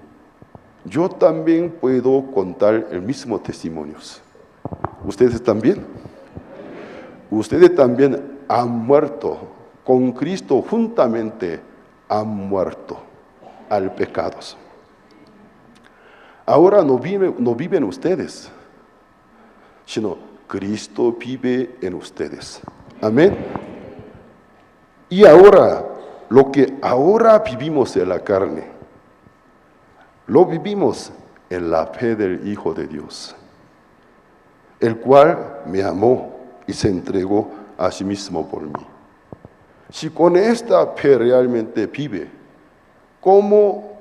Yo también puedo contar el mismo testimonio. ¿Ustedes también? Ustedes también han muerto con Cristo, juntamente han muerto al pecado. Ahora no viven ustedes, sino Cristo vive en ustedes. Amén. Y ahora, lo que ahora vivimos en la carne, lo vivimos en la fe del Hijo de Dios, el cual me amó y se entregó a sí mismo por mí. Si con esta fe realmente vive, ¿cómo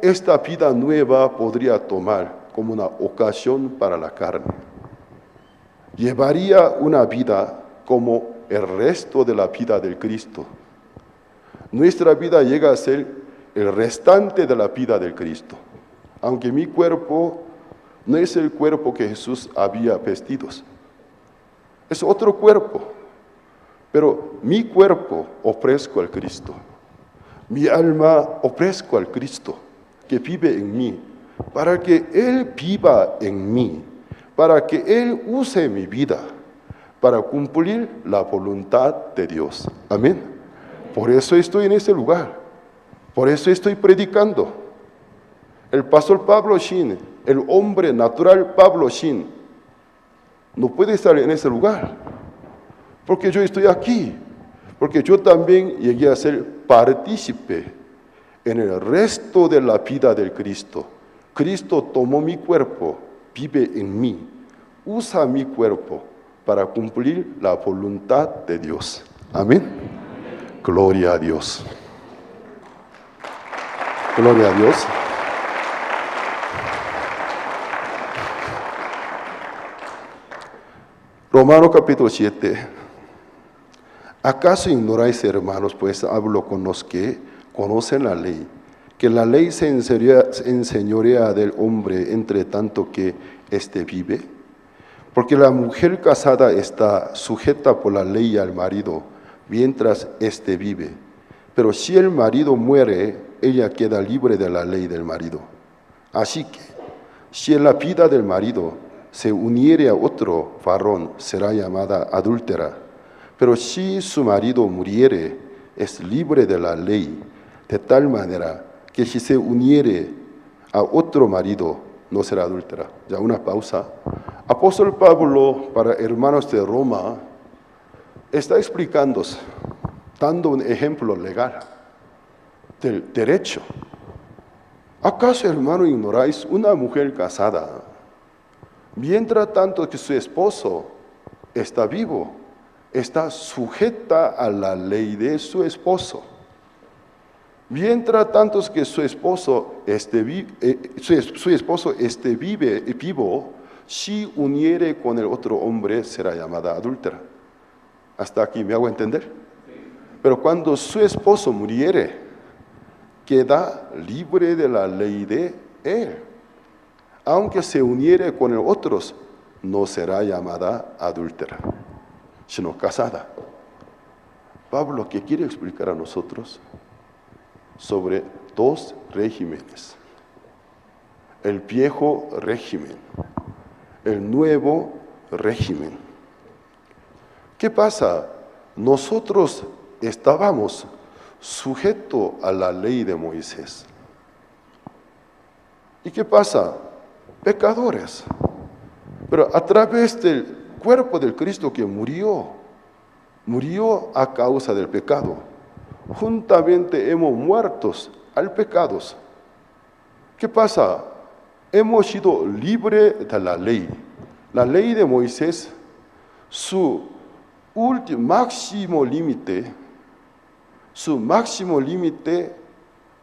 esta vida nueva podría tomar como una ocasión para la carne? Llevaría una vida como el resto de la vida del Cristo. Nuestra vida llega a ser el restante de la vida del Cristo. Aunque mi cuerpo no es el cuerpo que Jesús había vestido. Es otro cuerpo. Pero mi cuerpo ofrezco al Cristo. Mi alma ofrezco al Cristo que vive en mí, para que Él viva en mí, para que Él use mi vida, para cumplir la voluntad de Dios. Amén. Por eso estoy en ese lugar, por eso estoy predicando. El pastor Pablo Shin, el hombre natural Pablo Shin, no puede estar en ese lugar, porque yo estoy aquí, porque yo también llegué a ser partícipe en el resto de la vida del Cristo. Cristo tomó mi cuerpo, vive en mí, usa mi cuerpo para cumplir la voluntad de Dios. Amén. Gloria a Dios. Gloria a Dios. Romanos capítulo 7. ¿Acaso ignoráis, hermanos, pues hablo con los que conocen la ley, que la ley se enseñorea del hombre entre tanto que éste vive? Porque la mujer casada está sujeta por la ley al marido, mientras éste vive. Pero si el marido muere, ella queda libre de la ley del marido. Así que, si en la vida del marido se uniere a otro varón, será llamada adúltera. Pero si su marido muriere, es libre de la ley, de tal manera que si se uniere a otro marido, no será adúltera. Ya una pausa. Apóstol Pablo, para hermanos de Roma, está explicando, dando un ejemplo legal del derecho. ¿Acaso, hermano, ignoráis una mujer casada, mientras tanto que su esposo está vivo, está sujeta a la ley de su esposo? Mientras tanto que su esposo esté vivo, si uniere con el otro hombre, será llamada adúltera. ¿Hasta aquí me hago entender? Pero cuando su esposo muriere, queda libre de la ley de él. Aunque se uniere con el otro, no será llamada adúltera, sino casada. Pablo, ¿qué quiere explicar a nosotros? Sobre dos regímenes: el viejo régimen, el nuevo régimen. ¿Qué pasa? Nosotros estábamos sujetos a la ley de Moisés. ¿Y qué pasa? Pecadores. Pero a través del cuerpo del Cristo que murió a causa del pecado, juntamente hemos muerto al pecado. ¿Qué pasa? Hemos sido libres de la ley. La ley de Moisés, su máximo límite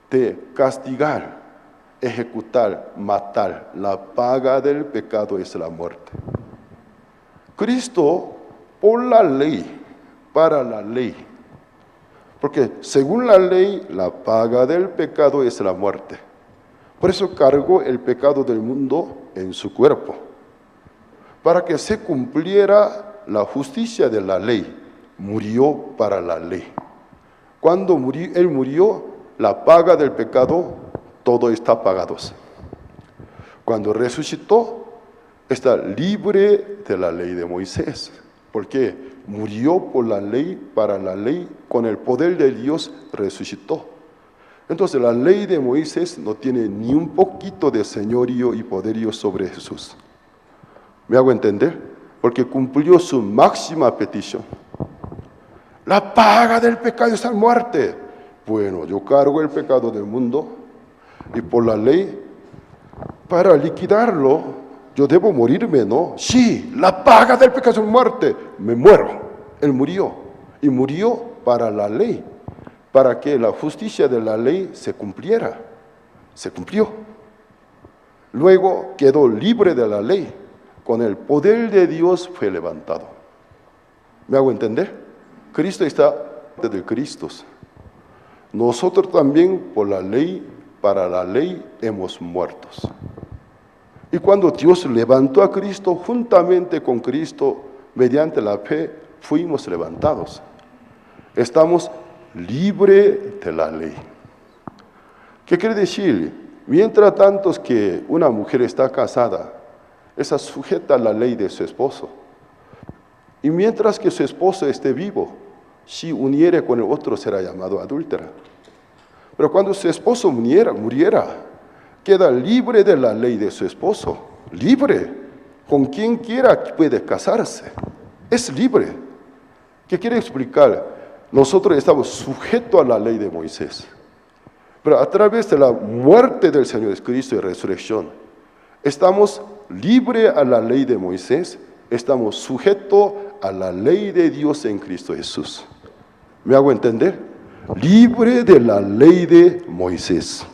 de castigar, ejecutar, matar, la paga del pecado es la muerte. Cristo, por la ley, para la ley, porque según la ley, la paga del pecado es la muerte. Por eso cargó el pecado del mundo en su cuerpo, para que se cumpliera la justicia de la ley. Murió para la ley. Cuando Él murió, la paga del pecado, todo está pagado. Cuando resucitó, está libre de la ley de Moisés, porque murió por la ley, para la ley, con el poder de Dios resucitó. Entonces la ley de Moisés no tiene ni un poquito de señorío y poderío sobre Jesús. ¿Me hago entender? Porque cumplió su máxima petición. La paga del pecado es la muerte. Bueno, yo cargo el pecado del mundo y por la ley, para liquidarlo, yo debo morirme, ¿no? Sí, la paga del pecado es la muerte. Me muero. Él murió. Y murió para la ley, para que la justicia de la ley se cumpliera. Se cumplió. Luego quedó libre de la ley. Con el poder de Dios fue levantado. ¿Me hago entender? Cristo está de Cristo. Nosotros también por la ley, para la ley hemos muerto. Y cuando Dios levantó a Cristo, juntamente con Cristo, mediante la fe, fuimos levantados. Estamos libres de la ley. ¿Qué quiere decir? Mientras tanto que una mujer está casada, está sujeta a la ley de su esposo. Y mientras que su esposo esté vivo, si uniere con el otro será llamado adúltera. Pero cuando su esposo muriera, queda libre de la ley de su esposo. Libre. Con quien quiera puede casarse. Es libre. ¿Qué quiere explicar? Nosotros estamos sujetos a la ley de Moisés. Pero a través de la muerte del Señor Jesucristo y resurrección, estamos libres a la ley de Moisés, estamos sujetos a la ley de Dios en Cristo Jesús. ¿Me hago entender? Libre de la ley de Moisés.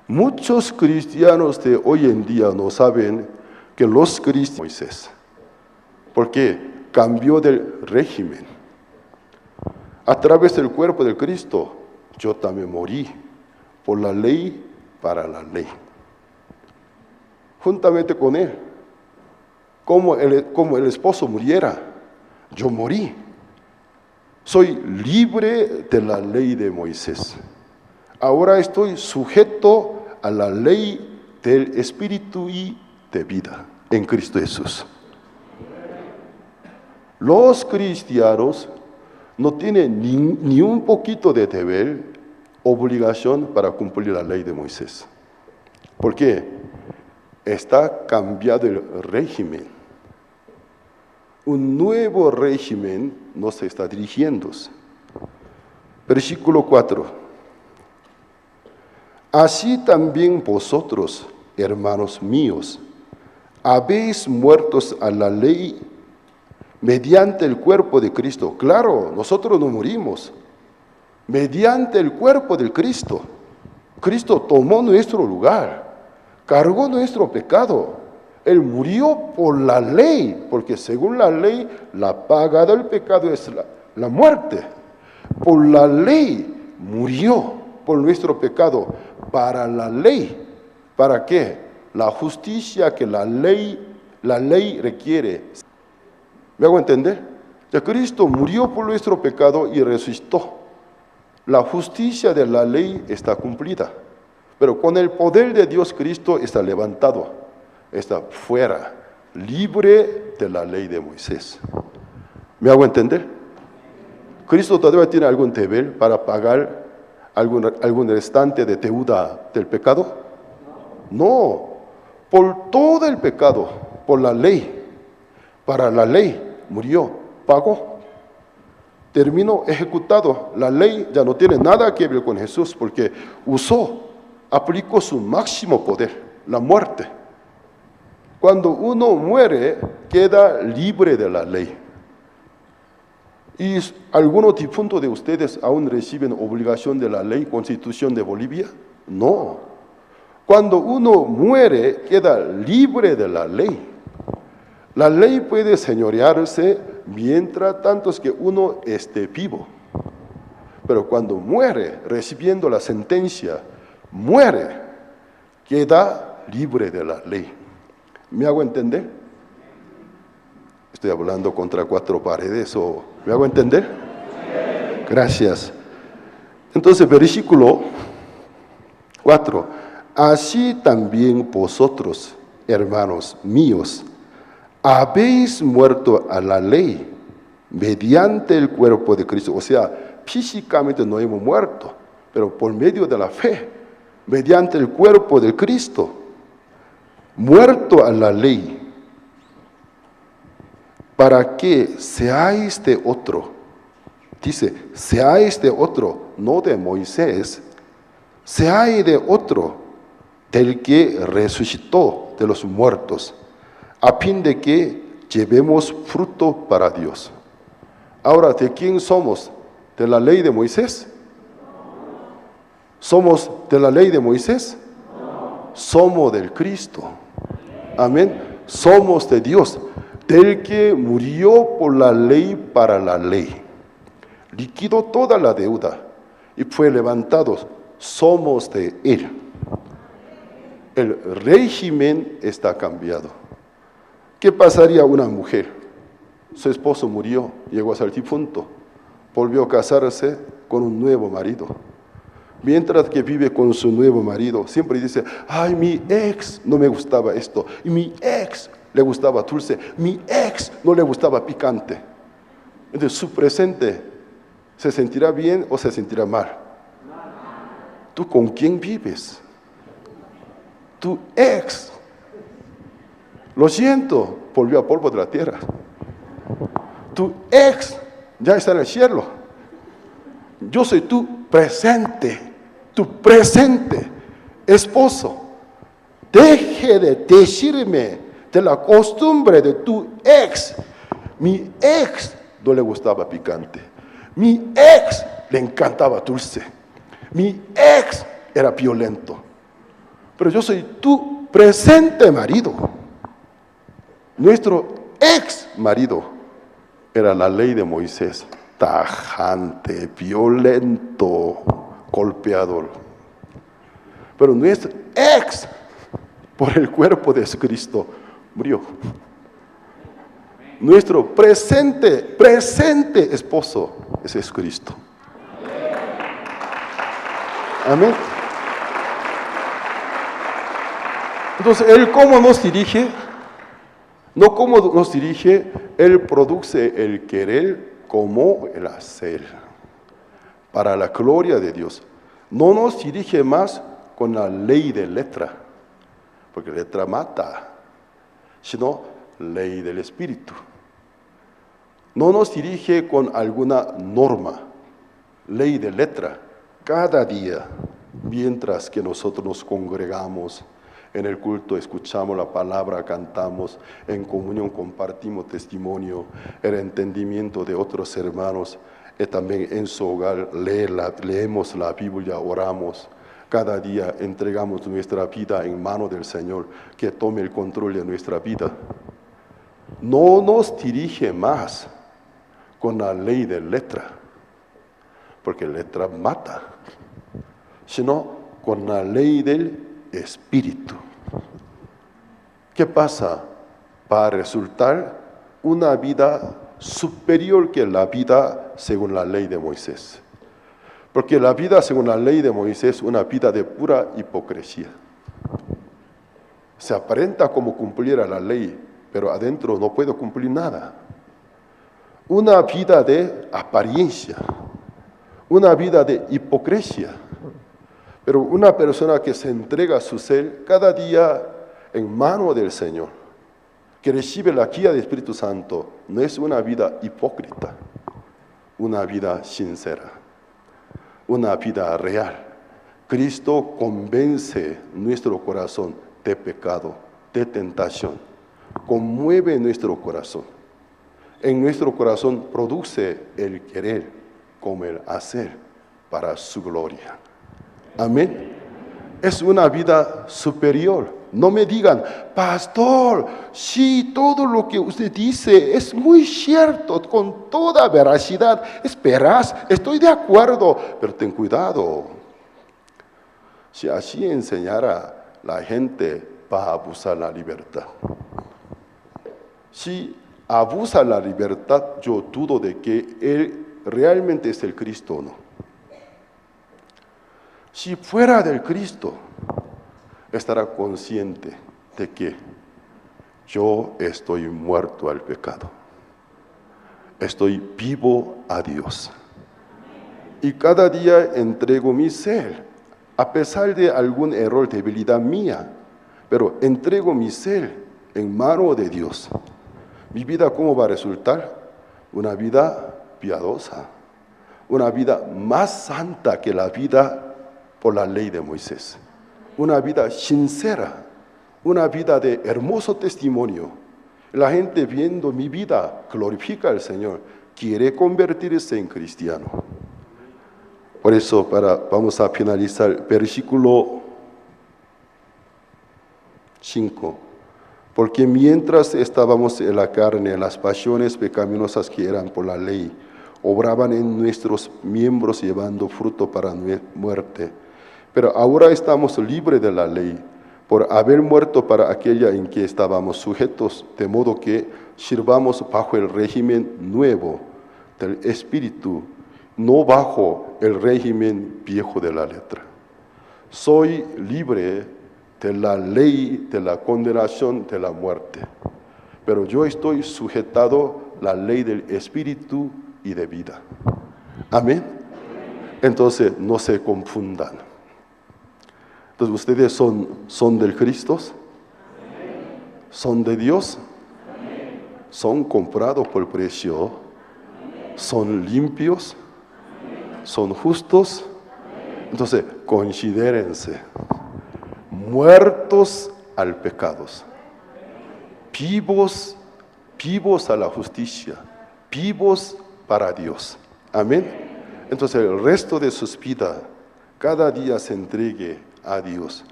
Muchos cristianos de hoy en día no saben que los cristianos Moisés, porque cambió del régimen. A través del cuerpo de Cristo, yo también morí por la ley, para la ley. Juntamente con Él, como el esposo muriera, yo morí. Soy libre de la ley de Moisés. Ahora estoy sujeto a la ley del Espíritu y de vida en Cristo Jesús. Los cristianos no tienen ni un poquito de deber, obligación para cumplir la ley de Moisés. ¿Por qué? Está cambiado el régimen. Un nuevo régimen nos está dirigiendo. Versículo 4. Así también vosotros, hermanos míos, habéis muertos a la ley mediante el cuerpo de Cristo. Claro, nosotros no morimos. Mediante el cuerpo del Cristo. Cristo tomó nuestro lugar, cargó nuestro pecado. Él murió por la ley, porque según la ley, la paga del pecado es la muerte. Por la ley murió por nuestro pecado, para la ley. ¿Para qué? La justicia que la ley requiere. ¿Me hago entender? Ya Cristo murió por nuestro pecado y resucitó. La justicia de la ley está cumplida, pero con el poder de Dios Cristo está levantado, está fuera, libre de la ley de Moisés. ¿Me hago entender? ¿Cristo todavía tiene algún deber para pagar algún restante de deuda del pecado? No, por todo el pecado, por la ley, para la ley murió, pagó. Terminó, ejecutado. La ley ya no tiene nada que ver con Jesús porque aplicó su máximo poder, la muerte. Cuando uno muere, queda libre de la ley. ¿Y algunos difuntos de ustedes aún reciben obligación de la ley, Constitución de Bolivia? No. Cuando uno muere, queda libre de la ley. La ley puede señorearse mientras tanto es que uno esté vivo. Pero cuando muere, recibiendo la sentencia, muere, queda libre de la ley. ¿Me hago entender? ¿Estoy hablando contra cuatro paredes o me hago entender? Gracias. Entonces, versículo 4. Así también vosotros, hermanos míos, habéis muerto a la ley mediante el cuerpo de Cristo. O sea, físicamente no hemos muerto, pero por medio de la fe, mediante el cuerpo de Cristo, muerto a la ley, para que seáis de otro. Dice, seáis de otro, no de Moisés, seáis de otro, del que resucitó de los muertos, a fin de que llevemos fruto para Dios. Ahora, ¿de quién somos? ¿De la ley de Moisés? ¿Somos de la ley de Moisés? Somos del Cristo. Amén. Somos de Dios, del que murió por la ley para la ley. Liquidó toda la deuda y fue levantado. Somos de Él. El régimen está cambiado. ¿Qué pasaría a una mujer? Su esposo murió, llegó a ser difunto, volvió a casarse con un nuevo marido. Mientras que vive con su nuevo marido, siempre dice, ay, mi ex no me gustaba esto, y mi ex le gustaba dulce, mi ex no le gustaba picante. Entonces, su presente, ¿se sentirá bien o se sentirá mal? ¿Tú con quién vives? Tu ex, lo siento, volvió a polvo de la tierra. Tu ex ya está en el cielo. Yo soy tu presente esposo. Deje de decirme de la costumbre de tu ex. Mi ex no le gustaba picante. Mi ex le encantaba dulce. Mi ex era violento. Pero yo soy tu presente marido. Nuestro ex marido era la ley de Moisés, tajante, violento, golpeador. Pero nuestro ex, por el cuerpo de Cristo, murió. Nuestro presente esposo, ese es Cristo. Amén. Entonces, Él cómo nos dirige, no cómo nos dirige, Él produce el querer como el hacer, para la gloria de Dios. No nos dirige más con la ley de letra, porque letra mata, sino ley del Espíritu. No nos dirige con alguna norma, ley de letra, cada día, mientras que nosotros nos congregamos, en el culto escuchamos la palabra, cantamos, en comunión compartimos testimonio, el entendimiento de otros hermanos, y también en su hogar leemos la Biblia, oramos. Cada día entregamos nuestra vida en manos del Señor, que tome el control de nuestra vida. No nos dirige más con la ley de letra, porque letra mata, sino con la ley del Espíritu. ¿Qué pasa? Va a resultar una vida superior que la vida según la ley de Moisés. Porque la vida según la ley de Moisés es una vida de pura hipocresía. Se aparenta como cumplir la ley, pero adentro no puede cumplir nada. Una vida de apariencia, una vida de hipocresía. Pero una persona que se entrega a su ser cada día en mano del Señor, que recibe la guía del Espíritu Santo, no es una vida hipócrita, una vida sincera, una vida real. Cristo convence nuestro corazón de pecado, de tentación, conmueve nuestro corazón. En nuestro corazón produce el querer como el hacer para su gloria. Amén. Es una vida superior. No me digan, pastor, sí, todo lo que usted dice es muy cierto, con toda veracidad. Esperas, estoy de acuerdo, pero ten cuidado. Si así enseñara, la gente va a abusar la libertad. Si abusa la libertad, yo dudo de que él realmente es el Cristo o no. Si fuera del Cristo, estará consciente de que yo estoy muerto al pecado. Estoy vivo a Dios. Y cada día entrego mi ser, a pesar de algún error, debilidad mía, pero entrego mi ser en mano de Dios. Mi vida, ¿cómo va a resultar? Una vida piadosa, una vida más santa que la vida por la ley de Moisés. Una vida sincera, una vida de hermoso testimonio. La gente viendo mi vida glorifica al Señor, quiere convertirse en cristiano. Por eso vamos a finalizar versículo 5. Porque mientras estábamos en la carne, las pasiones pecaminosas que eran por la ley, obraban en nuestros miembros llevando fruto para muerte. Pero ahora estamos libres de la ley, por haber muerto para aquella en que estábamos sujetos, de modo que sirvamos bajo el régimen nuevo del Espíritu, no bajo el régimen viejo de la letra. Soy libre de la ley, de la condenación, de la muerte, pero yo estoy sujetado a la ley del Espíritu y de vida. Amén. Entonces no se confundan. Entonces, ¿ustedes son del Cristo? ¿Son de Dios? ¿Son comprados por precio? ¿Son limpios? ¿Son justos? Entonces, considérense muertos al pecado, vivos a la justicia, vivos para Dios. Amén. Entonces, el resto de sus vidas, cada día se entregue a Dios,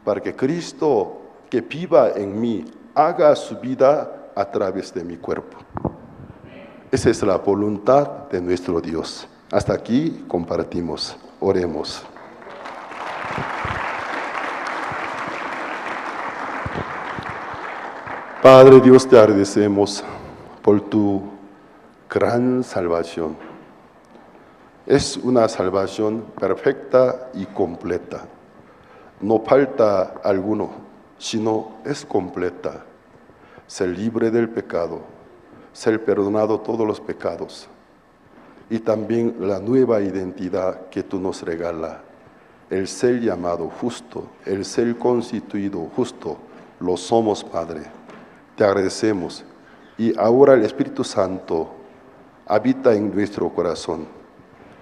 para que Cristo que viva en mí haga su vida a través de mi cuerpo. Esa es la voluntad de nuestro Dios. Hasta aquí compartimos. Oremos. Padre Dios, te agradecemos por tu gran salvación. Es una salvación perfecta y completa. No falta alguno, sino es completa. Ser libre del pecado, ser perdonado todos los pecados, y también la nueva identidad que tú nos regalas, el ser llamado justo, el ser constituido justo, lo somos, Padre. Te agradecemos, y ahora el Espíritu Santo habita en nuestro corazón.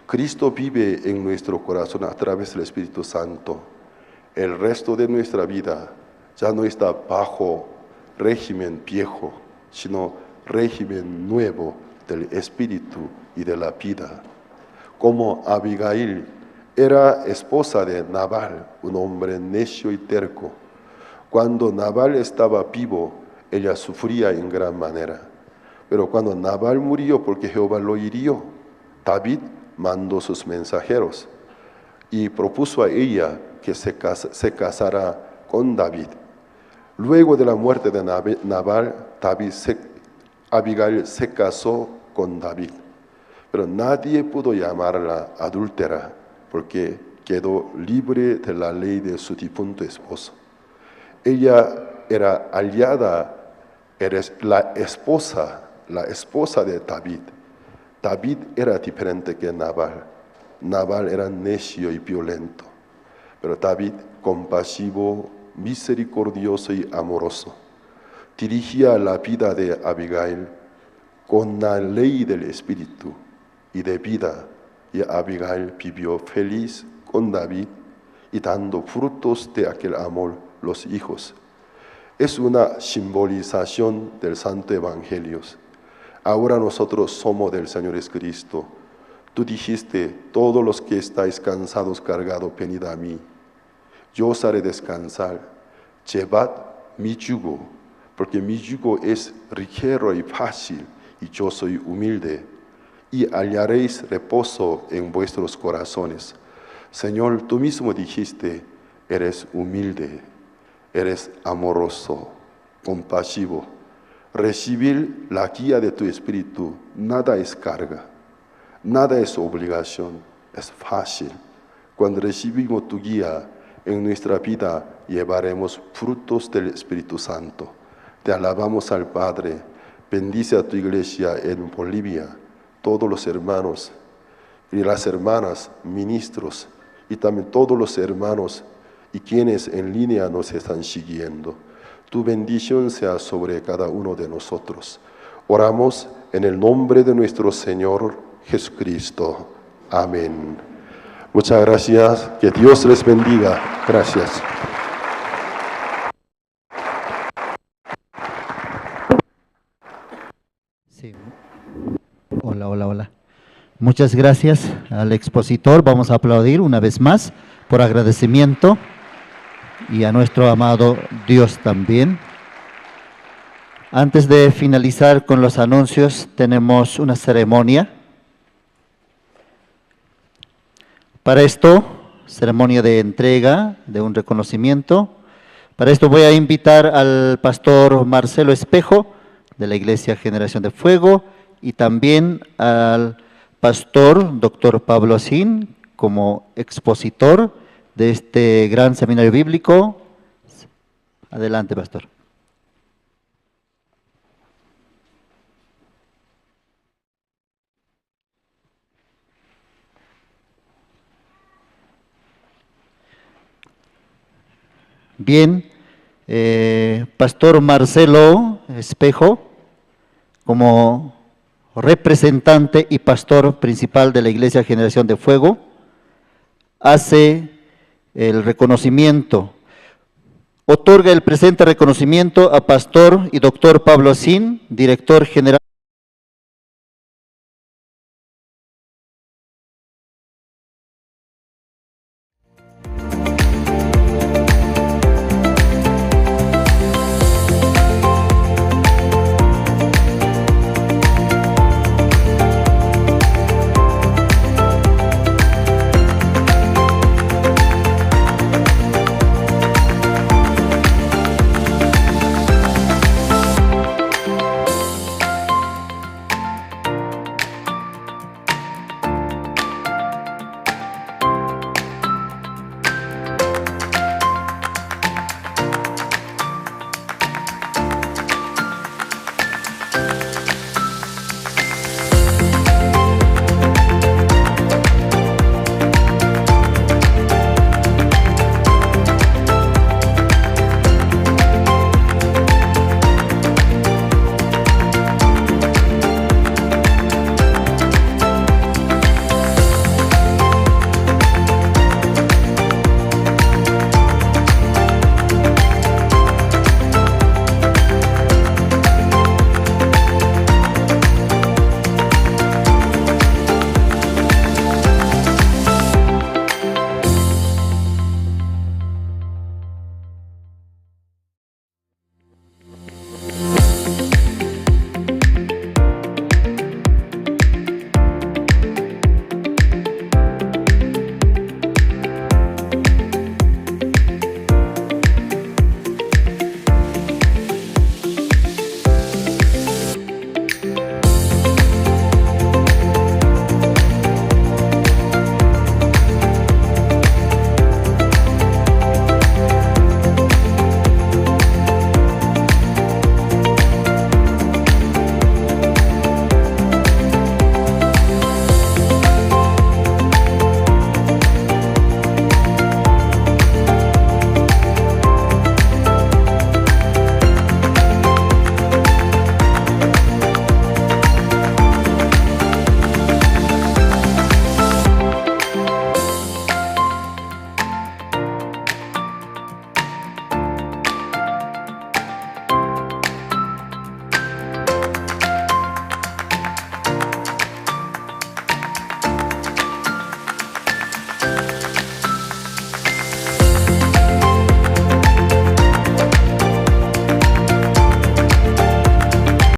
Cristo vive en nuestro corazón a través del Espíritu Santo. El resto de nuestra vida ya no está bajo régimen viejo, sino régimen nuevo del Espíritu y de la vida. Como Abigail era esposa de Nabal, un hombre necio y terco. Cuando Nabal estaba vivo, ella sufría en gran manera. Pero cuando Nabal murió porque Jehová lo hirió, David mandó sus mensajeros y propuso a ella que se casara con David. Luego de la muerte de Nabal, Abigail se casó con David, pero nadie pudo llamarla adúltera porque quedó libre de la ley de su difunto esposo. Ella era aliada, era la esposa de David. David era diferente que Nabal. Nabal era necio y violento, pero David, compasivo, misericordioso y amoroso, dirigía la vida de Abigail con la ley del Espíritu y de vida, y Abigail vivió feliz con David y dando frutos de aquel amor los hijos. Es una simbolización del Santo Evangelio. Ahora nosotros somos del Señor Jesucristo. Tú dijiste, todos los que estáis cansados, cargados, venid a mí. Yo os haré descansar. Llevad mi yugo, porque mi yugo es ligero y fácil, y yo soy humilde. Y hallaréis reposo en vuestros corazones. Señor, tú mismo dijiste, eres humilde, eres amoroso, compasivo. Recibir la guía de tu Espíritu, nada es carga, nada es obligación, es fácil. Cuando recibimos tu guía en nuestra vida, llevaremos frutos del Espíritu Santo. Te alabamos al Padre, bendice a tu iglesia en Bolivia, todos los hermanos y las hermanas, ministros, y también todos los hermanos y quienes en línea nos están siguiendo. Tu bendición sea sobre cada uno de nosotros. Oramos en el nombre de nuestro Señor Jesucristo. Amén. Muchas gracias. Que Dios les bendiga. Gracias. Sí. Hola. Muchas gracias al expositor. Vamos a aplaudir una vez más por agradecimiento. Y a nuestro amado Dios también. Antes de finalizar con los anuncios, tenemos una ceremonia. Para esto, ceremonia de entrega de un reconocimiento. Para esto voy a invitar al pastor Marcelo Espejo, de la Iglesia Generación de Fuego, y también al pastor doctor Pablo Asín, como expositor de este gran seminario bíblico. Adelante, pastor. Bien, pastor Marcelo Espejo, como representante y pastor principal de la Iglesia Generación de Fuego, hace el reconocimiento. Otorga el presente reconocimiento a pastor y doctor Pablo Asín, director general